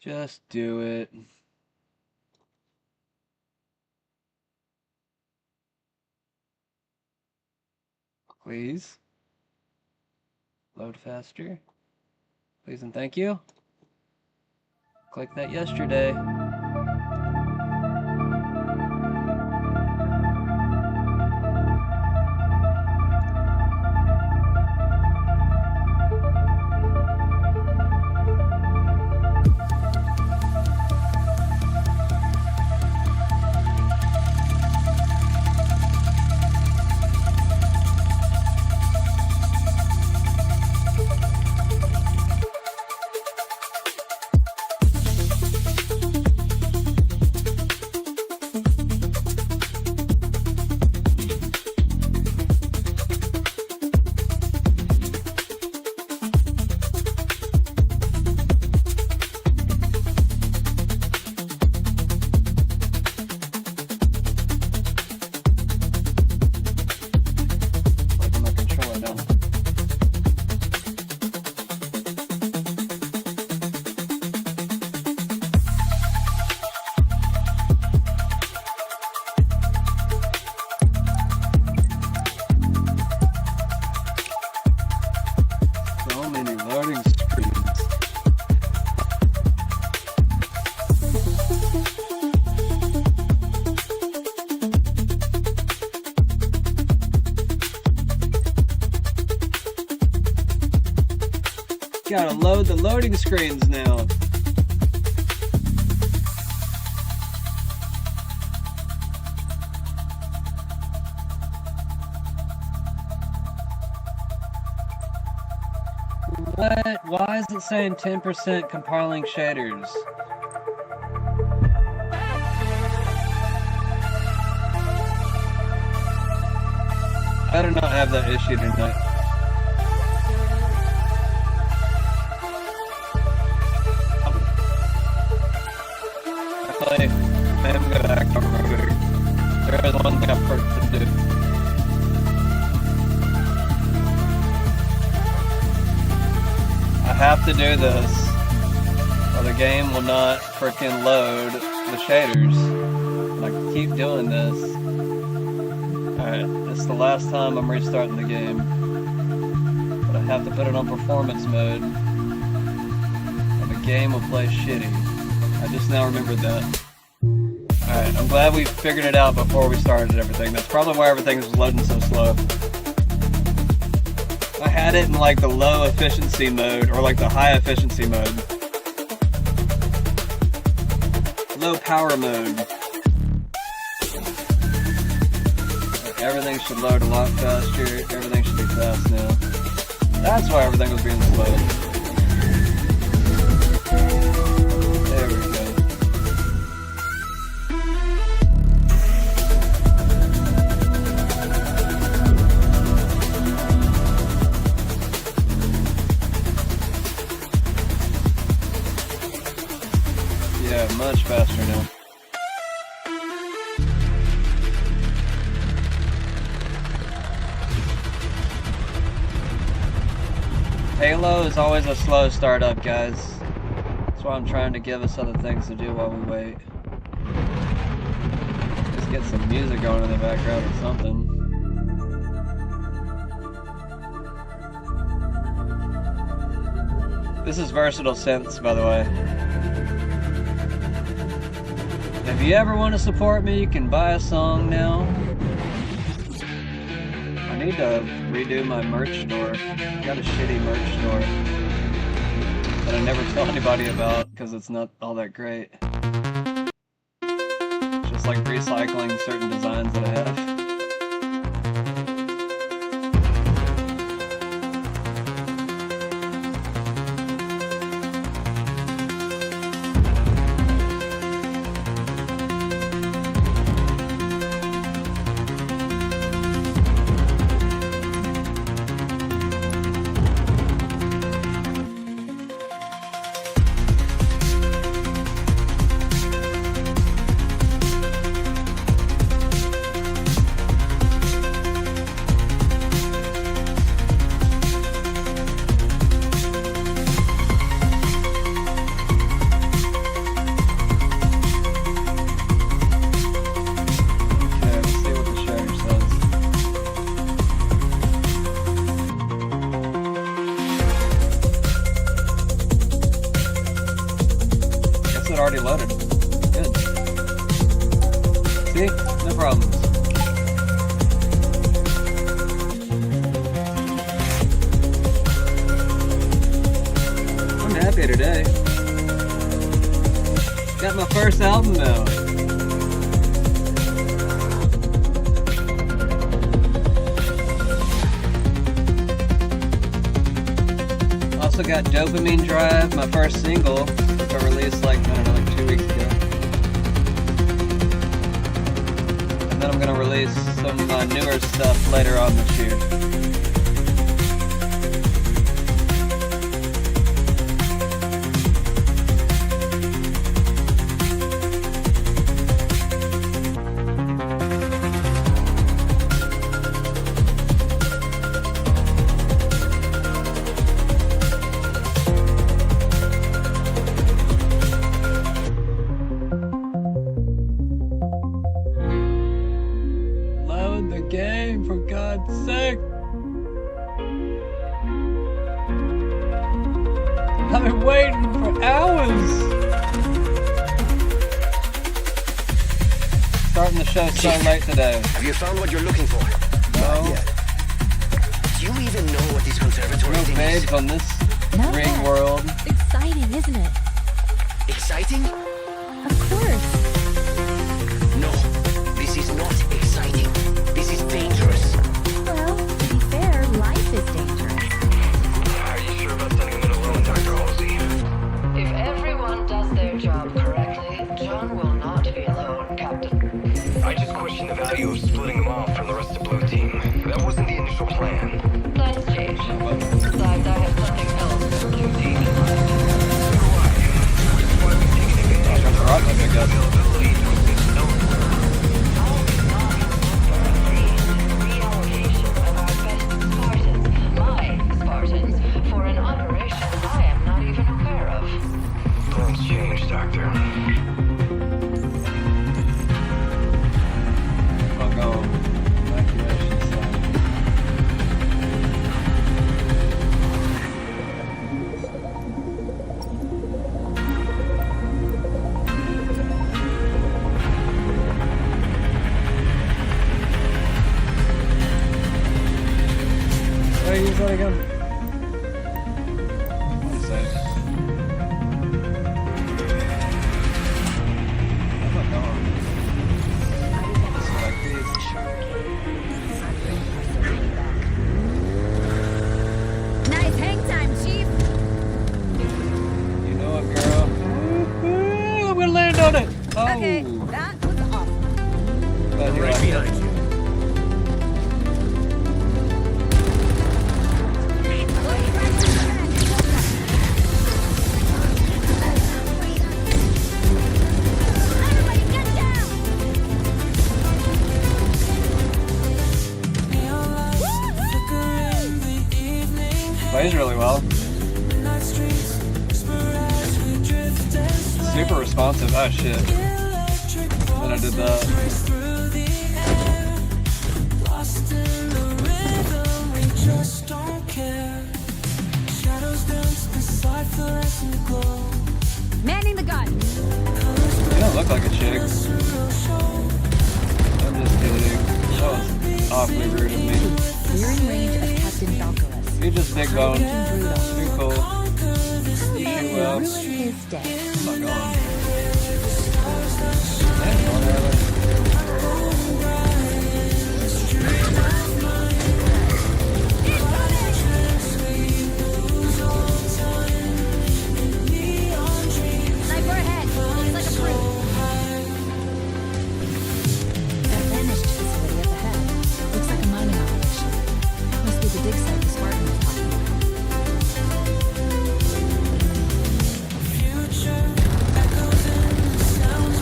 Just do it. Please. Load faster. Please and thank you. Click that yesterday. Gotta load the loading screens now. What? Why is it saying 10% compiling shaders? Better not have that issue tonight. Actually, I am gonna act on moving. There is one thing I've heard to do. I have to do this, or the game will not freaking load the shaders. And I keep doing this. Alright, this is the last time I'm restarting the game. But I have to put it on performance mode. And the game will play shitty. I just now remembered that. Alright, I'm glad we figured it out before we started everything. That's probably why everything was loading so slow. I had it in like the low efficiency mode, or like the high efficiency mode. Low power mode. Like everything should load a lot faster, everything should be fast now. That's why everything was being slow. There we go. Yeah, much faster now. Halo is always a slow startup, guys. That's why I'm trying to give us other things to do while we wait. Just get some music going in the background or something. This is Versatile Synths, by the way. If you ever want to support me, you can buy a song now. I need to redo my merch store. I got a shitty merch store that I never tell anybody about because it's not all that great. Just like recycling certain designs that I have. Got my first album out. Also got Dopamine Drive, my first single, which I released like 2 weeks ago. And then I'm gonna release some of my newer stuff later on this year. Load the game, for God's sake! I've been waiting for hours! Starting the show so late today. Have you found what you're looking for? No. Not yet. Do you even know what this conservatory No thing babes is? on this ring world. Exciting, isn't it? Exciting? Of course. No, this is not exciting. This is dangerous. Well, to be fair, life is dangerous. Are you sure about sending them alone, Dr. Halsey? If everyone does their job correctly, John will not be alone, Captain. I just question the value of splitting them off from the rest of the blue team. That wasn't the initial plan. Plans change. Besides, I have something else for QT in mind. My Spartans, for an operation I am not even aware of. Plans change, Doctor. I'll go evacuation site. Where use that again? One sec. Oh my god. Select these. Nice hang time, Chief. You know it, girl. Ooh, I'm gonna land on it. Oh. Okay, that was awesome. Glad you liked it. Plays really well. Super responsive. Oh shit. Then I did that. Manning the gun. You don't look like a chick. I'm just kidding. That was awfully rude of me. Clearing range of Captain Valkyris. You're just big bone. You're cool. You shoot well. Ruin his day. I'm not going. I ain't going rather. Sniper ahead. Looks like a fruit. That vanished facility up ahead. Looks like a mining operation. Must be the dig site the Spartan was talking about.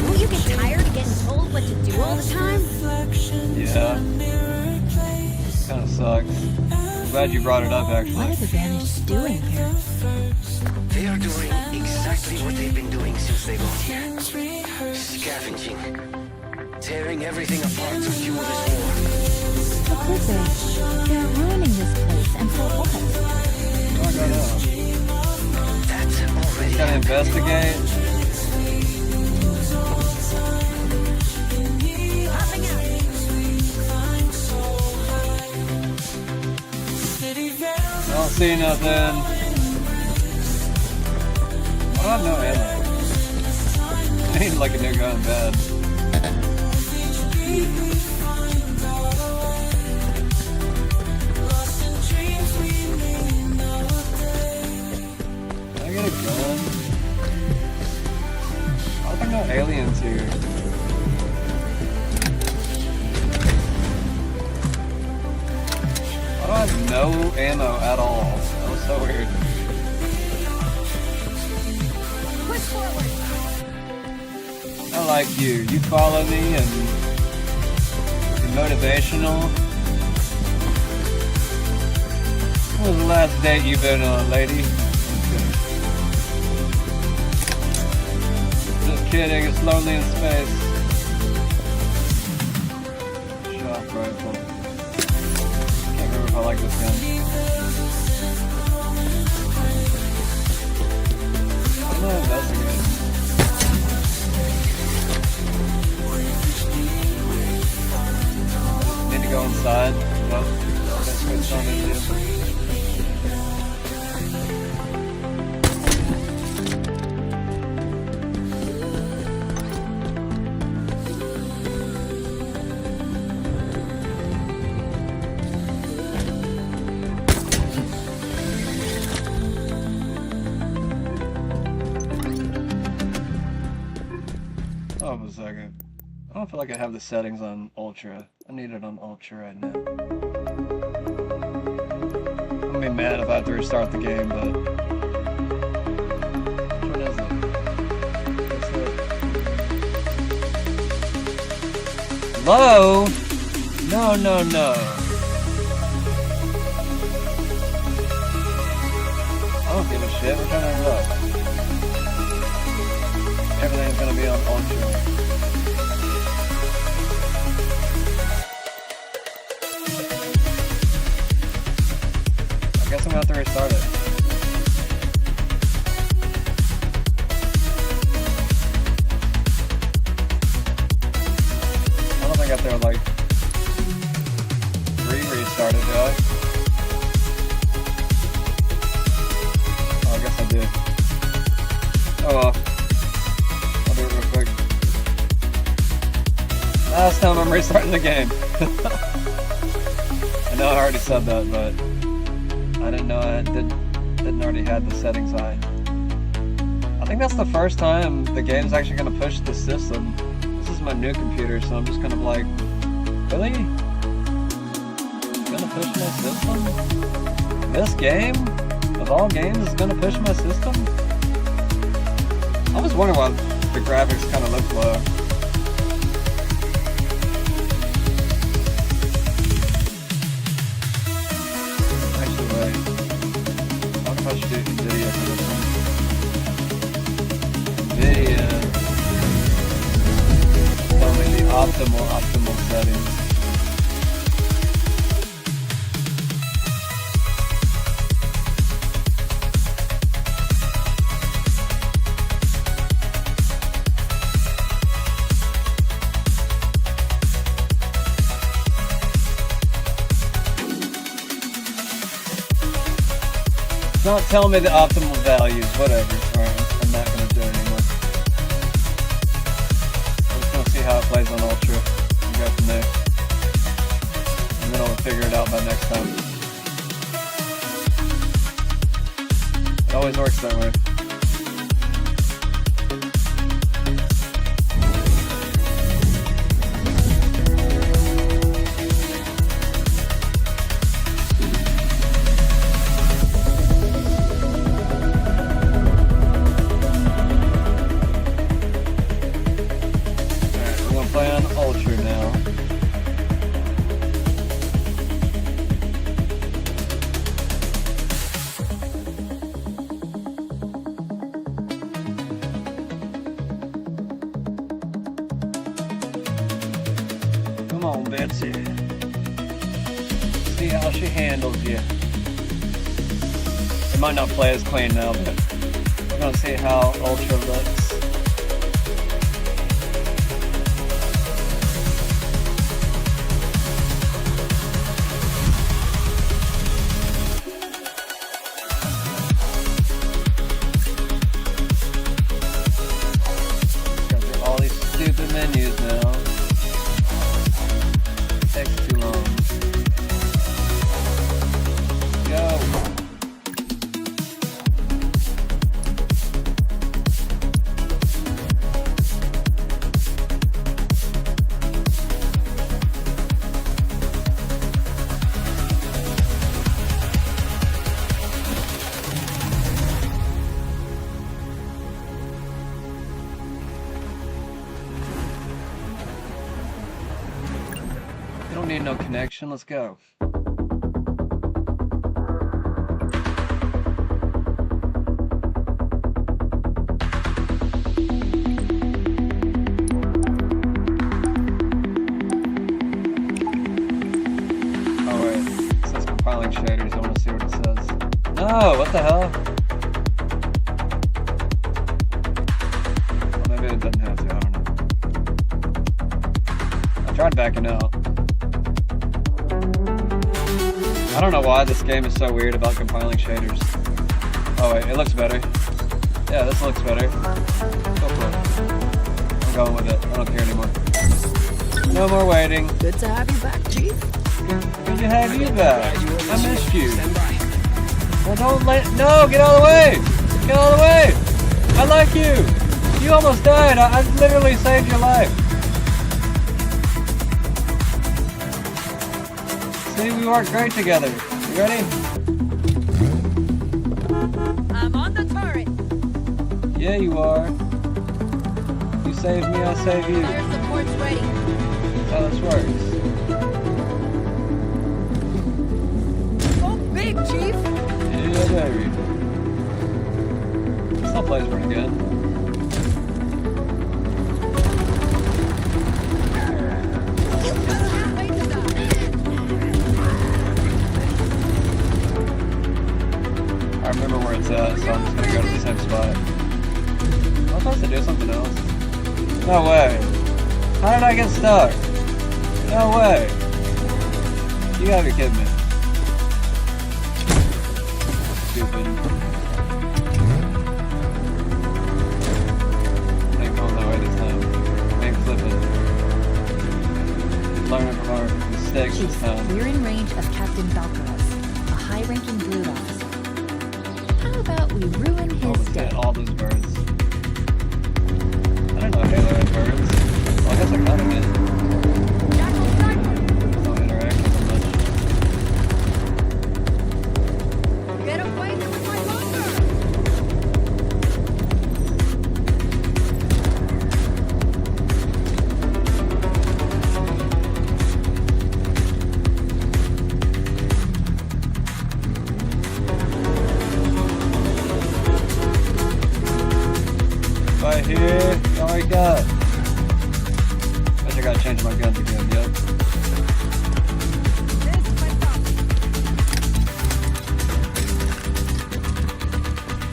Won't you get tired of getting told what to do all the time? Yeah. Kinda sucks. Glad you brought it up, What actually. are the Vanished doing here? They are doing exactly what they've been doing since they got here. Scavenging. Tearing everything apart to fuel this war. How could they? They're ruining this place, and for what? Oh, I got out. That's already Gotta investigate. Popping out. I don't see nothing. Oh, no ammo. need like a new guy in bed. Can I get a gun? I think no aliens here. I don't have no ammo at all. That was so weird. Push forward. I like you. You follow me and you're motivational. What was the last date you've been on, lady? Just kidding, it's lonely in space. Shock rifle. Can't remember if I like this gun. I don't know if that's a good. Need to go inside. Well, that's what it's on into. Hold on a second. I don't feel like I have the settings on Ultra. I need it on Ultra right now. I'm gonna be mad if I have to restart the game, but... Which one is it? What's that? Hello? No, no, no. I don't give a shit. We're trying to look. Everything's gonna be on Ultra. I guess I'm gonna have to restart it. I don't think I have to like restart it, do I? Oh, I guess I did. Oh well. I'll do it real quick. Last time I'm restarting the game. I know I already said that, but I didn't know I didn't already have the settings high. I think that's the first time the game's actually gonna push the system. This is my new computer, so I'm just kind of like, really? It's gonna push my system? This game, of all games, is gonna push my system? I was wondering why the graphics kind of look low. Actually, wait. I wonder if I should do NVIDIA for this one. NVIDIA. Tell me the optimal settings. Don't tell me the optimal values, whatever. Alright, I'm not gonna do it anymore. I'm just gonna see how it plays on Ultra and go from there. And then I'll figure it out by next time. It always works that way. Come on, Betsy. See how she handles you. It might not play as clean now, but we're gonna see how Ultra looks. don't need no connection. Let's go. Shaders. I want to see what it says. No, what the hell? Well, maybe it doesn't have to. I don't know. I tried backing out. I don't know why this game is so weird about compiling shaders. Oh wait, it looks better. Yeah, this looks better. Go for it. I'm going with it. I don't care anymore. No more waiting. Good to have you back, Chief. Good to have you back. I missed you. Well, don't let. No, get out of the way! Get out of the way! I like you! You almost died. I literally saved your life. See, we work great together. You ready? I'm on the turret. Yeah, you are. You save me, I save you. Air support's ready. That's how this works. Big, Chief. Yeah, baby. Still plays pretty good. I remember where it's at, so I'm just gonna go to the same spot. I'm supposed to do something else. No way. How did I get stuck? No way. You gotta be kidding me. Stupid. Ain't going that way this time. Ain't flipping. Learning from our mistakes this time. We're in range of Captain Valkyros, a high-ranking blue officer. How about we ruin his day? All those birds. I don't know Halo had birds. Well, I guess I kind of did. Don't interact with them much. Get away from my bunker! Right here. Oh my god. Guess I gotta change my guns again, yep.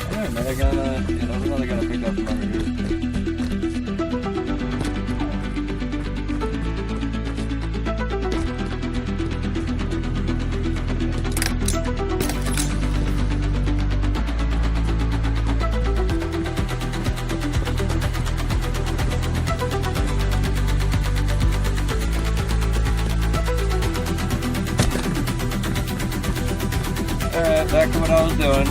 I got another gun, yeah, there's another gun I picked up from over here. Alright, back to what I was doing.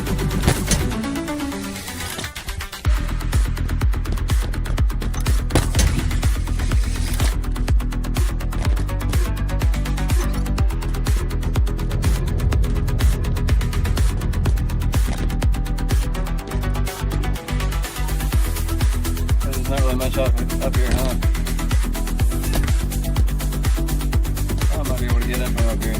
There's not really much up here, huh? I might be able to get in from up here.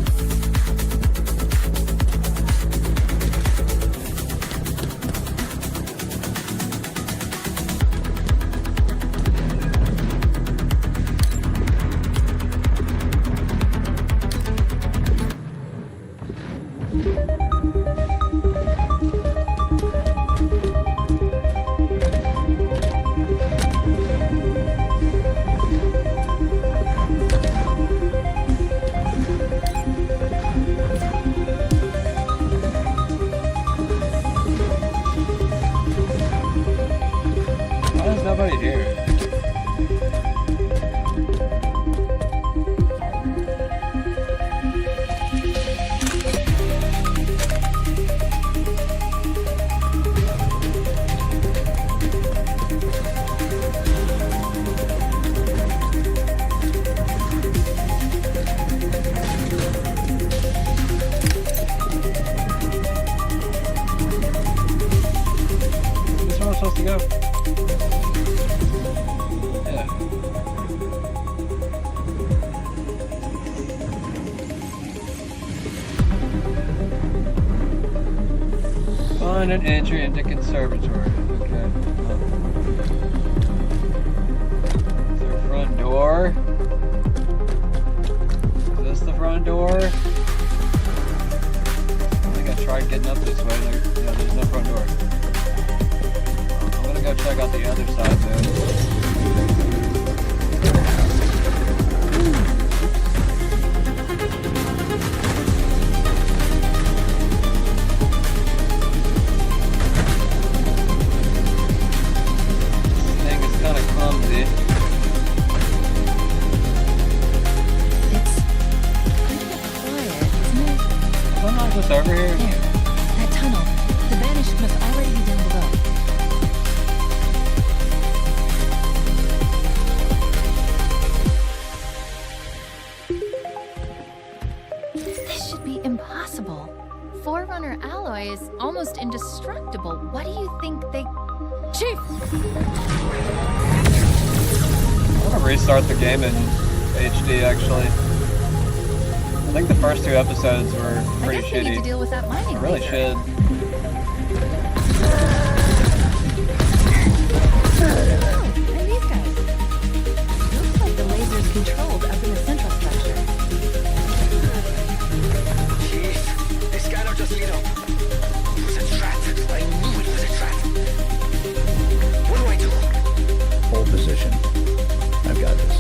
Find an entry into conservatory. Okay. Is there a front door? Is this the front door? I think I tried getting up this way. Yeah, there's no front door. I'm gonna go check out the other side though. Over here. There. That tunnel. The banished must already be down below. This should be impossible. Forerunner alloy is almost indestructible. What do you think they... Chief! I want to restart the game in HD, actually. I think the first 2 episodes were pretty shitty. I need to deal with that mining I really laser. should. Oh, and these guys. Looks like the laser's controlled up in the central structure. Chief, this scanner just lit up. It was a trap. I knew it was a trap. What do I do? Hold position. I've got this.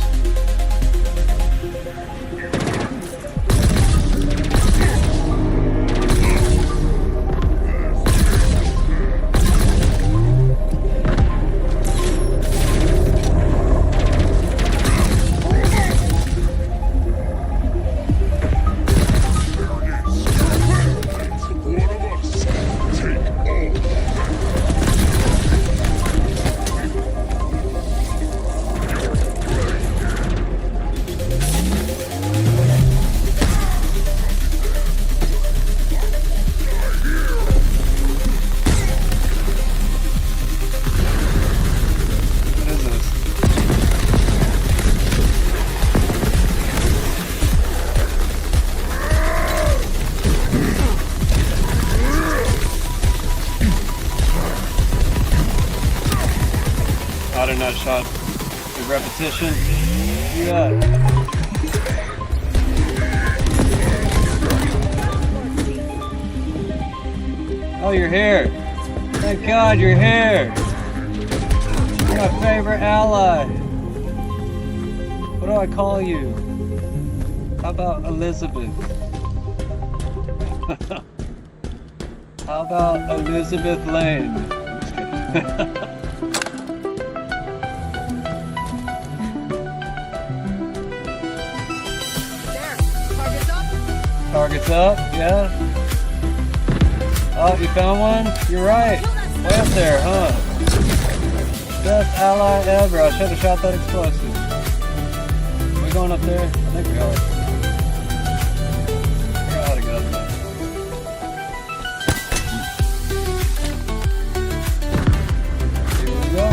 Nut shot. Good repetition. Yeah. Oh, you're here. Thank God you're here. You're my favorite ally. What do I call you? How about Elizabeth? How about Elizabeth Lane? I'm just kidding. Target's up, yeah. Oh, you found one? You're right. Way up there, huh? Best ally ever. I should have shot that explosive. Are we going up there? I think we are. I forgot how to get up there. Here we go.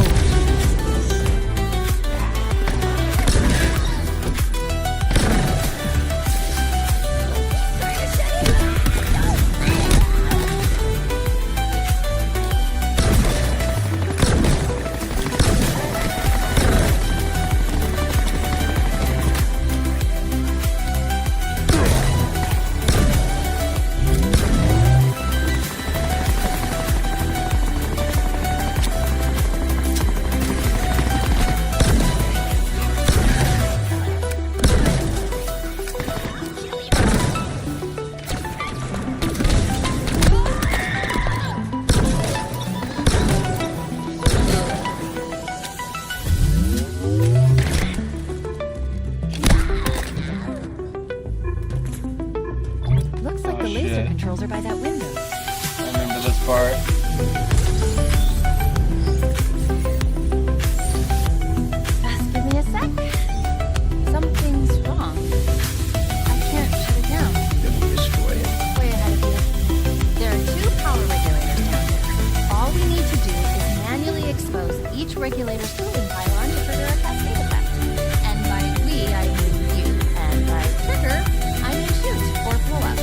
controls are by that window. I remember this part. Just give me a sec. Something's wrong. I can't shut it down. Then we destroy it. Way ahead of you. There are 2 power regulators down here. All we need to do is manually expose each regulator's cooling pylon to trigger a cascade effect. And by we, I mean you. And by trigger, I mean shoot or blow up.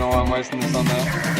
know why I'm wasting this on that.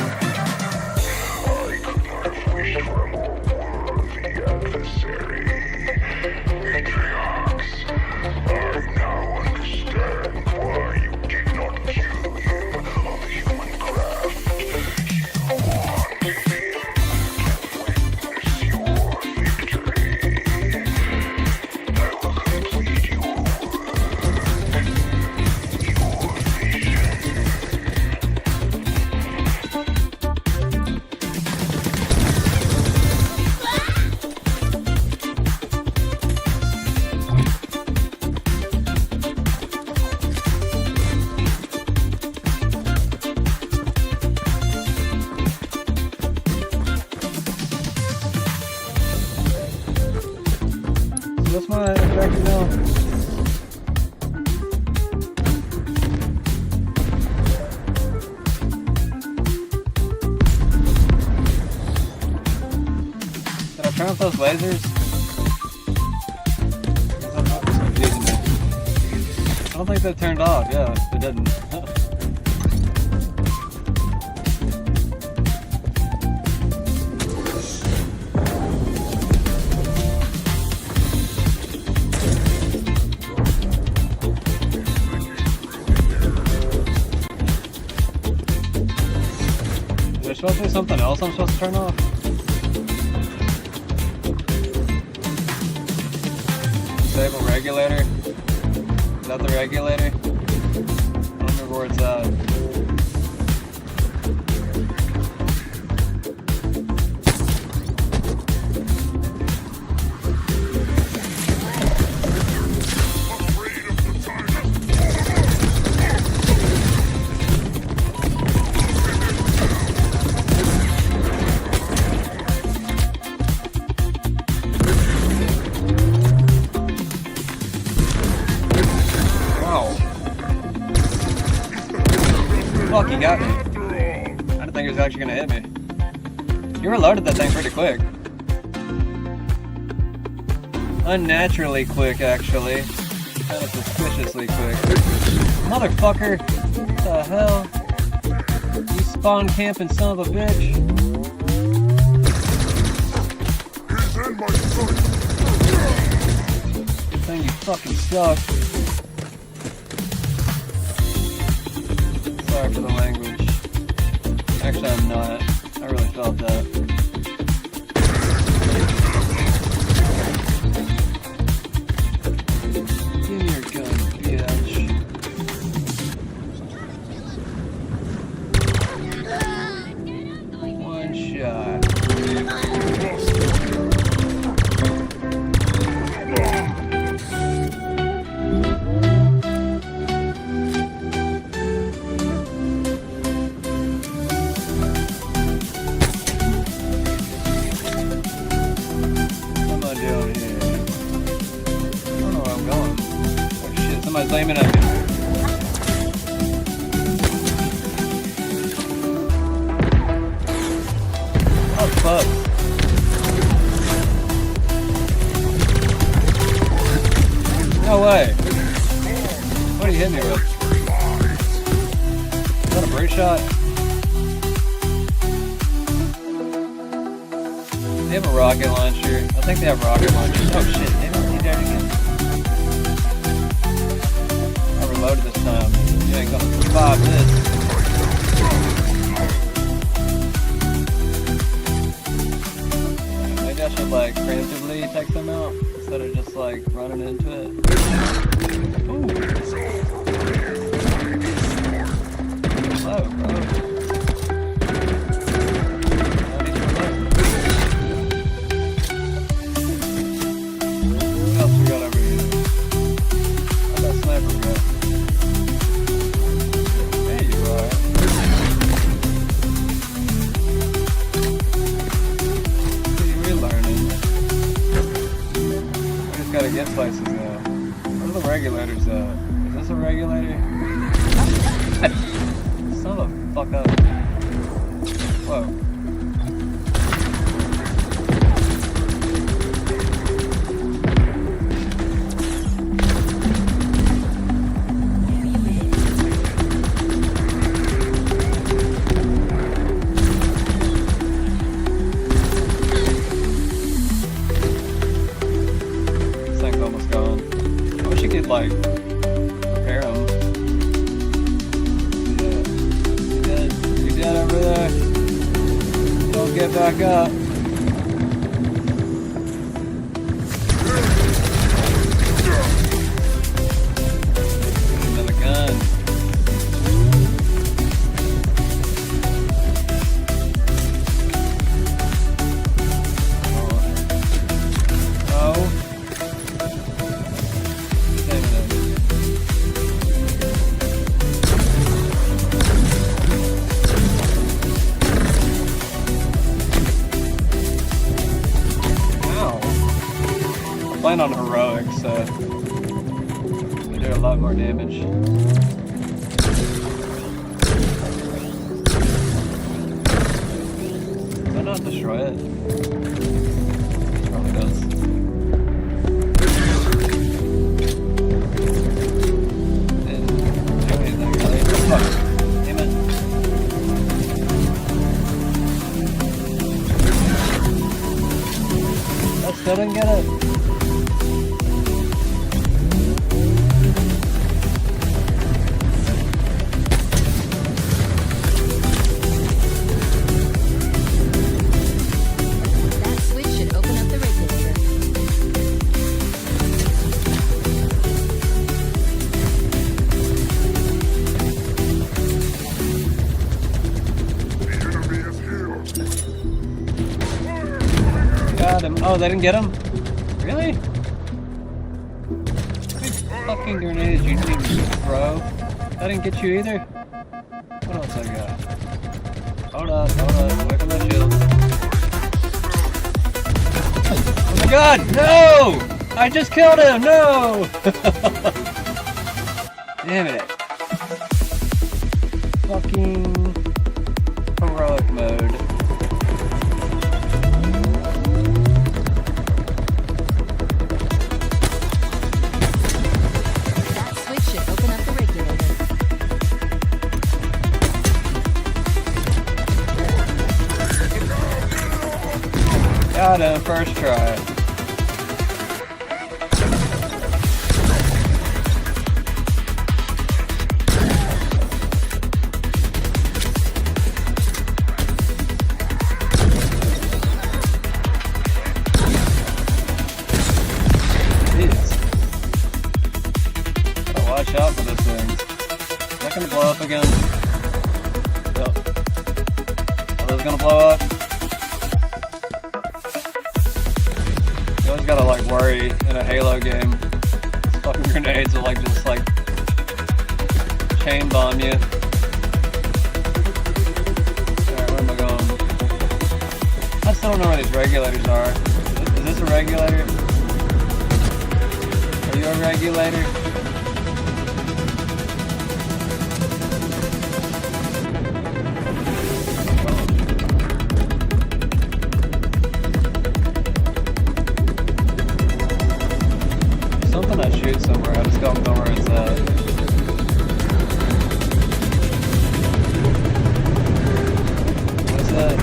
What's my objective now? Did I turn off those lasers? That's confusing me. I don't think they turned off. Yeah, they didn't. There's supposed to be something else I'm supposed to turn off? Disable regulator? Is that the regulator? I don't remember where it's at. Fuck, he got me. I didn't think he was actually gonna hit me. You reloaded that thing pretty quick. Unnaturally quick, actually. Kind of suspiciously quick. Motherfucker! What the hell? You spawn camping son of a bitch. Good thing you fucking suck. Sorry for the language. Actually, I'm not. I really felt that. Give me your gun, bitch. One shot. Somebody's aiming at me. Oh, fuck. No way. What did he hit me with? Is that a break shot? They have a rocket launcher. I think they have rocket launchers. Oh shit, they don't need that again. Loaded this time. You ain't gonna survive this. Maybe I should like preemptively take them out instead of just like running into it. Ooh. Slow, bro. I need to reload. What else we got over here? How'd that sniper go? Gotta get places now. What are the regulators at? Is this a regulator? Son of a fuck up. Whoa. get back up. Another gun. Oh. Playing on heroic, so we do a lot more damage. Does that not destroy it? It probably does. Didn't do anything really. Fuck. Damn it. That still didn't get it. Oh, they didn't get him? Really? Big fucking grenades you didn't even throw. That didn't get you either? What else I got? Hold up, away from that shield. Oh my god, no! I just killed him, no! Damn it. Fucking heroic mode. Got him, first try. Jeez. Gotta watch out for this thing. Is that gonna blow up again? Yep. Are those gonna blow up? You always gotta like worry in a Halo game. These fucking grenades will like just like chain bomb you. Alright, where am I going? I still don't know where these regulators are. Is this a regulator? Are you a regulator? Something I shoot somewhere, I just don't know where it's at. What's that?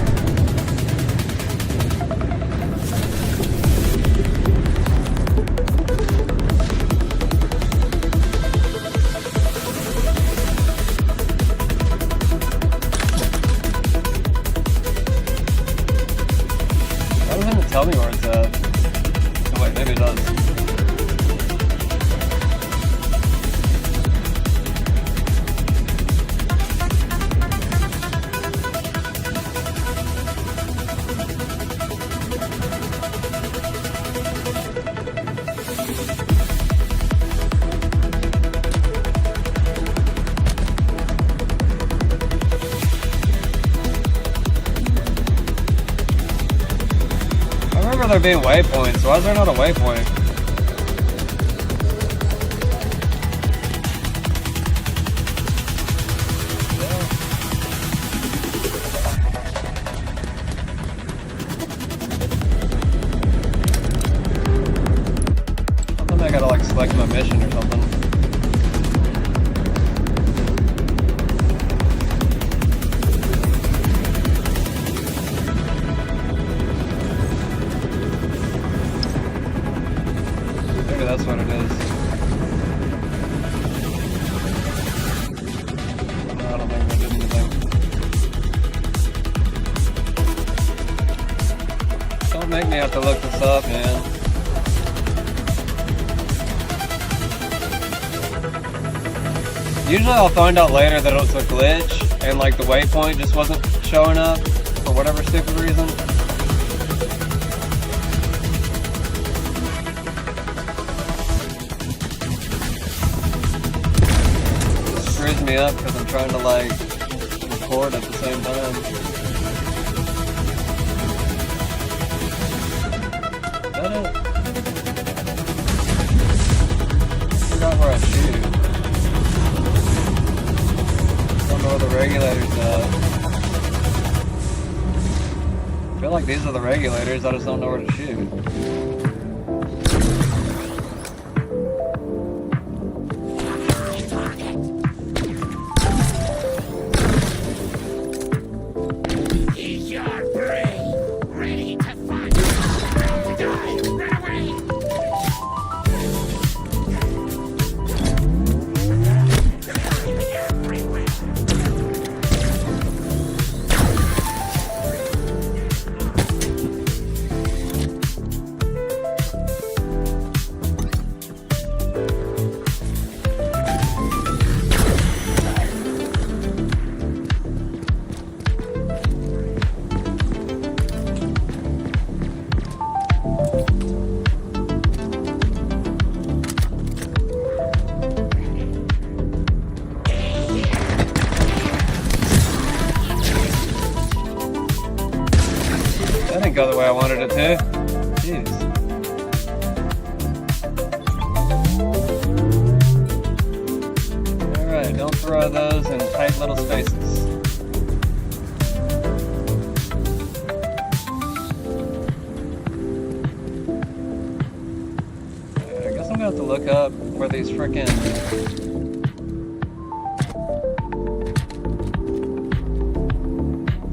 Why doesn't it tell me where it's at? Oh wait, maybe it does. I remember there being waypoints, why is there not a waypoint? I think I gotta like select my mission or something. have to look this up, man. Usually I'll find out later that it was a glitch and like the waypoint just wasn't showing up for whatever stupid reason. It screws me up because I'm trying to like record at the same time. Is that it? I forgot where I shoot. Don't know where the regulators are. I feel like these are the regulators, I just don't know where to shoot. Is your brain ready to find out to die? Run away! That didn't go the way I wanted it to. Jeez. Alright, don't throw those in tight little spaces. I guess I'm gonna have to look up where these frickin'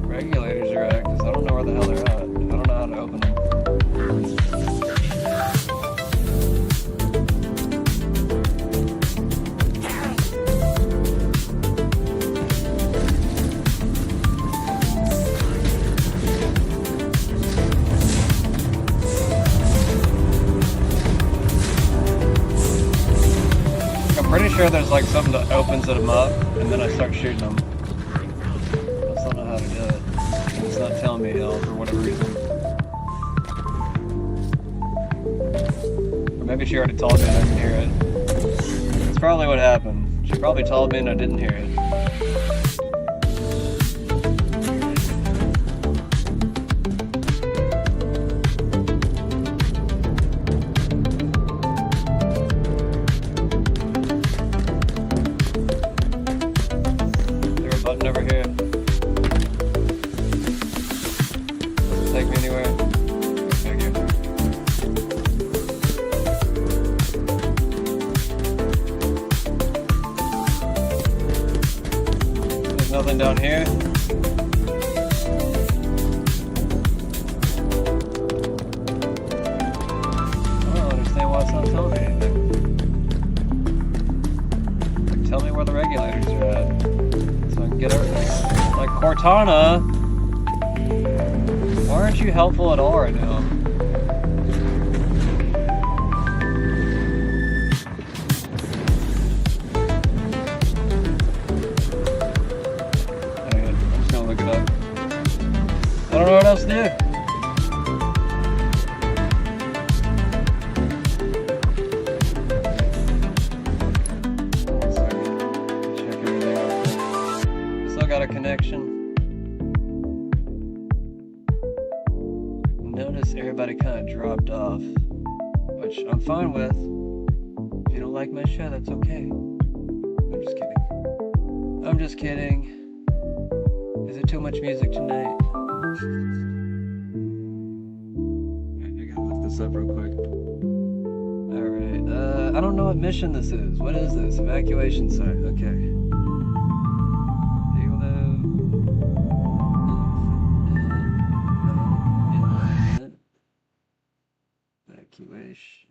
regulators are at, because I don't know where the hell they're at. I don't know how to open them. I'm pretty sure there's like something that opens them up, and then I start shooting them. I just don't know how to do it. It's not telling me for whatever reason. Or maybe she already told me and I didn't hear it. That's probably what happened. She probably told me and I didn't hear it. Is there a button over here? Take me anywhere. Go figure. There's nothing down here. I don't understand why it's not telling me anything. Like, tell me where the regulators are at, so I can get everything. Like Cortana. Why aren't you helpful at all right now? Alright, I'm just gonna look it up. I don't know what else to do. One second. Check everything out. Still got a connection. Notice everybody kind of dropped off, which I'm fine with. If you don't like my show, that's okay. I'm just kidding. I'm just kidding. Is it too much music tonight? I gotta look this up real quick. Alright, I don't know what mission this is. What is this? Evacuation site. Okay. Evacuation.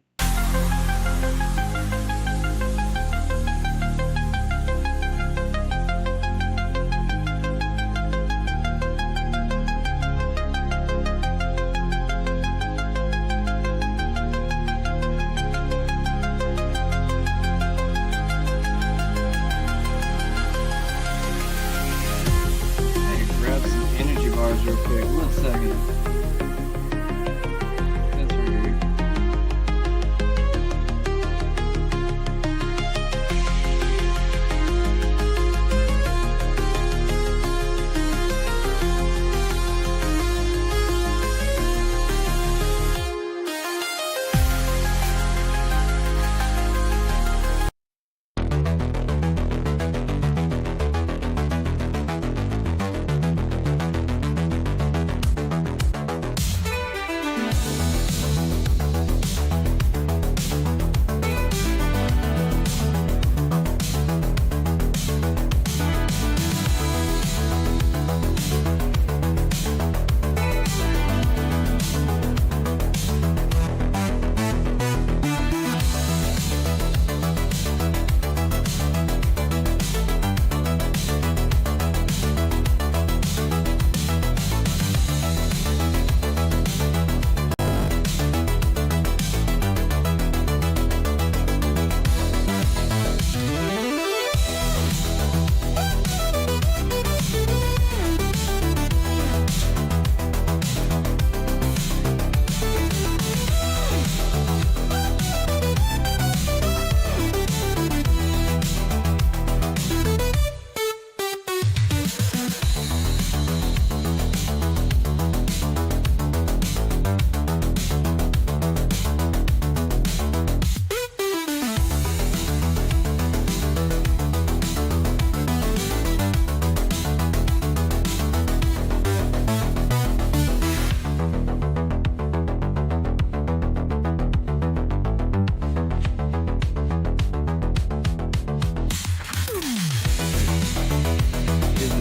pause real quick. 1 second. That's weird.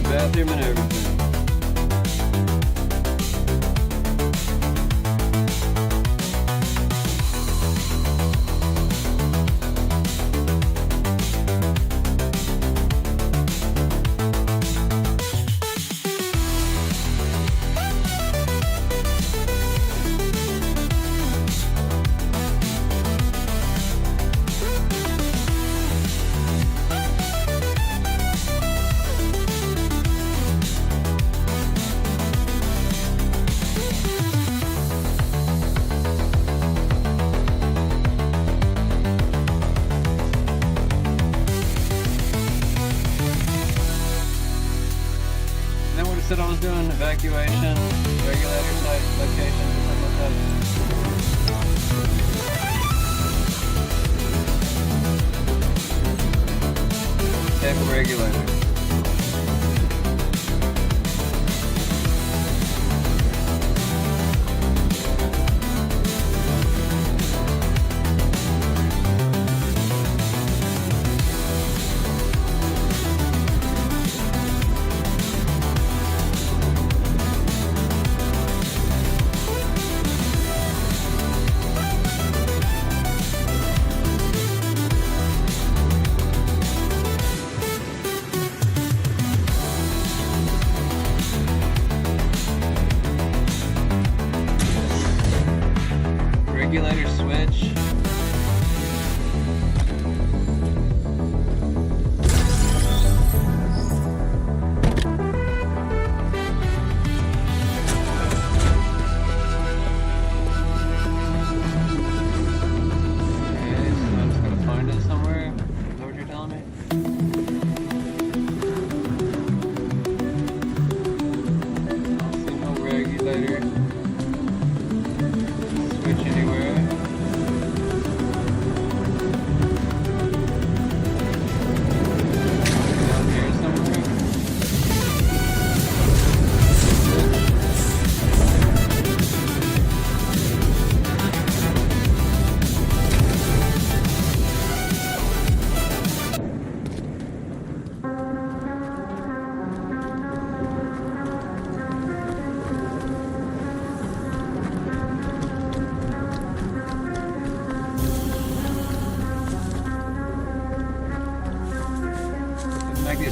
Bathroom and everything. Said I was doing evacuation, regulator site location, stuff like that. Table regulator. Regulator switch.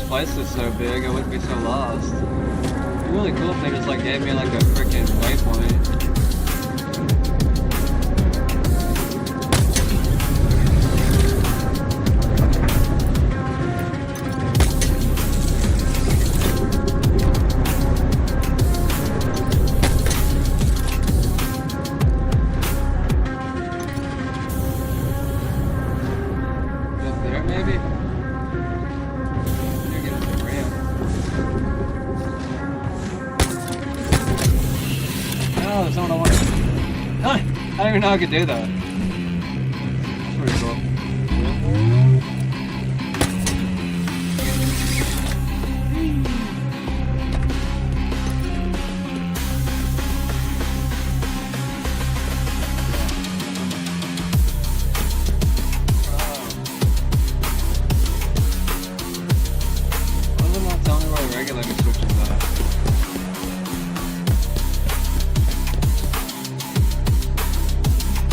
Place is so big, I wouldn't be so lost. It'd be really cool if they just like gave me like a freaking waypoint. Oh, that's not what I wanted. Huh, I didn't even know I could do that. That's pretty cool. Why is it not telling me where the regulator switch is at?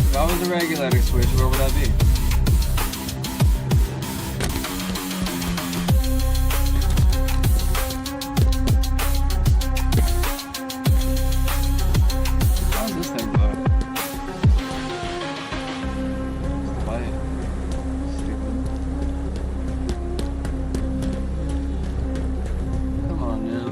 If I was the regulator switch, where would that be? How does this thing look? It's white. Stupid. Come on now.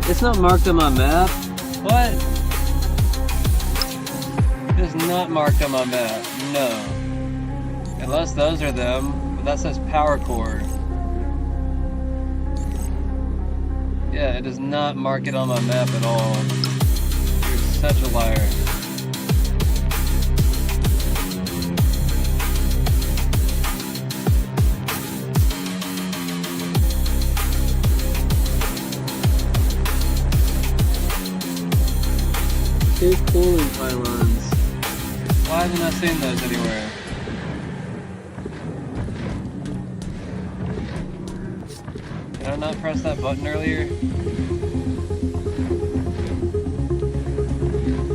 It's not marked on my map. What? It's not marked on my map. No. Unless those are them, but that says power cord. Yeah, it does not mark it on my map at all. You're such a liar. Two cooling pylons. Why haven't I seen those anywhere? Did I not press that button earlier?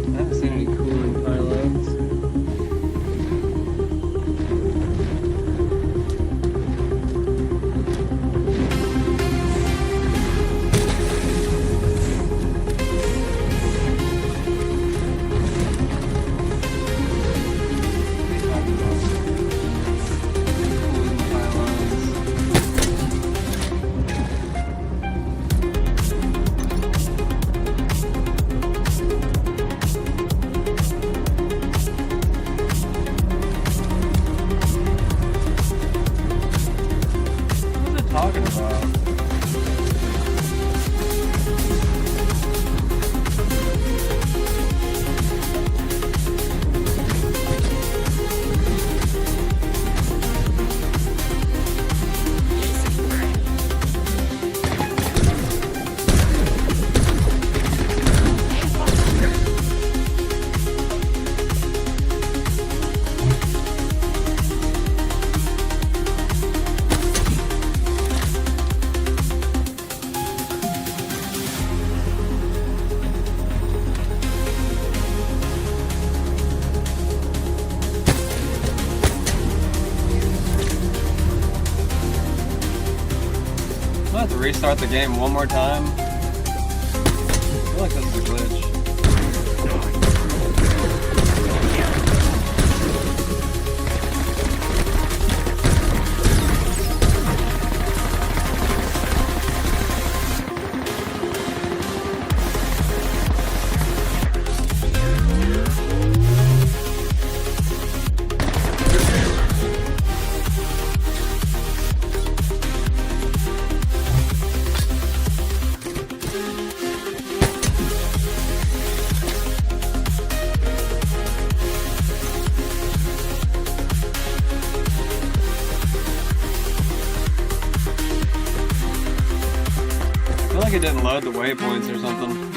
I haven't seen any cooling pylons. Talking about? I have to restart the game one more time. I feel like this is a glitch. I feel like it didn't load the waypoints or something.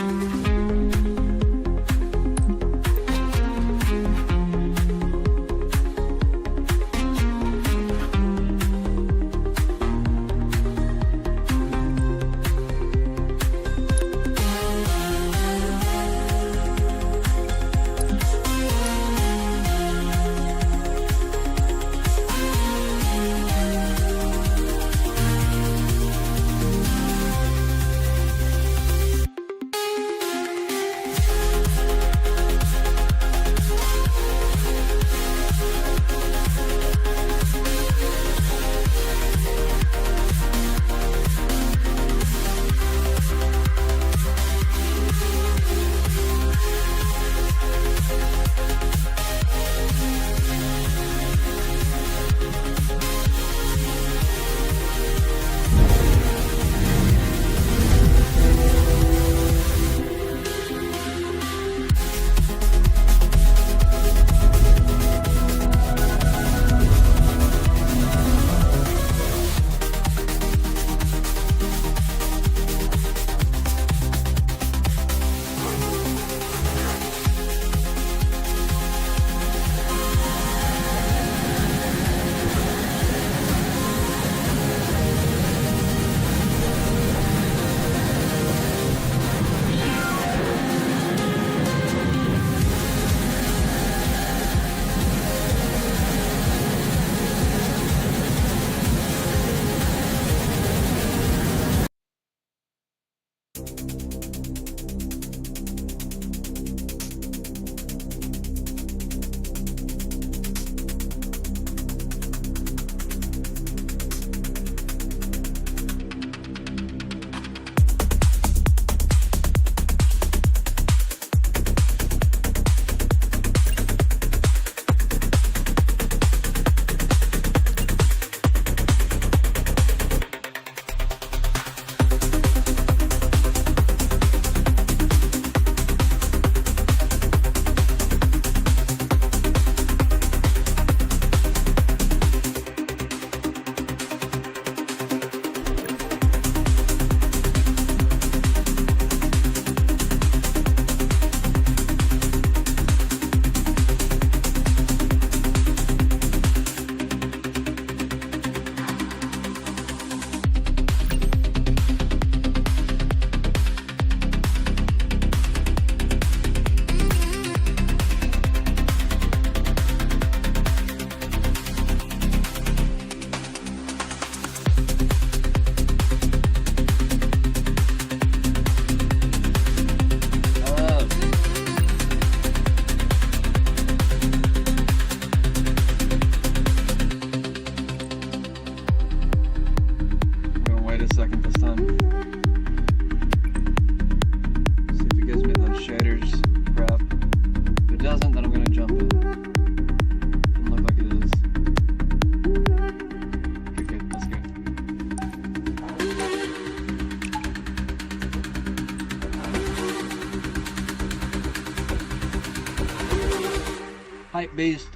Hype beast.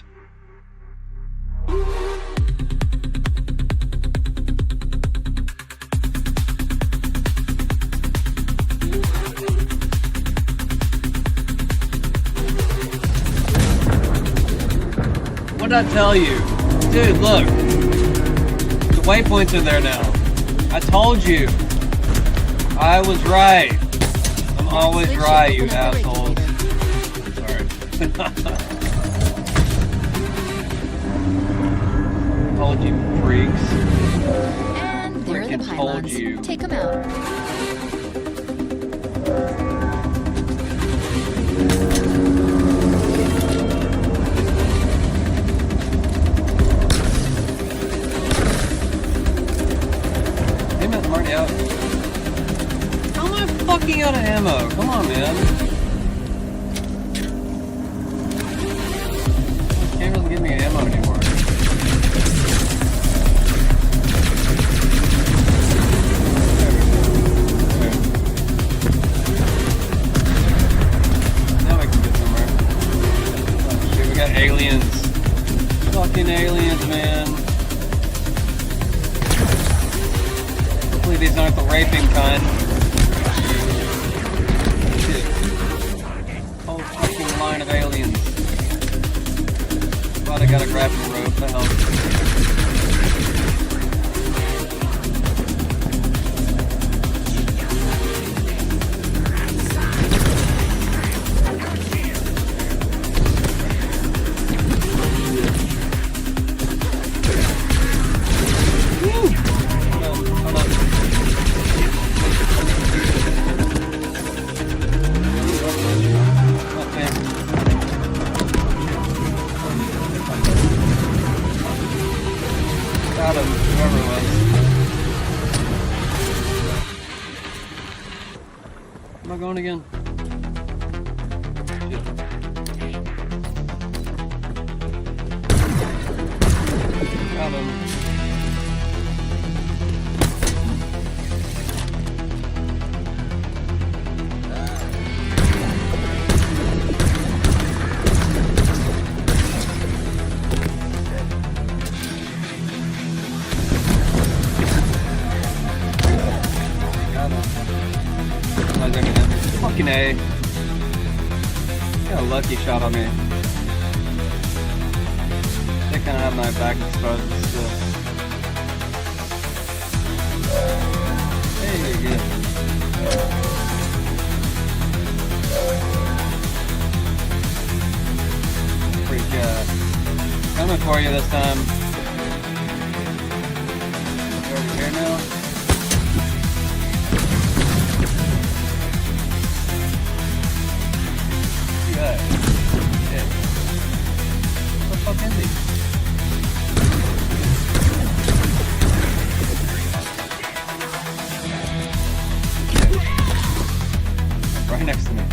What did I tell you? Dude, look. The waypoint's in there now. I told you. I was right. I'm always right, you assholes. Sorry. Told you, freaks. And there are the Freaking told pylons. you. Take them out. Damn it, I'm already out. How am I fucking out of ammo? Come on, man. The camera doesn't give me ammo anymore. Now we can get somewhere. Oh, shit, we got aliens. Fucking aliens, man. Hopefully these aren't the raping kind. Shit. Whole fucking line of aliens. Glad I got a grappling rope, that helps. Got him, whoever it was. Am I going again? Shit. Got him. Fucking A. Got a lucky shot on me. They kind of have my back exposed still. Hey, you're good. Freak, coming for you this time. You're over here now. Good. Shit. What the fuck is he? Right next to me.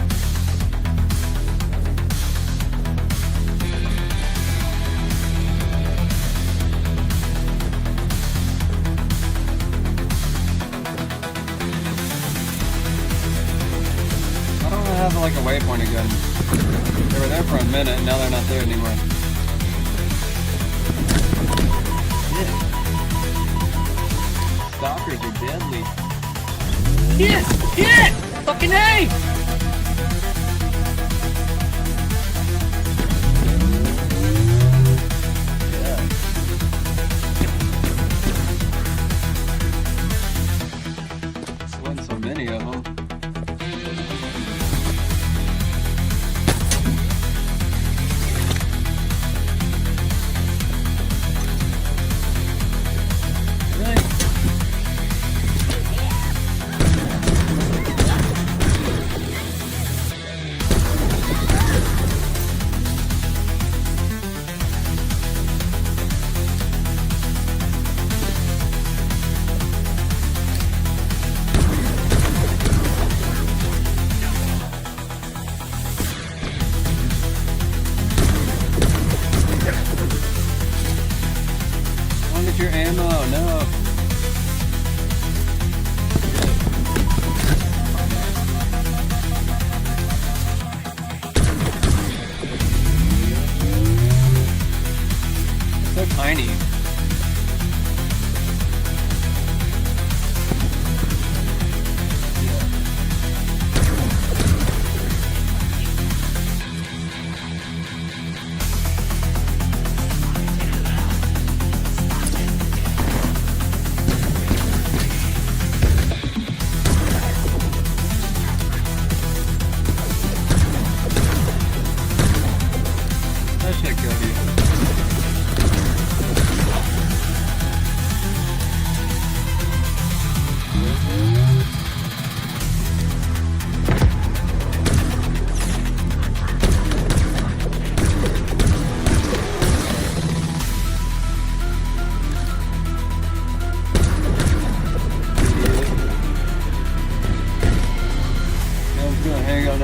I don't have like a waypoint again. They were there for a minute, and now they're not there anymore. Shit. Stalkers are deadly. Shit! Shit! Fucking A! Yeah. There wasn't so many of them.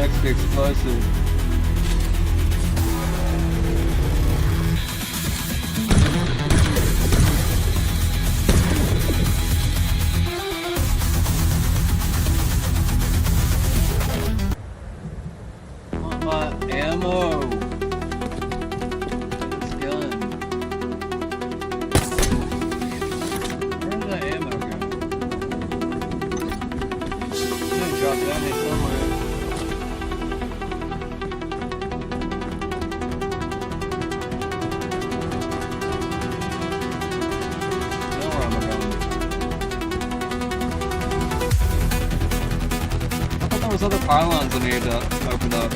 extra explosive. Ammo. This gun. Where's that ammo go? It's gonna drop down here somewhere. Know where I'm going. I thought there was other pylons in here to open up.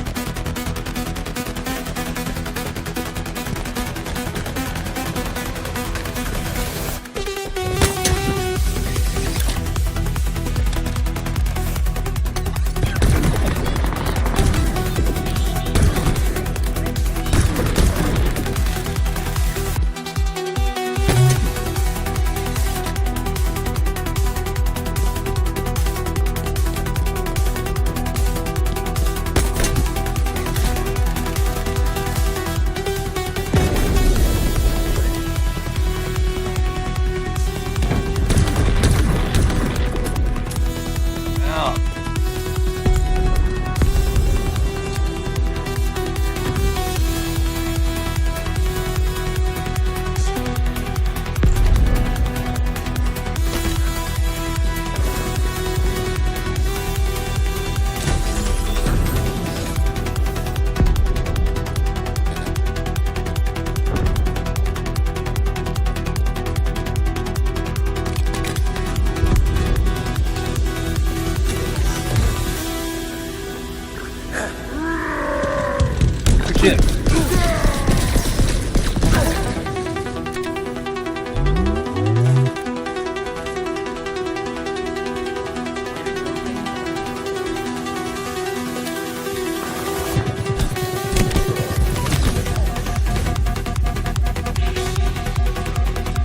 Shit.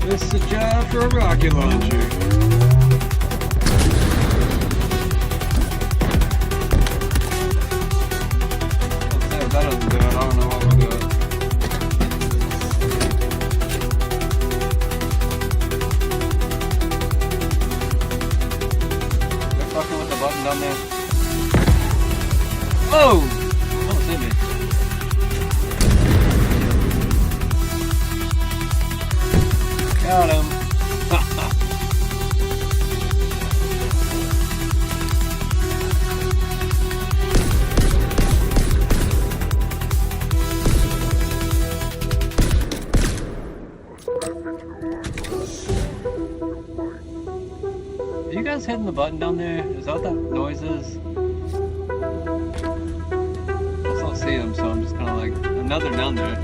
This is a job for a rocket launcher. That doesn't do it. I don't know what will do it. They're fucking with the button down there. Oh! Almost hit me. Got him. Are you guys hitting the button down there? Is that what that noise is? I just don't see them, so I'm just kind of like, another down there.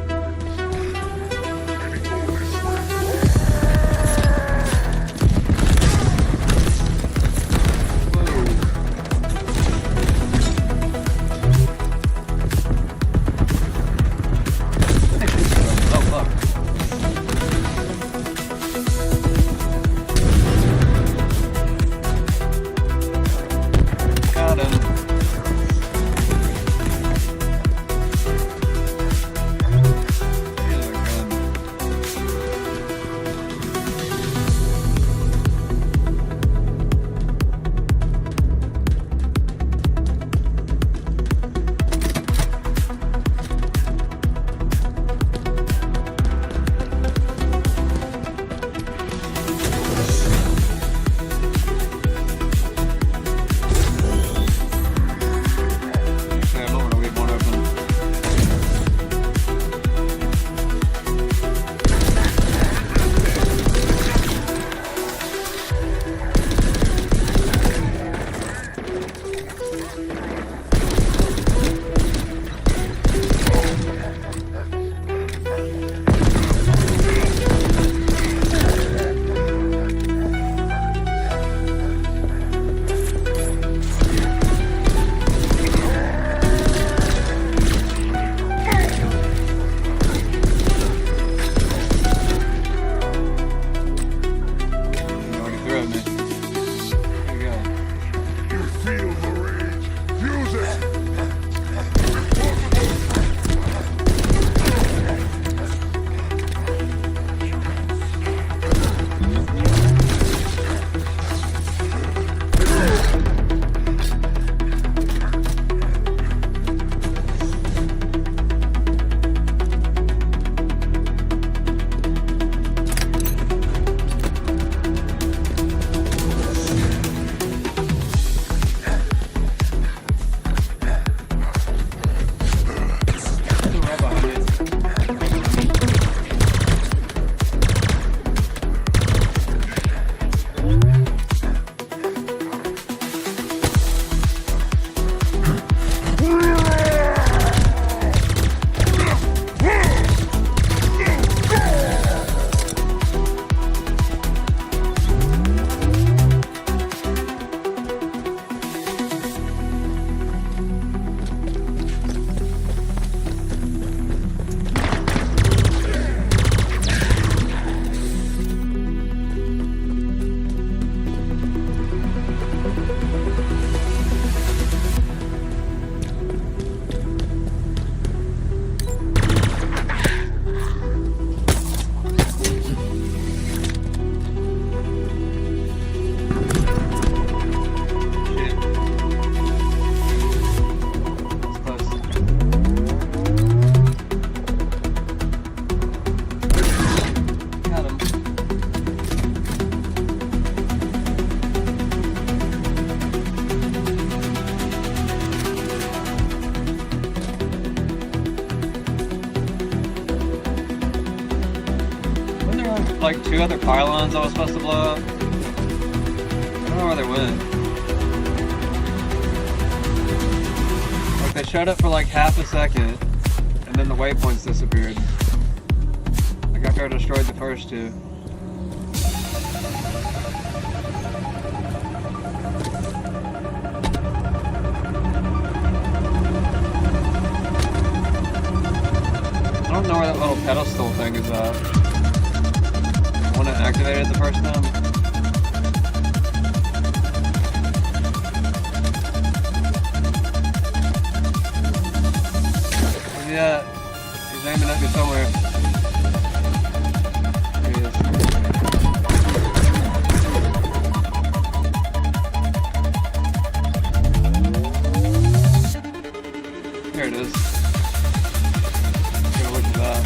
like 2 other pylons I was supposed to blow up. I don't know where they went. Like, they showed up for like half a second, and then the waypoints disappeared. Like after I destroyed the first 2. I don't know where that little pedestal thing is at. When it activated the first time. Yeah, he's aiming at me somewhere. Here he is. Here it is. Gotta look for that.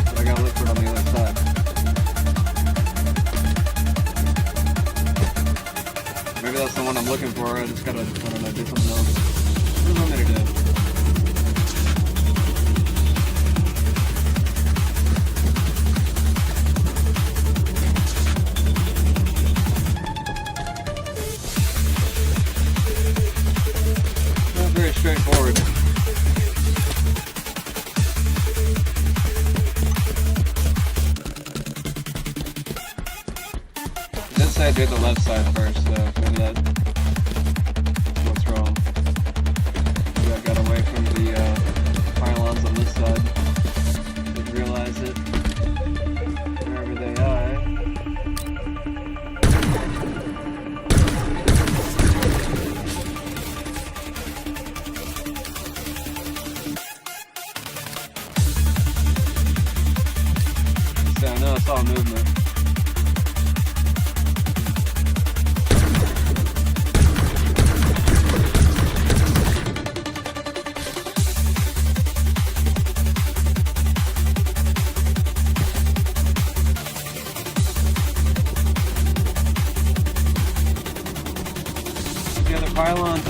But I gotta look for it on the other side. Maybe that's the one I'm looking for. I just gotta, I don't know, do something else. What do you want me to do? Not very straightforward. It did say do the left side first, so maybe that's what's wrong. Maybe I got away from the pylons on this side. Didn't realize it. Wherever they are. So I know I saw movement. The other pylons,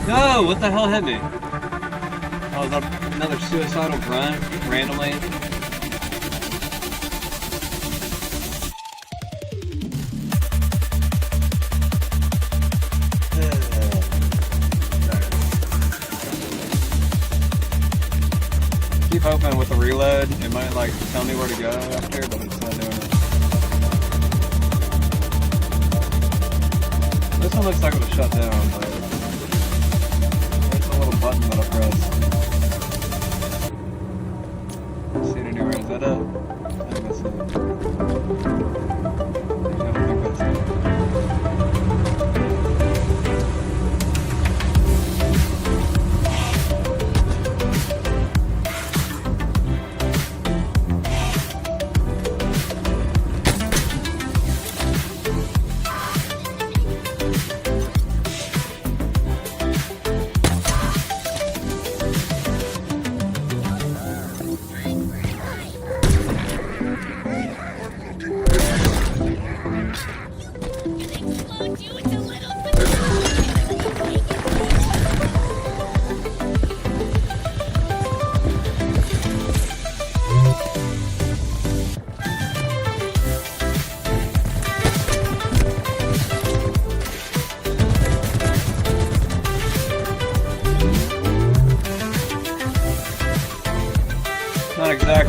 no, what the hell hit me? Oh, is that another suicidal grunt randomly? Keep hoping with the reload, it might like tell me where to go after, but it's not doing it. This one looks like it was shut down, but there's a little button that I press. See it anywhere, is that it? I think that's it. I don't think that's it.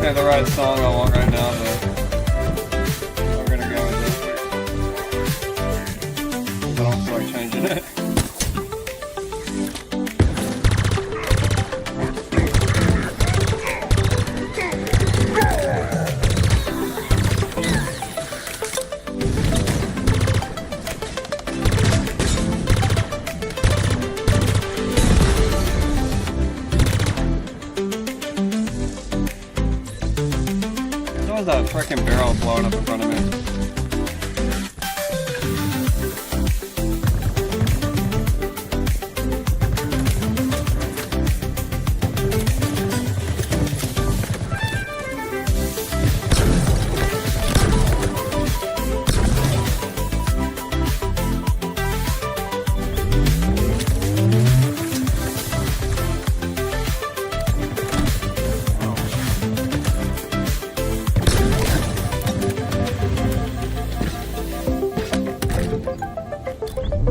pick the right song I want right now, but we're gonna go with this. I don't feel like changing it. That freaking barrel blowing up in front of me.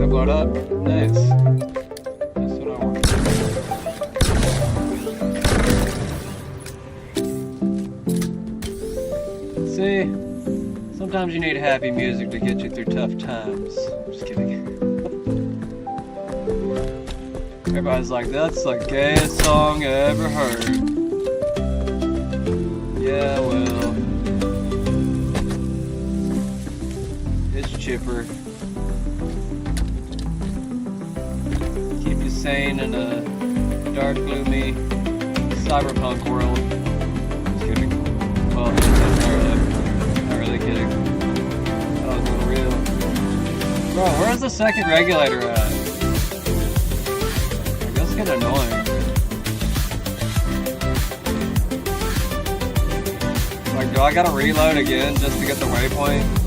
Blow it up. Nice. That's what I want. See, sometimes you need happy music to get you through tough times. Just kidding. Everybody's like, that's the gayest song I ever heard. Yeah, well, it's chipper. Sane in a dark, gloomy cyberpunk world. Just kidding. Well, not really kidding. That was not real. Bro, where's the second regulator at? That's kind of annoying. Like, do I gotta reload again just to get the waypoint?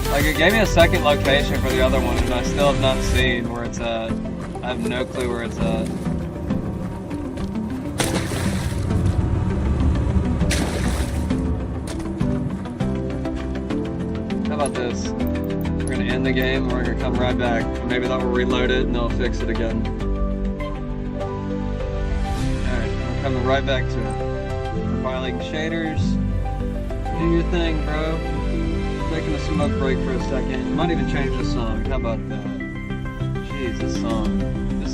Like, it gave me a second location for the other one, and I still have not seen where it's at. I have no clue where it's at. How about this? We're gonna end the game, and we're gonna come right back. Maybe that will reload it, and they'll fix it again. Alright, we're coming right back to it. Compiling shaders. Do your thing, bro. Taking a smoke break for a second. Might even change the song. How about that? Jeez, this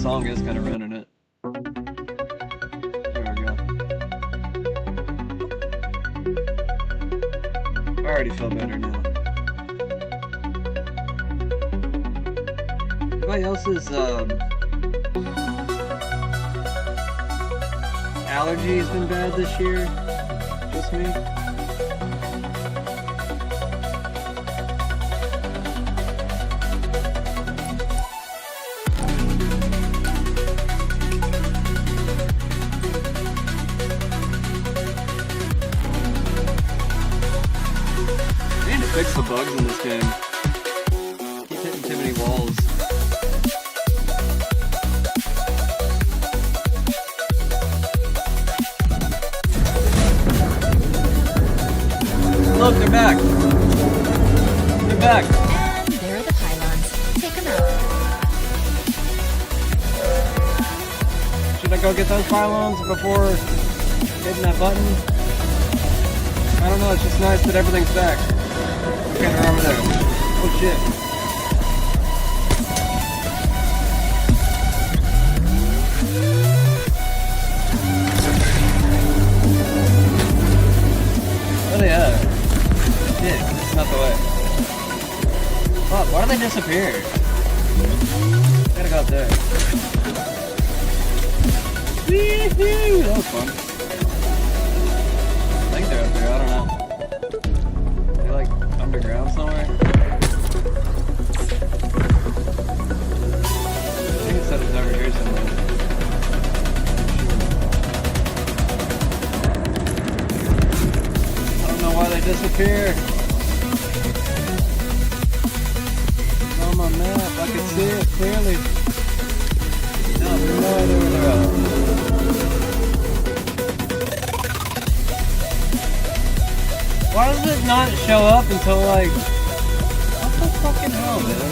song is kind of running it. There we go. I already feel better now. Everybody else's allergies been bad this year? Just me? Fix the bugs in this game. Keep hitting too many walls. Look, they're back. They're back. And there are the pylons. Take them out. Should I go get those pylons before hitting that button? I don't know, it's just nice that everything's back. Okay, they're over there. Oh shit. Where are they at? Shit, it's not the way. Fuck, why did they disappear? Gotta go up there. Wee-hoo! That was fun. I think they're up there, I don't know. They're like underground somewhere. I think it said it's over here somewhere. I don't know why they disappear. It's on my map, I can see it clearly. No, there's no idea where they're at. Why does it not show up until like... What the fucking hell, man?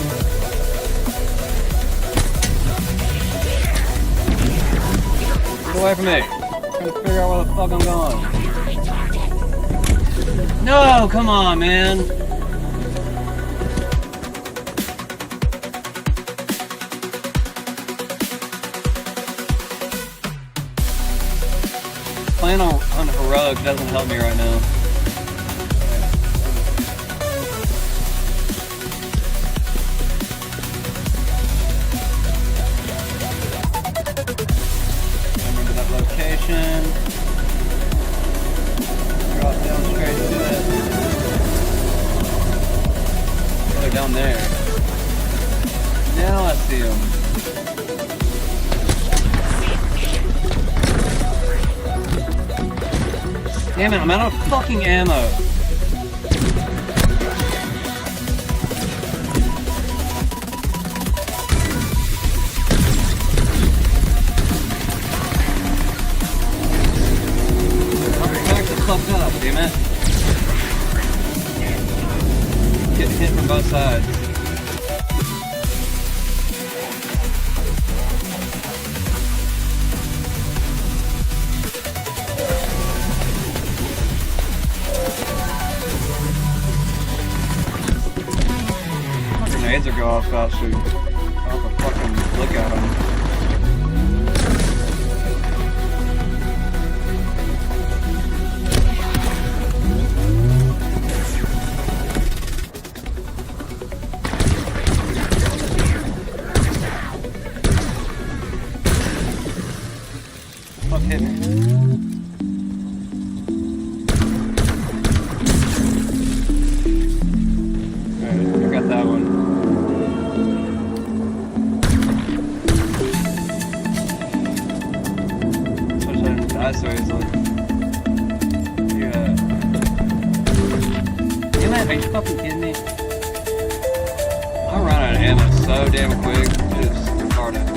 away from me. I'm trying to figure out where the fuck I'm going. No, come on, man. Playing on heroic doesn't help me right now. Remember that location. Drop down straight to it. Oh, they're down there. Now I see them. Damn it, I'm out of fucking ammo. I'm back the fuck up, damn it. Getting hit from both sides. Grenades are go off about shoot. I'll have to fucking look at them. Fuck hit me. Alright, I got that one. Die so easily. Yeah. Damn it, are you fucking kidding me? I run out of ammo so damn quick, it's retarded.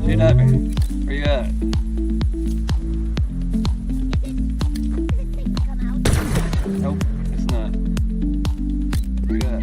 Shoot at me. Where you at? Nope, it's not. Where you at?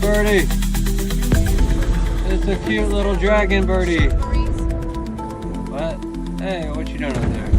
Birdie. Good It's a cute little dragon birdie. What? Hey, what you doing up there?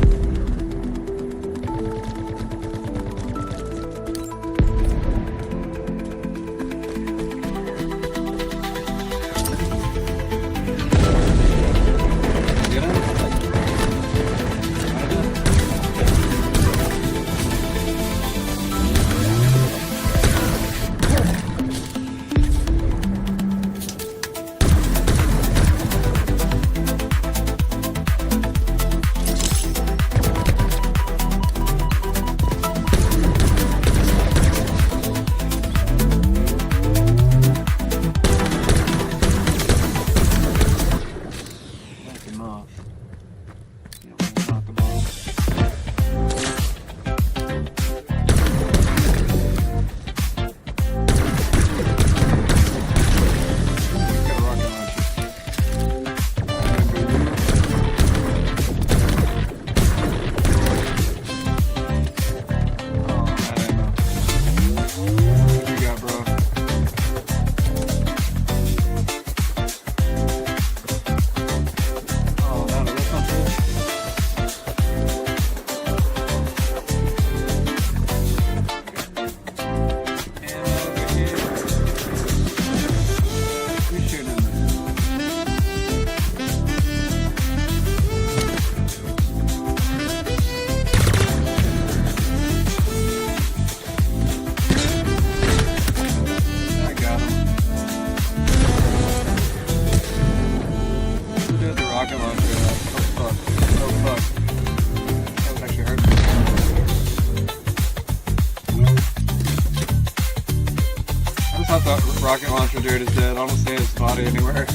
Rocket launcher dude is dead. I don't see his body anywhere.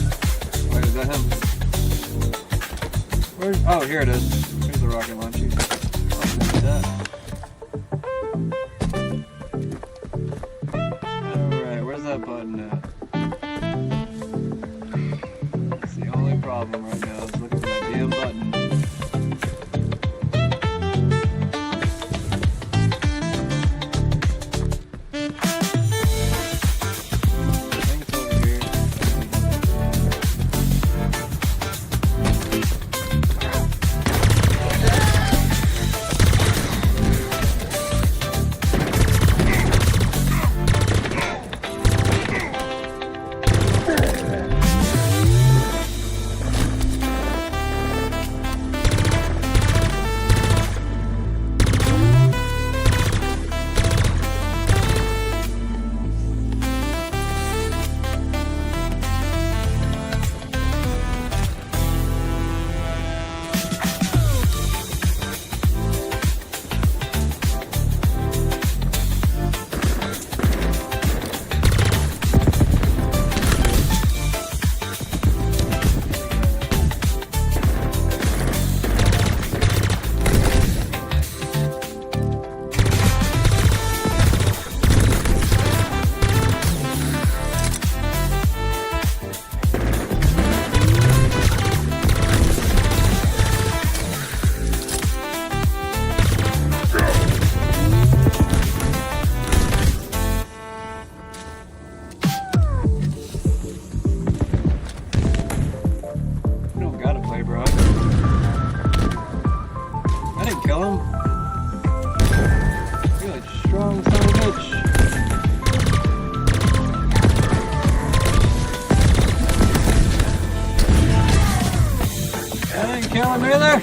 Wait, is that him? Where's? Oh, here it is. Here's the rocket launcher. Alright, where's that button at? That's the only problem right now is looking for that damn button. Kill him either.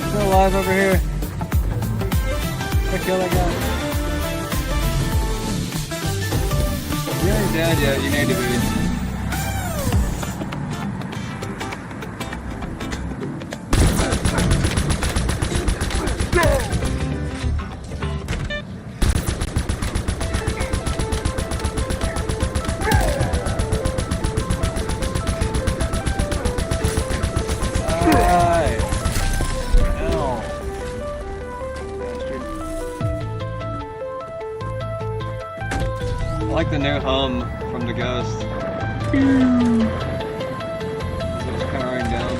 Still alive over here. Kill that guy. You ain't dead yet, you need to be. Alright. like the new hum from the Ghost. It was powering down.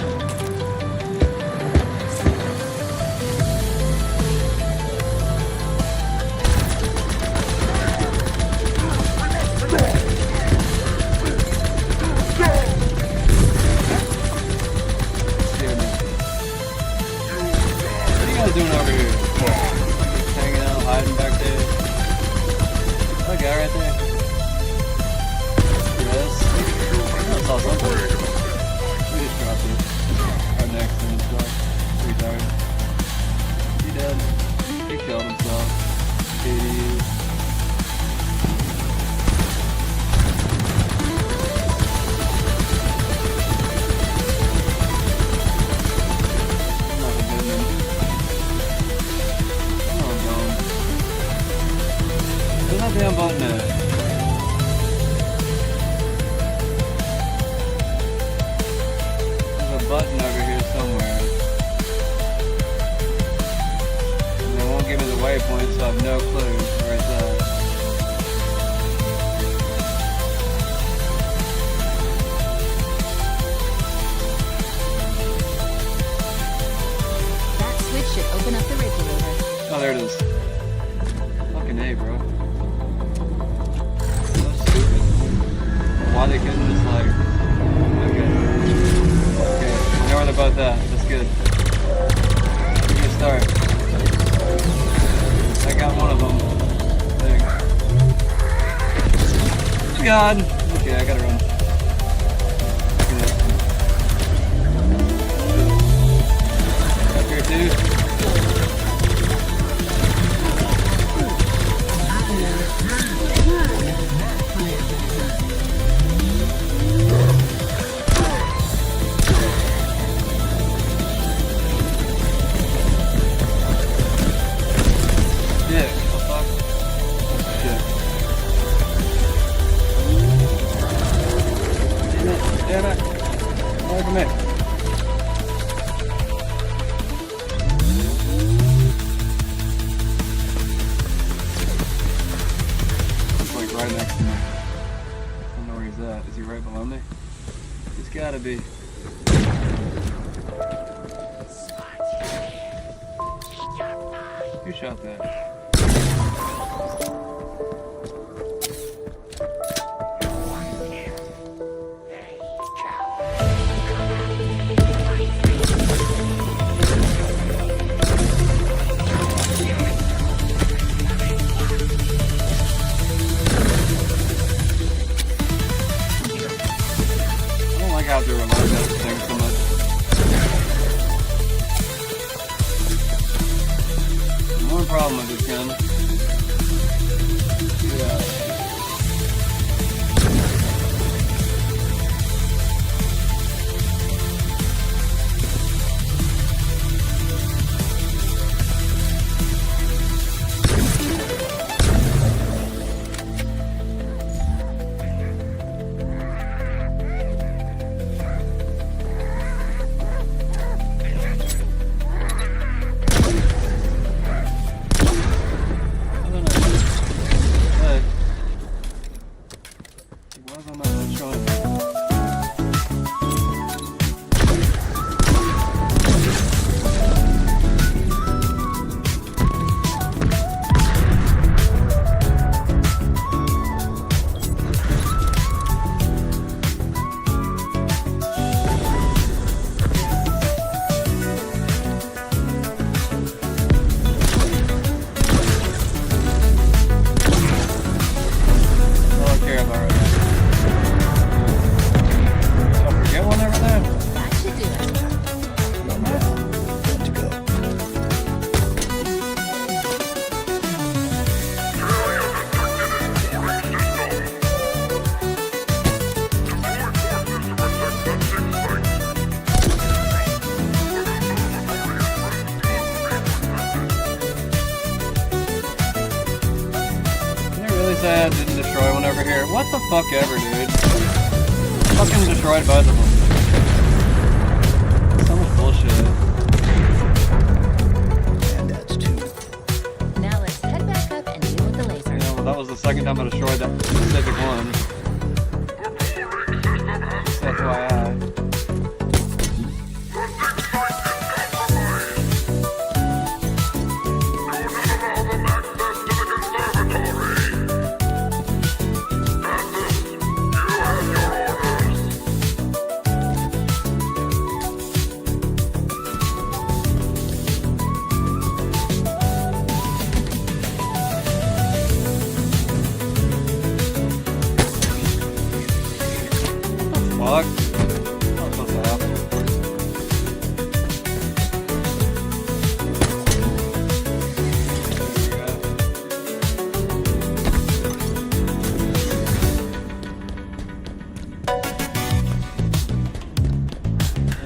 What are you guys doing over here? Hanging out, hiding back there. That guy right there. Yes. That's awesome. We just dropped it. Our next one is retard. He dead. He killed himself. Idiot. Where's that damn button at? There's a button over here somewhere. And they won't give me the waypoint, so I have no clue where it's at. That switch should open up the regulator. Oh, there it is. Fucking A, bro. So stupid. Why they couldn't just like... Okay. Okay, I know where they're both at. That's good. Give me a start. I got one of them. There. God! Okay, I gotta run. Up here too. Yeah, what the fuck? Shit. Damn it. Away from me. He's like right next to me. I don't know where he's at. Is he right below me? He's gotta be. Who shot that? I don't like how they reload that thing so much. One problem with this gun. Yeah. Sad didn't destroy one over here. What the fuck ever, dude. Fucking destroyed both of them. So much bullshit. And that's two. Now let's head back up and deal with the laser. Yeah, well, that was the second time I destroyed that specific one. Just FYI. Fuck. Not supposed to happen.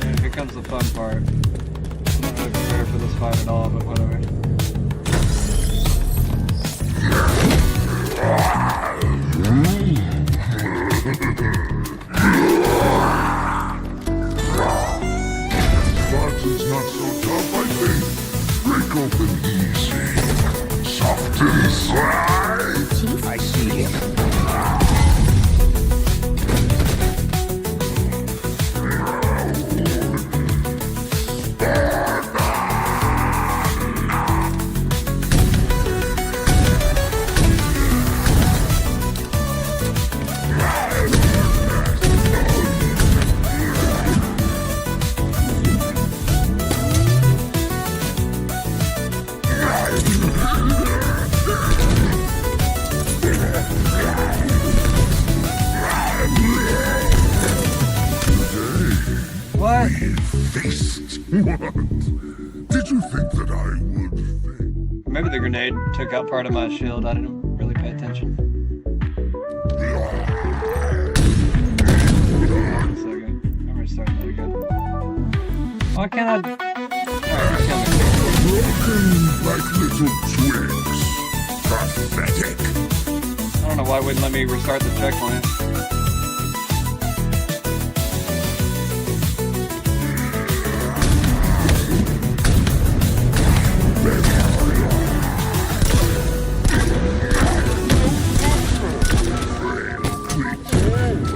And here comes the fun part. I'm not really prepared for this fight at all, but whatever. Spartan's not so tough, I think. Break open easy. Soft inside. I see him. What? Faced what? Did you think that I would? Maybe the grenade took out part of my shield. I didn't really pay attention. One second. I'm restarting that again. Why can't I? Alright, Broken like little twigs. Pathetic. I don't know why it wouldn't let me restart the checkpoint.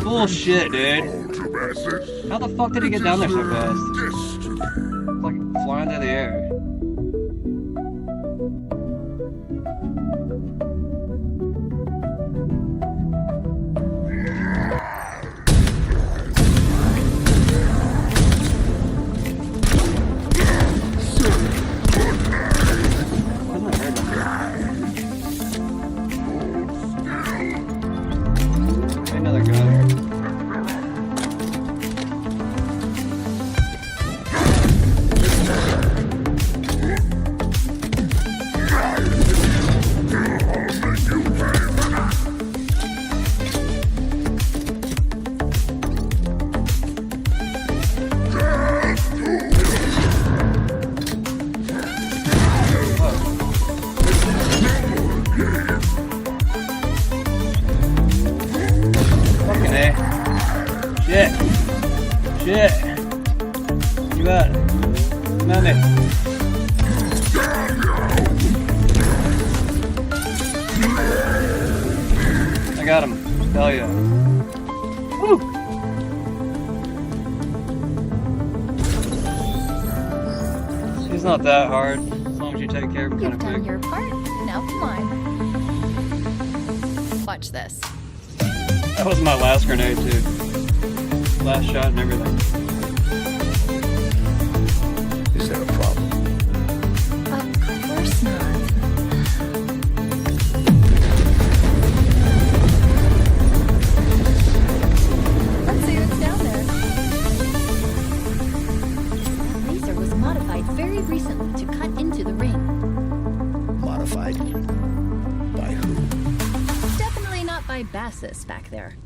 Bullshit, dude. How the fuck did he get down there so fast? It's like flying through the air. Another guy. Fucking A. Shit. Shit. You got it. Come at me. I got him. Hell yeah. Woo! He's not that hard, as long as you take care of him kind of quick. Your part. Now come on. Watch this. That was my last grenade too. Last shot and everything. Is there a problem? Of course not. Let's see what's down there. That laser was modified very recently to cut into the ring. Modified? By who? Definitely not by Bassus back there.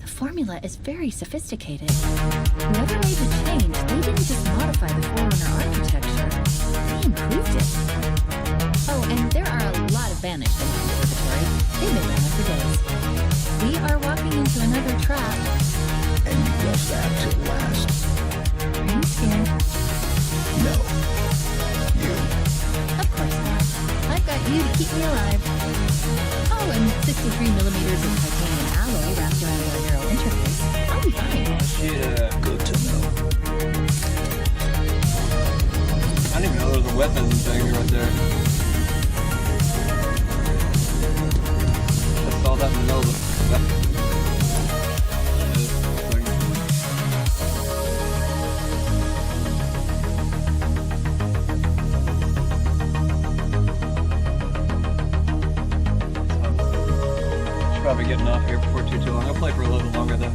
The formula is very sophisticated. Whoever made the change, they didn't just modify the Forerunner architecture, they improved it. Oh, and there are a lot of banished in the observatory. They've been around for days. We are walking into another trap. And you left that to last? Are you scared? No. You. Of course not. I've got you to keep me alive. Oh, and the 63 millimeters of titanium alloy wrapped around our neural interface, I'll be fine. Yeah. Good to know. I didn't even know there was a weapons thing right there. I saw that in the middle of the... Should probably getting off here before too long. I'll play for a little bit longer though.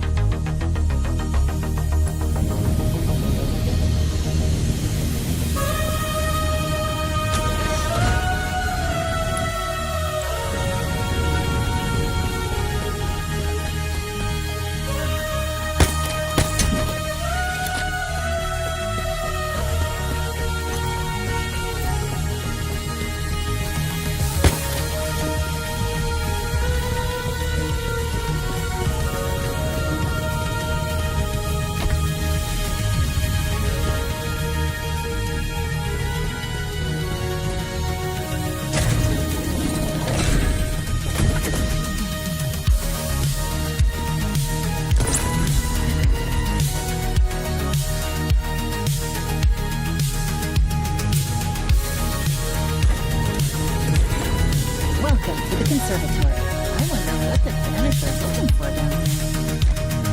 Welcome to the conservatory. I wonder what the dinosaurs looking for down there.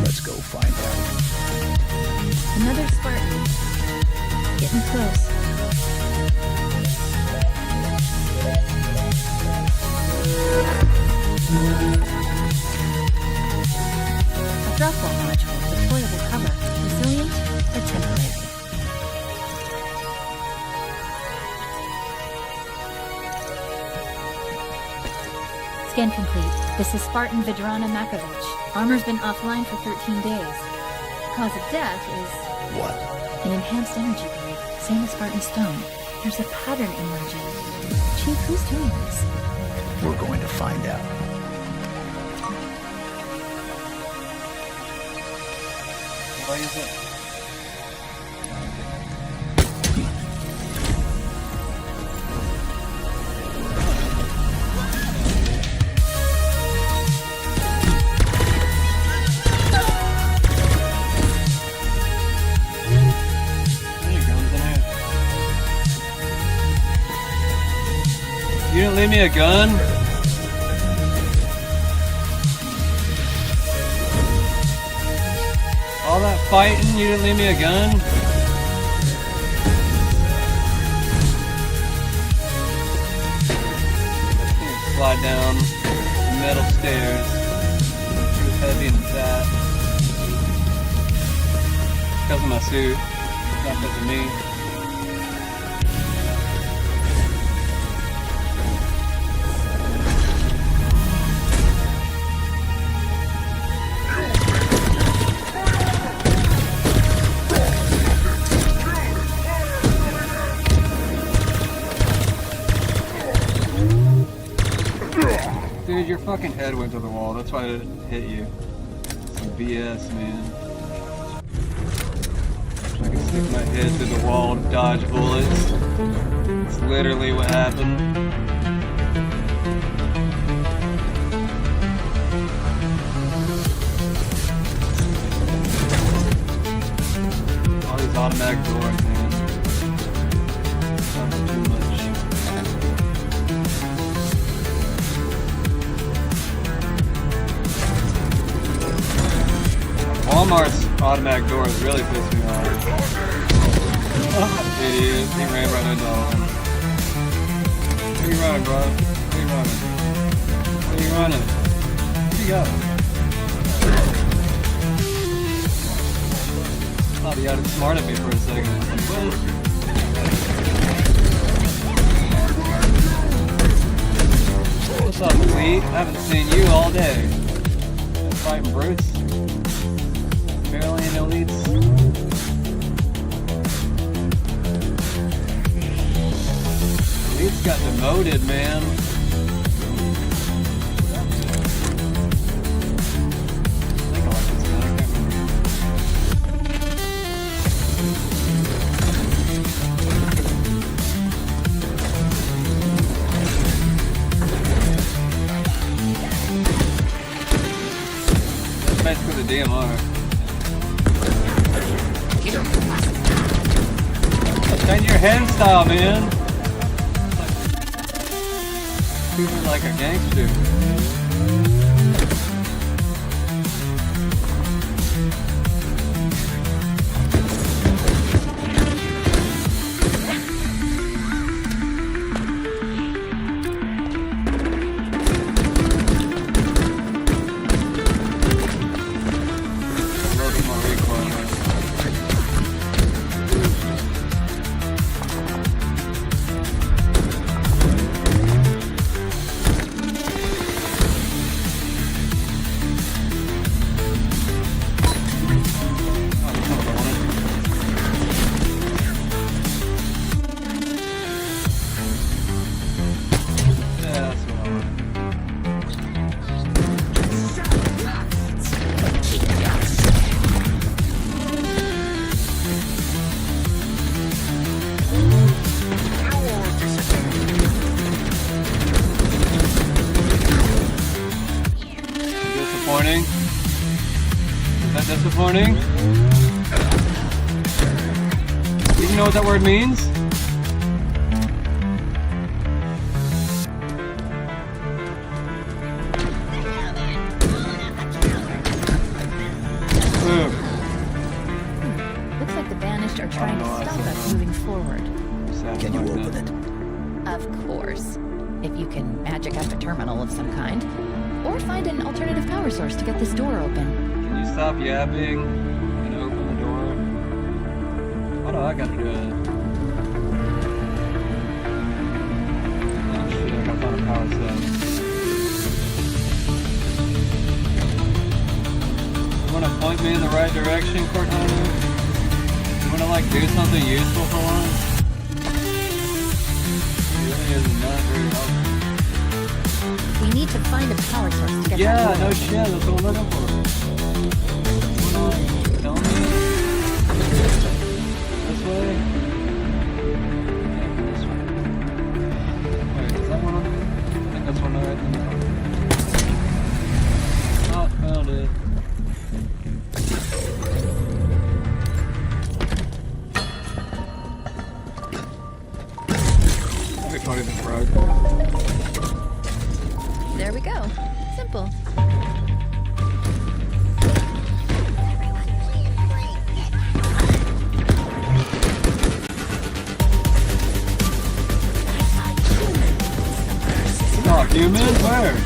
Let's go find out. Another Spartan. Getting close. A drop-wall module, deployable cover, resilient or temporary. Scan complete. This is Spartan Vidrana Makovich. Armor's been offline for 13 days. Cause of death is... What? An enhanced energy blade, same as Spartan Stone. There's a pattern emerging. Chief, who's doing this? We're going to find out. Why is it? You didn't leave me a gun? All that fighting, you didn't leave me a gun? Slide down the metal stairs. Too heavy and fat. Because of my suit, not because of me. Dude, your fucking head went to the wall. That's why it hit you. Some BS, man. I can stick my head to the wall and dodge bullets. It's literally what happened. All these automatic doors, man. Sounds too much. Walmart's automatic doors really piss me off. Idiot, he ran right into all of them. Where you running, bro? Where you running? Where you running? Where you go? Thought he outsmarted me for a second. What's up, Fleet? I haven't seen you all day. Fighting brutes. Maryland elites. Elites got demoted, man. I think I like this gun, I can't remember. DMR. Change your hand style, man. Moving like a gangster. Disappointing? Is that disappointing? Do you know what that word means? Looks like the Banished are trying to stop us moving forward. Can you open it? Of course. If you can magic up a terminal of some kind. Or find an alternative power source to get this door open. Can you stop yapping and open the door? What do I gotta do? Oh shit, I gotta find a power set. You wanna point me in the right direction, Cortana? You wanna like do something useful for once? It really is not very helpful. We need to find a power source to get Yeah, that door no open. shit, that's what I'm looking for. Tell me. This way? This way. Wait, is that one on there? I think that's one right there. Oh, found it. Maybe probably the frog. There we go. Simple. Oh, human? Where?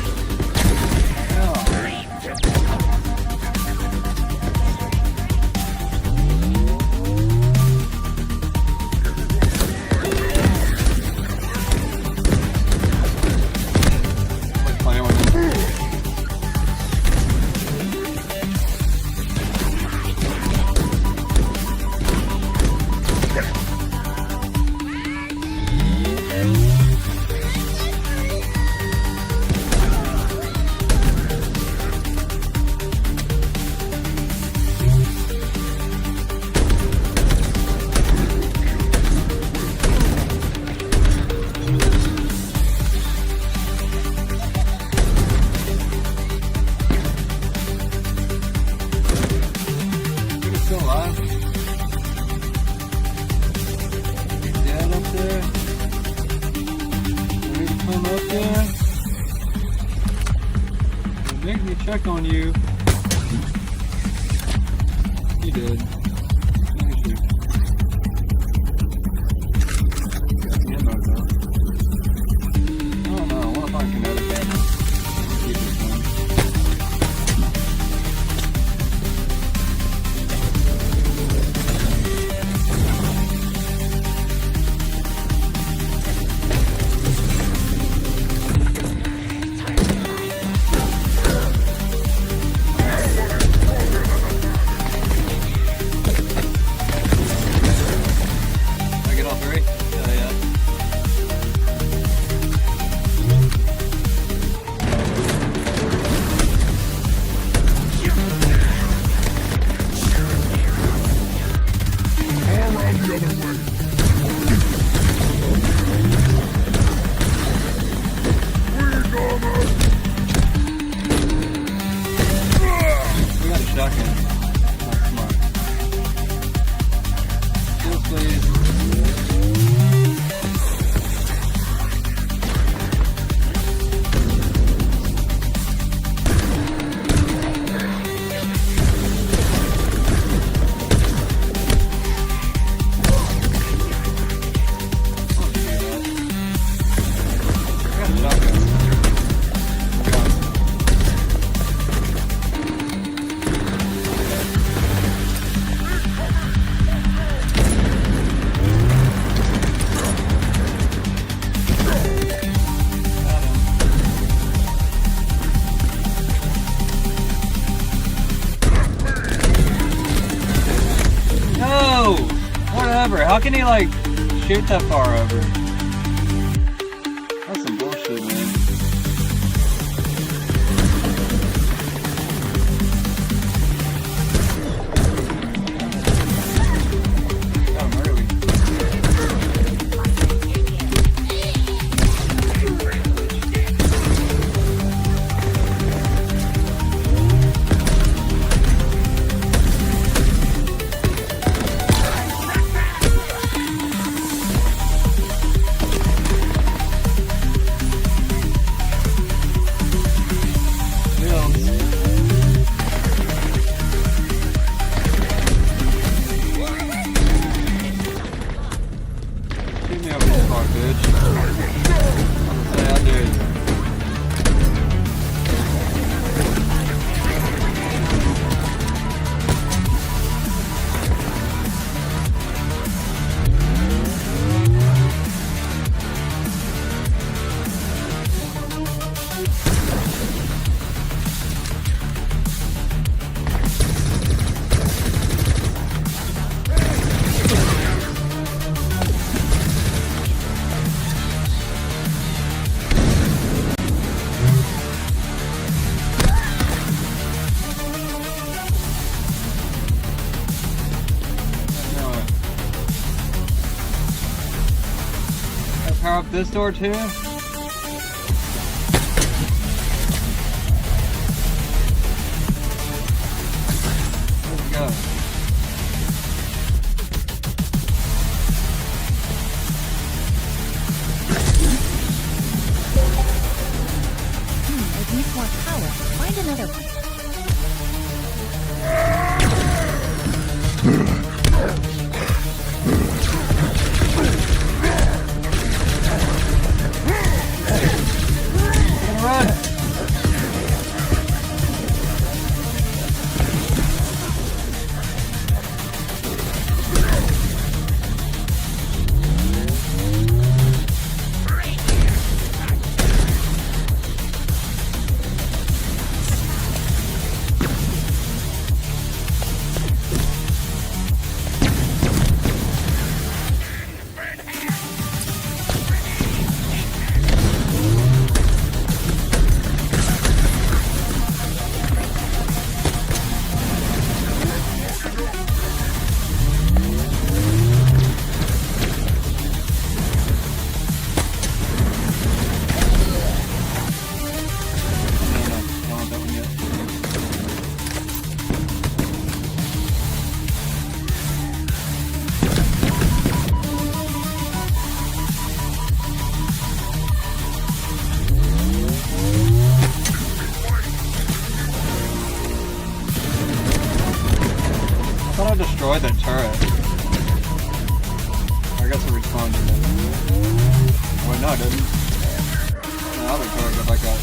Still alive? Dead up there? Ready to come up there? It makes me check on you. You did. Look at you. Yeah, no, no. I don't know. I want to find kinetic ammo. Keep this going. can he like shoot that far over? That's some bullshit, man. Power up this door too? There we go. It needs more power. Find another one. I destroyed that turret. I guess it respawned to it. Oh, no, it didn't. The other turret got back up.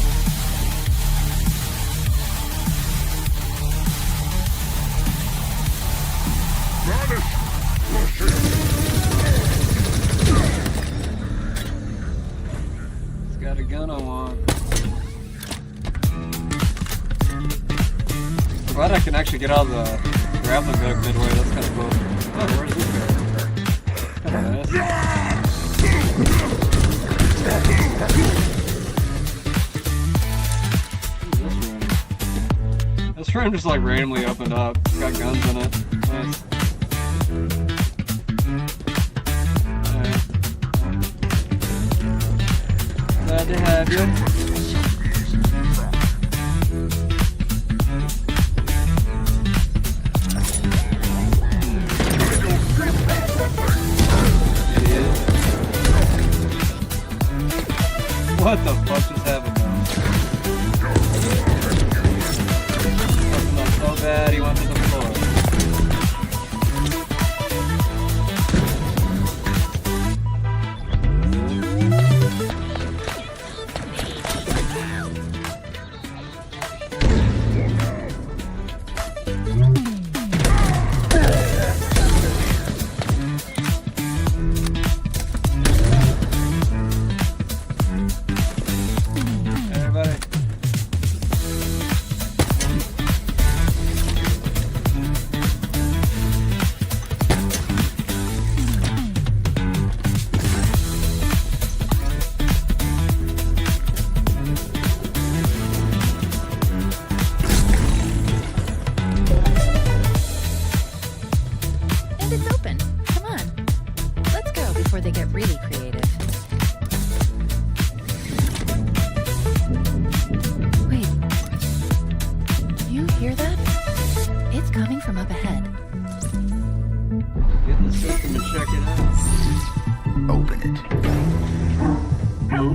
It's got a gun I want. I'm glad I can actually get out of the grappling hook midway, that's kind of cool. Oh, where's this guy? This room just like randomly opened up. It's got guns in it. Nice. Alright. Glad to have you. What the fuck just happened now? Fucking up so bad he went to the floor.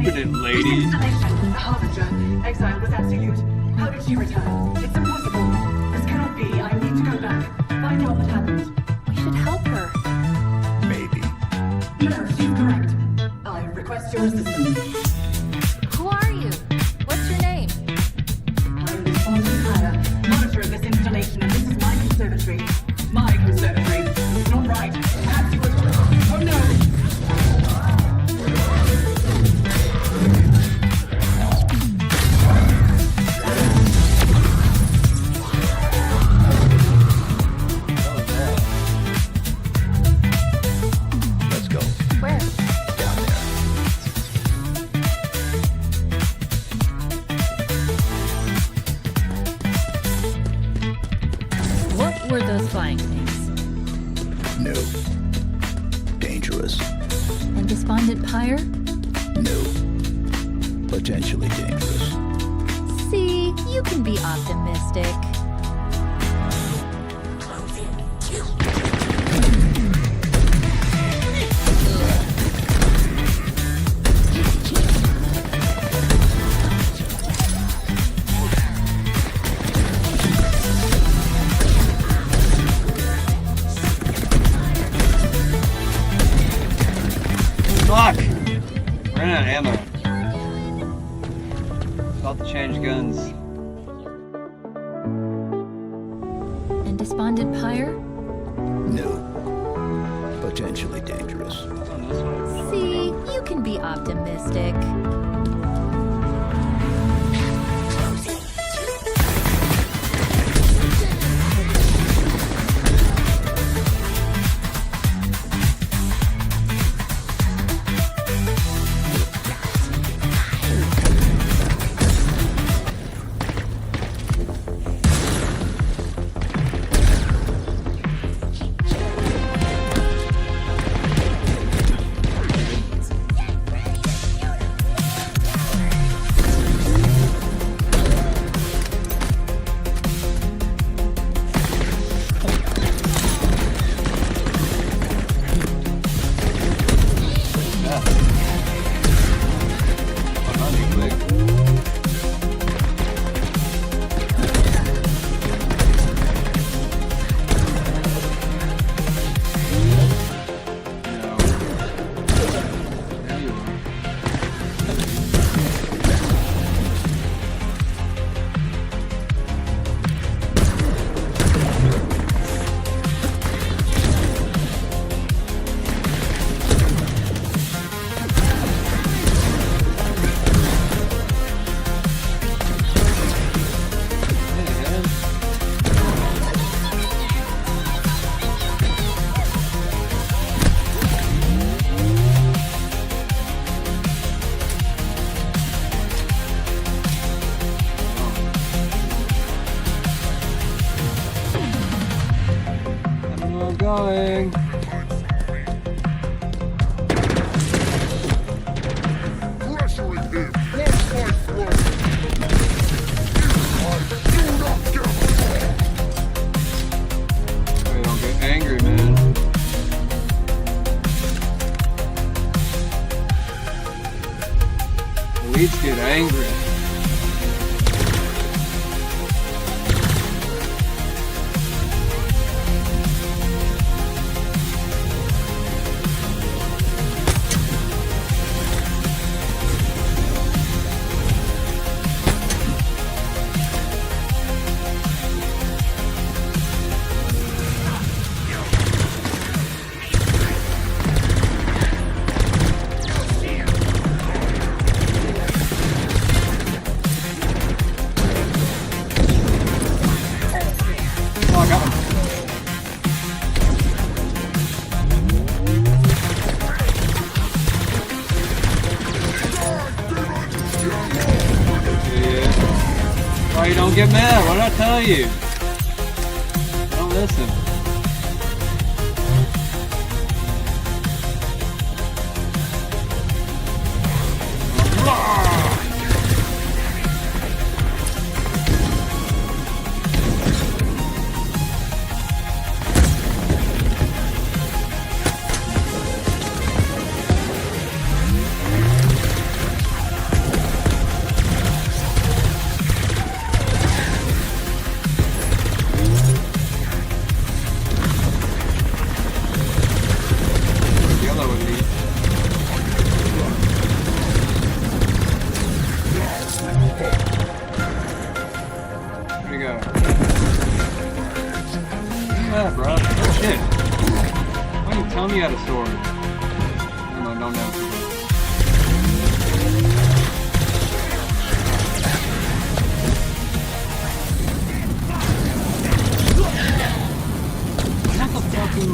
Open it, lady. Harbinger, exile was absolute. How did she return? It's impossible. This cannot be. I need to go back. Find out what happened. We should help her. Maybe. No, she's correct. I request your assistance. Who are you? What's your name? I'm Despondent Pyre, monitor of this installation, and this is my conservatory. My conservatory. It's not right. Perhaps you would... Oh no! Let's go. Where? Down there. What were those flying things? No. Dangerous. And Despondent Pyre? No. Potentially dangerous. See, you can be optimistic. Fuck! Ran out of ammo. About to change guns. And Despondent Pyre? No. Potentially dangerous. See, you can be optimistic. Going. Pressuring him. 1.4. Do not give Hey, don't get angry, man. Elites get angry. Why you don't get mad? What did I tell you? Don't listen. Tell me you had a sword. No, don't have a sword. What the fucking...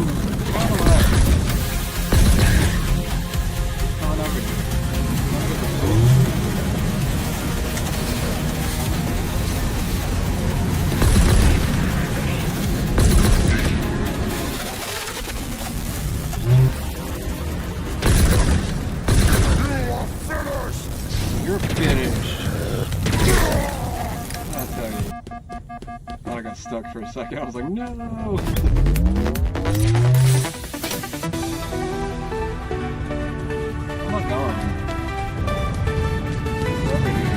Coming over here. You're finished. I'll tell you. Thought I got stuck for a second. I was like, no. I'm not going. It's over here.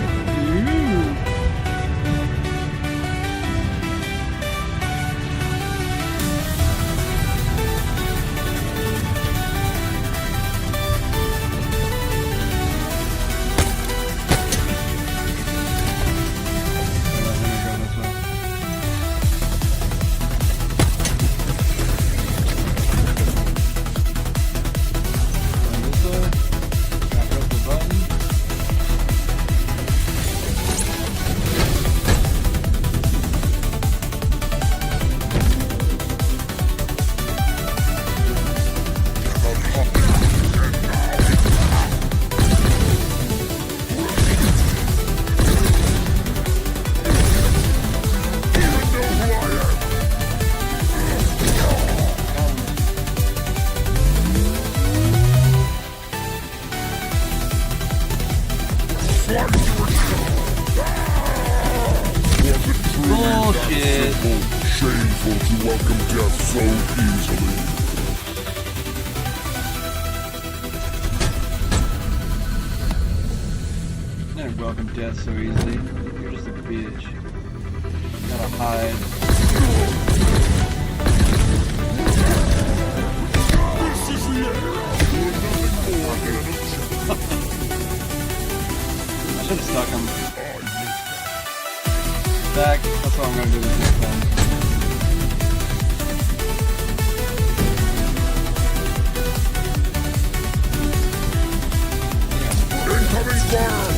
Bullshit. Shameful to welcome death so easily. Never welcome death so easily. You're just a bitch. You gotta hide. I should have stuck him. Back. That's what I'm gonna do this next time. Incoming fire!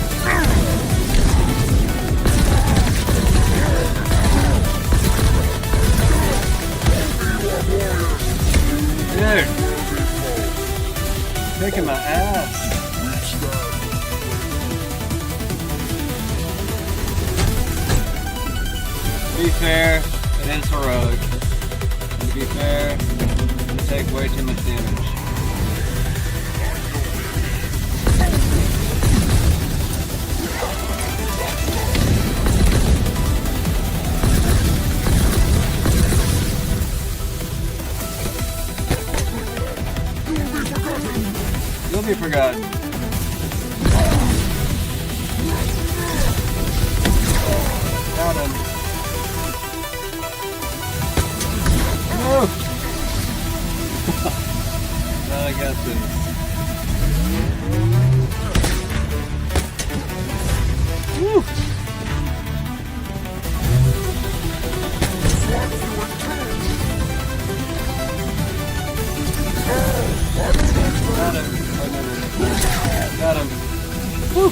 Dude! Kicking my ass. To be fair, it is heroic. And to be fair, you take way too much damage. You'll be forgotten. Got him. No! Now I got this. Woo! Got him. Got him. Woo!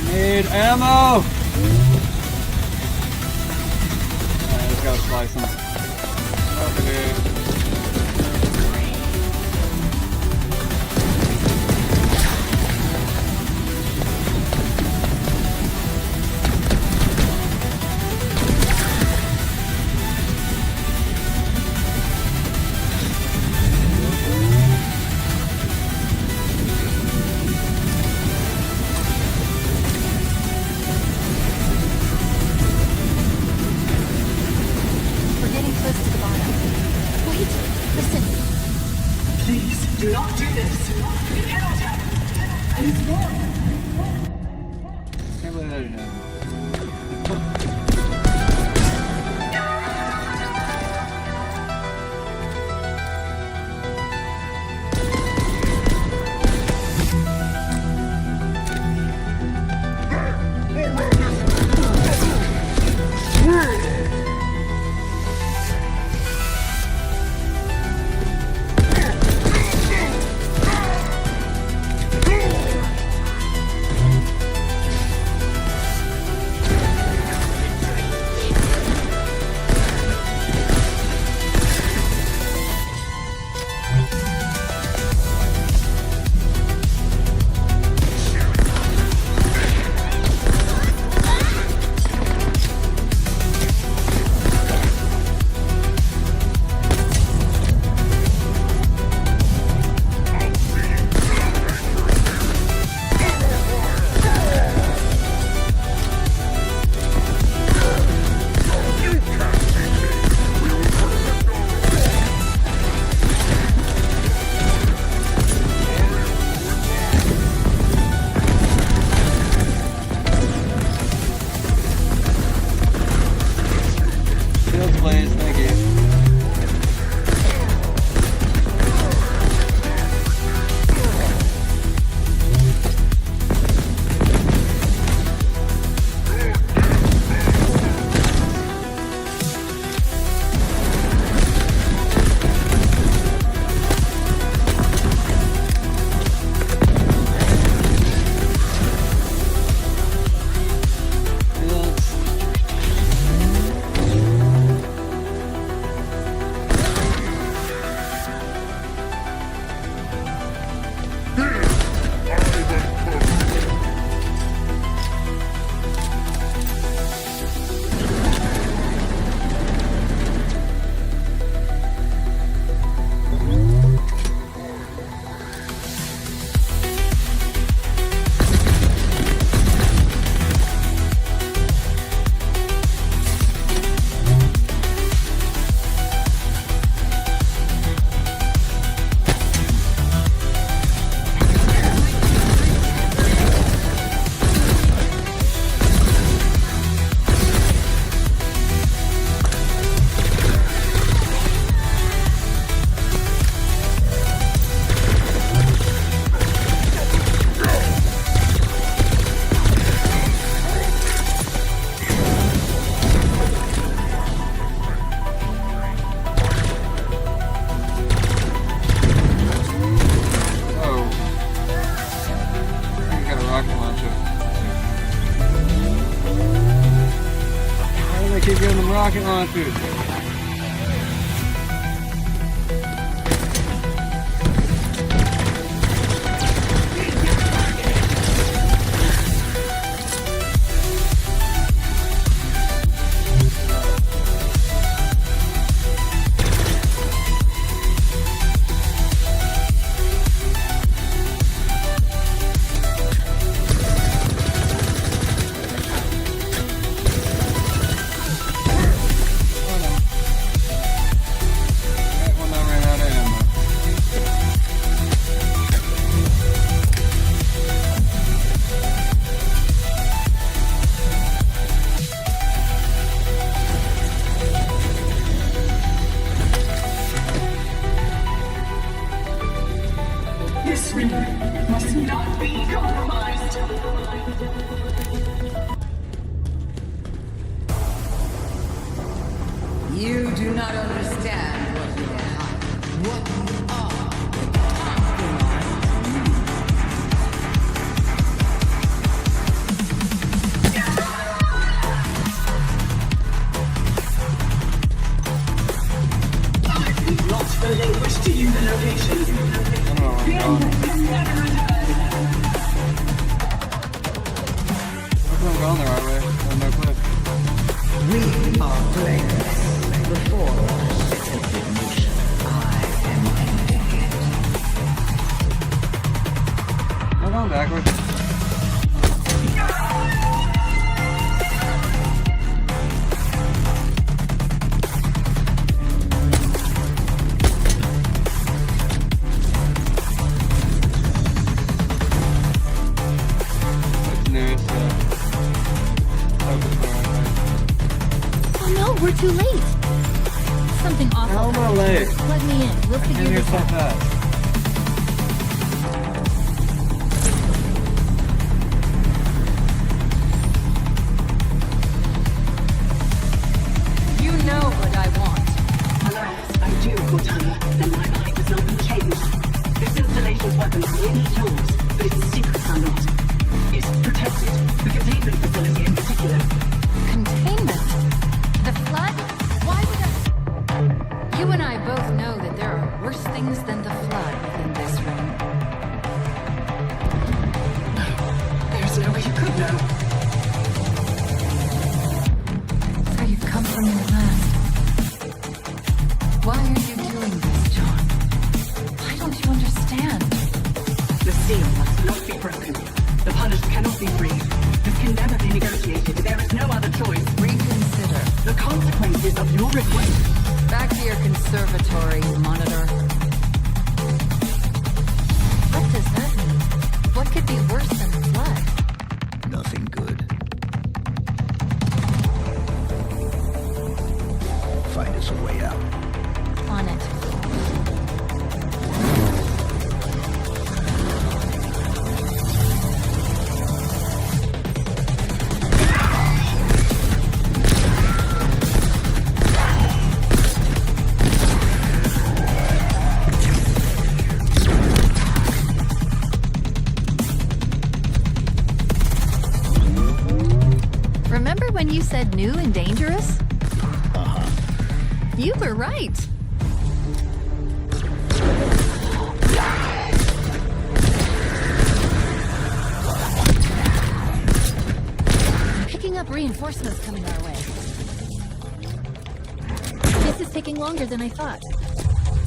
Need ammo! Alright, let's go slice him. Over here. Do not do this. You cannot have it. It's wrong. Can't believe that didn't happen. rocket launchers. This ring must not be compromised. You do not understand what you are. What you are. I will not relinquish to you the location. I'm going the right way. I have no clue. We are players. Before ignition, I am ending it. I'm going backwards. Oh no, we're too late. Something awful. How am I late? Plug me in. We'll figure You're this so out. fast. You know what I want. Alas, I do, Cortana, and my mind has not been changed. This installation's weapons may be yours, but its secrets are not. It's protected. The containment facility in particular. Containment? The flood? Why would I? You and I both know that there are worse things than the flood within this room. There's no way you could know. So you've come from your past. Why are you doing this, John? Why don't you understand? The seal must not be broken. The punished cannot be free. This can never be negotiated. There is no other choice. Reconsider. The consequences of your request. Back to your conservatory, Monitor. What does that mean? What could be worse than the flood? Nothing good. Find us a way out. On it. Remember when you said new and dangerous? You were right. Picking up reinforcements coming our way. This is taking longer than I thought.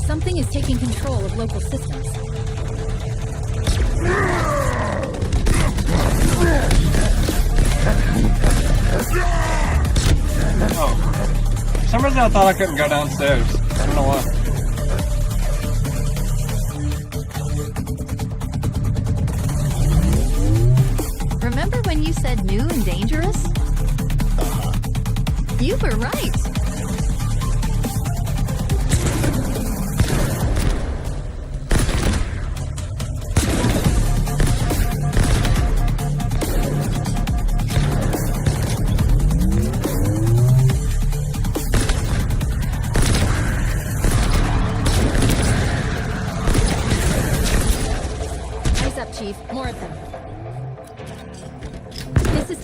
Something is taking control of local systems. Oh. For some reason I thought I couldn't go downstairs. I don't know why. Remember when you said new and dangerous? You were right.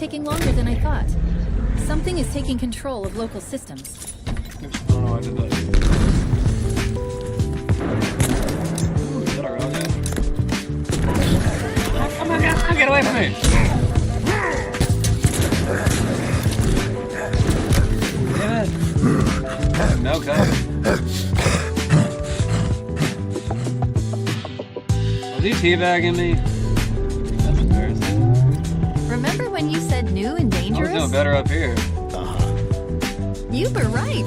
taking longer than I thought. Something is taking control of local systems. I don't know why I did that. Ooh, is that our own? Come on, get away from me! Damn it! No cover. Was he teabagging me? That's embarrassing. Remember when you said new and I was dangerous? doing better up here. You were right.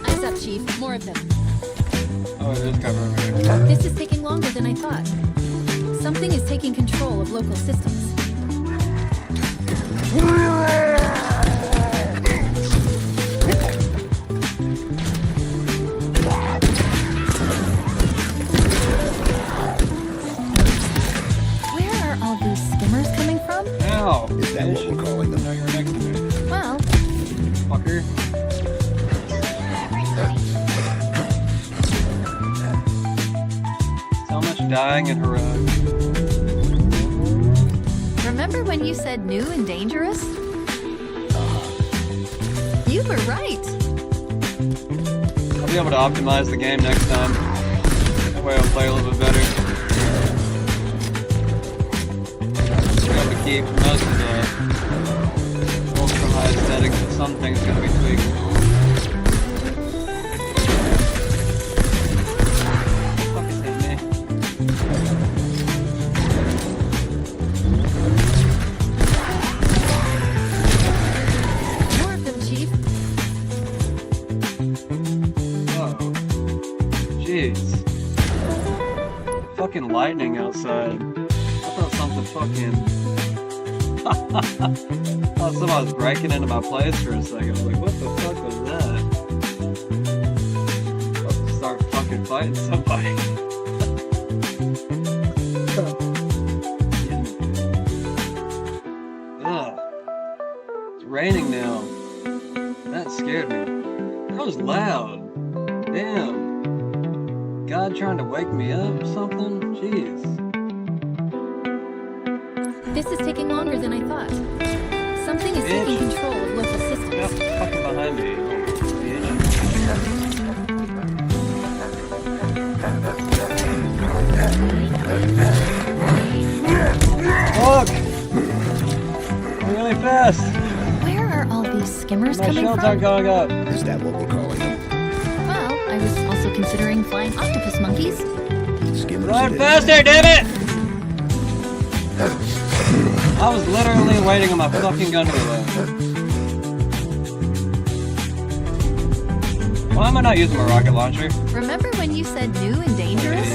Eyes up, Chief. More of them. Oh, there's cover over here. This is taking longer than I thought. Something is taking control of local systems. Where are all these skimmers coming from? Ow! Is that what we're calling them? No, you were next to me. Well, Fucker. So much dying and heroic. remember when you said new and dangerous? You were right. I'll be able to optimize the game next time. That way I'll play a little bit better. Be able to keep most of the ultra high aesthetics, but some things are going to be tweaked. Fucking hit me. More of them, Chief. Oh. Jeez. Fucking lightning outside. I thought something fucking... I thought somebody was breaking into my place for a second. I was like, what the fuck was that? About to start fucking fighting somebody. Ugh. It's raining now. That scared me. That was loud. Damn. God trying to wake me up or something? Jeez. This is taking longer than I thought. Something is taking control of local systems. You're fucking behind me. Fuck! Really fast! Where are all these skimmers My coming shields from? aren't going up. Is that what we're calling them? Well, I was also considering flying octopus monkeys. Skimmers. Run faster, damn it! I was literally waiting on my fucking gun to reload. Why am I not using my rocket launcher? Remember when you said new and dangerous?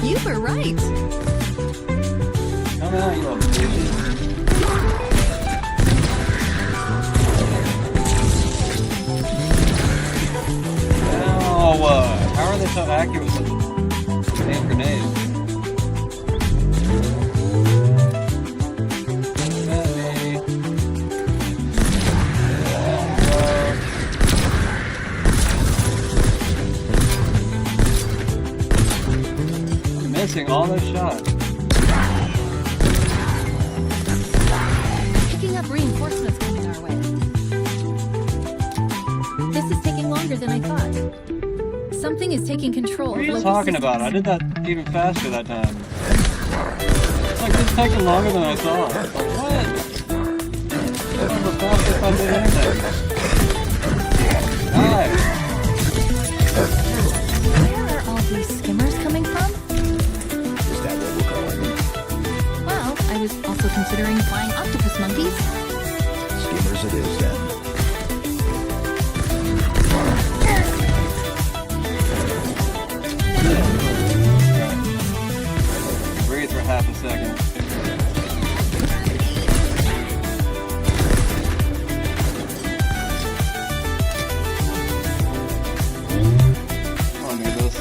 You were right. Come out, you little bitches. Oh, how are they so accurate with the damn grenades? I'm missing all those shots. Picking up reinforcements coming our way. This is taking longer than I thought. Something is taking control. What are of you local talking systems. about? I did that even faster that time. It's like it's taking longer than I thought. Like, what? That was the fastest I did anything. Die. Where are all these skimmers coming from? Is that what we're calling them? Well, I was also considering flying octopus monkeys. Skimmers it is then. Breathe for half a second. Come on, Nicholas.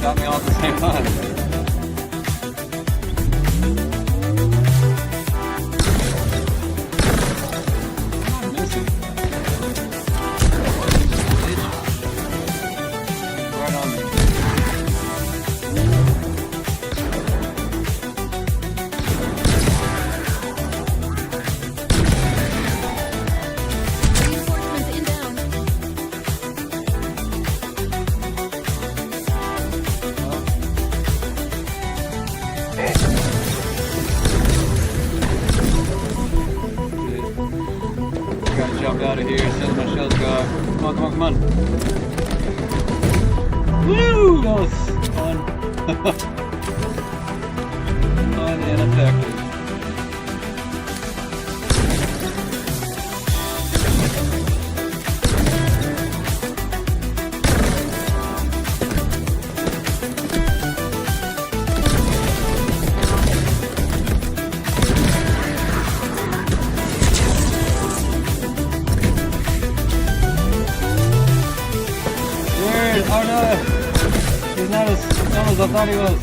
shot me all at the same time. I'm missing. Right on me. Reinforcements inbound. Gotta jump out of here as soon as my shells go off. Come on, come on, come on. Woo! That was fun. Fun and effective. Weird! Oh no! He's not as dumb as I thought he was.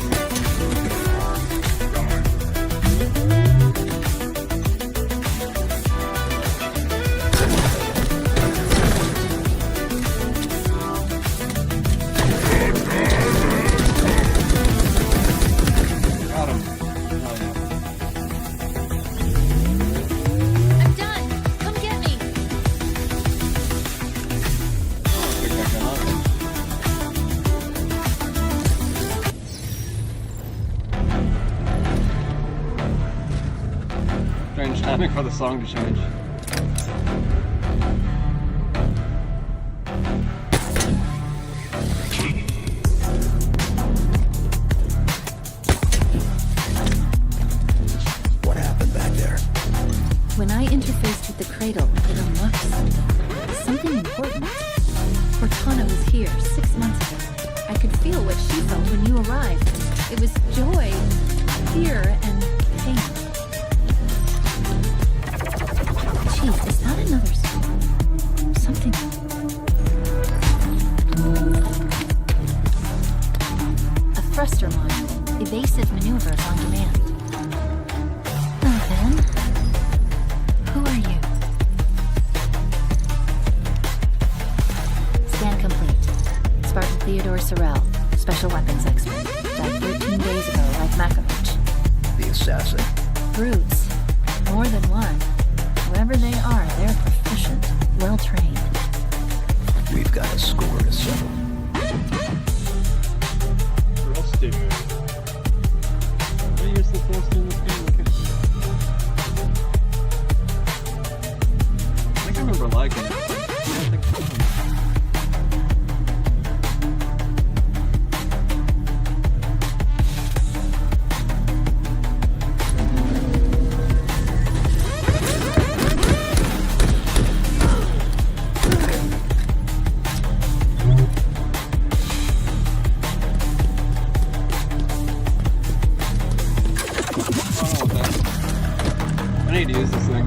Got him. Oh, yeah. I'm done. Come get me. Pick that gun up. Strange timing for the song to change. What happened back there? When I interfaced with the cradle, it unlocked something important. Cortana was here 6 months ago. I could feel what she felt when you arrived. It was joy, fear, and pain. Chief, is that another something? A thruster module. Evasive maneuvers on demand. Well then, who are you? Scan complete. Spartan Theodore Sorrell, special weapons expert. Died 13 days ago, like Makovich. The assassin. Brutes. More than one. Whoever they are, they're proficient, well-trained. We've got a score to settle. Rusty. What is the first in this game? Okay. I think I remember liking it. I don't think so. I need to use this thing.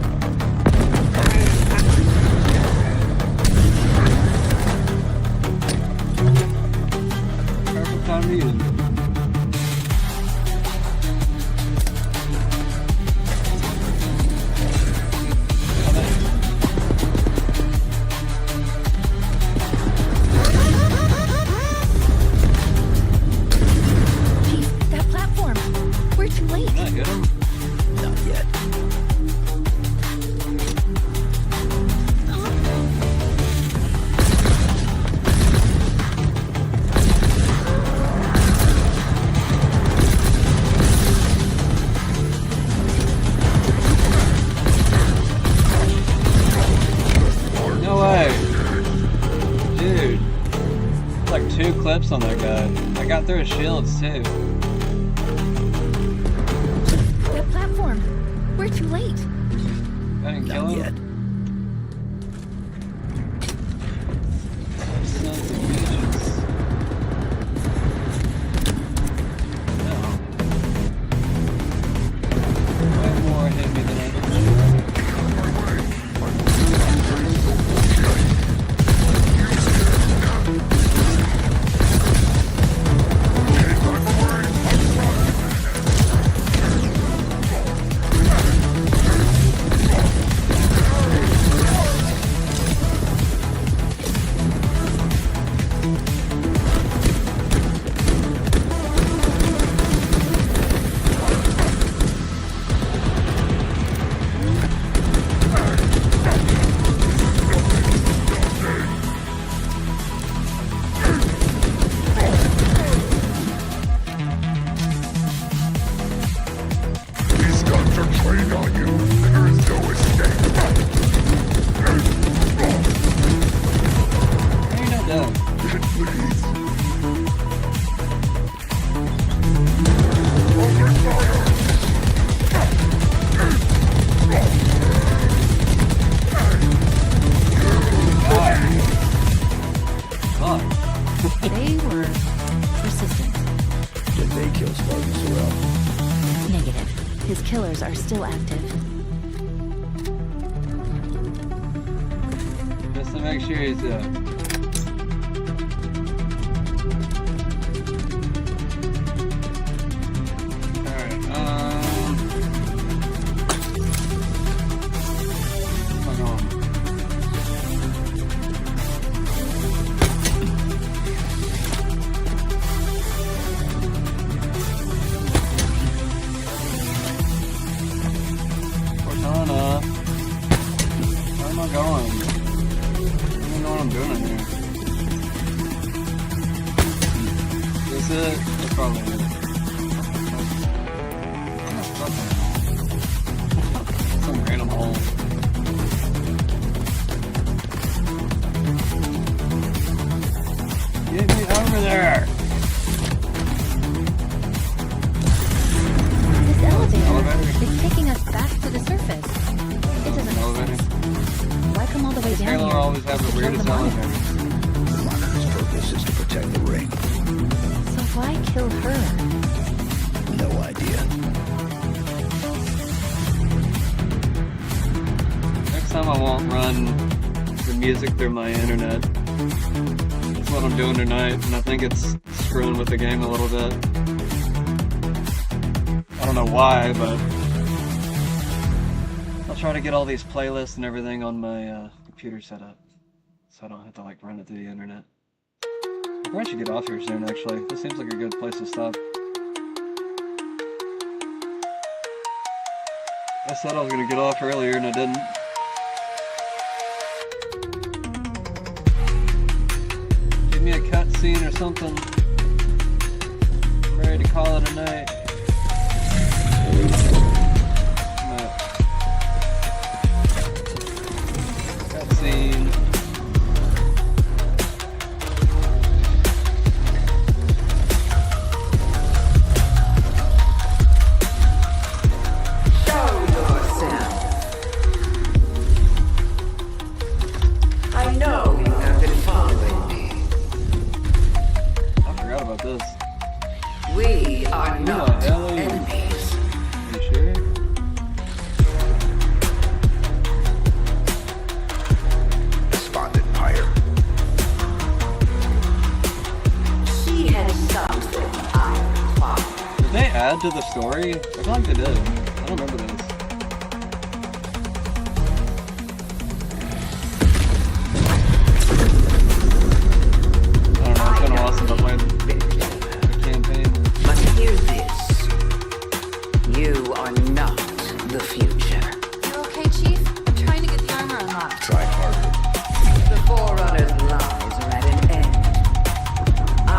Perfect time to use it. Chief, that platform. We're too late. Can I hit him? Not yet. No way. Dude. Like 2 clips on that guy. I got through his shields too. That platform. We're too late. I didn't kill Not him. yet. Sons of bitches. No. Way more hit me than I did. kill Spartan Sorrell. Negative. His killers are still active. Just to make sure he's through my internet. That's what I'm doing tonight, and I think it's screwing with the game a little bit. I don't know why, but I'll try to get all these playlists and everything on my computer set up, so I don't have to like run it through the internet. I probably should get off here soon, actually. This seems like a good place to stop. I said I was gonna get off earlier, and I didn't. A cutscene or something. Ready to call it a night. Cutscene. Show yourself. I know you have been following me. About this. We are not enemies. You sure? Responded Pyre. She has something I require. Did they add to the story? I feel like they did. I don't remember this. I don't know, it's been a while since I played. But hear this. You are not the future. You okay, Chief? I'm trying to get the armor unlocked. Try harder. The Forerunner's lies are at an end. I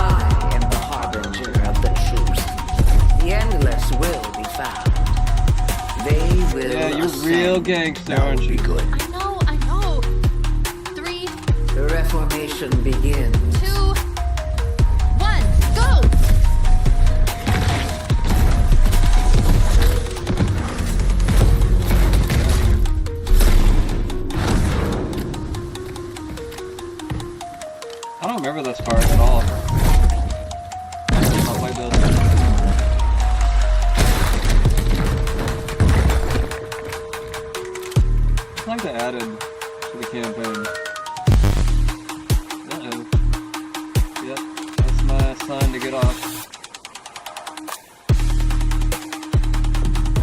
am the harbinger of the truth. The endless will be found. They will. Yeah, you're real gangster, aren't you? Good. I know. 3, The Reformation begins. 2, 1, go! I don't remember this part at all. I'll play this. I like they added to the campaign. Uh-oh. Yep, that's my sign to get off.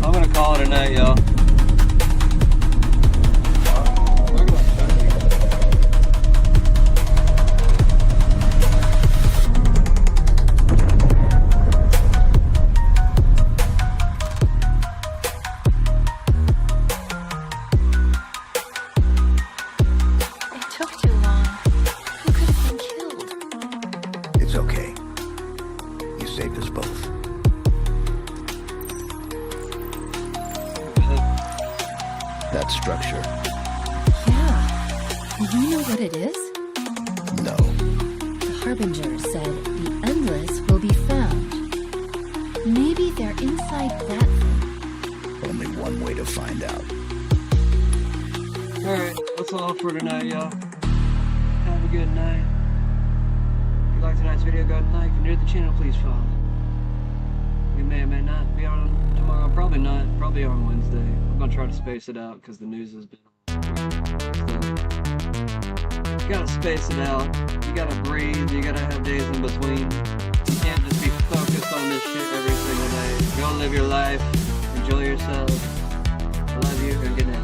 I'm gonna call it a night, y'all. That structure. Yeah. You know what it is? No. The Harbinger said the Endless will be found. Maybe they're inside that thing. Only one way to find out. Alright, that's all for tonight, y'all. Have a good night. If you liked tonight's video, go ahead and like. If you're new to the channel, please follow. We may or may not be on tomorrow. Probably not. Probably on Wednesday. I'm gonna try to space it out because the news has been. You gotta space it out. You gotta breathe. You gotta have days in between. You can't just be focused on this shit every single day. Go live your life. Enjoy yourself. I love you and good night.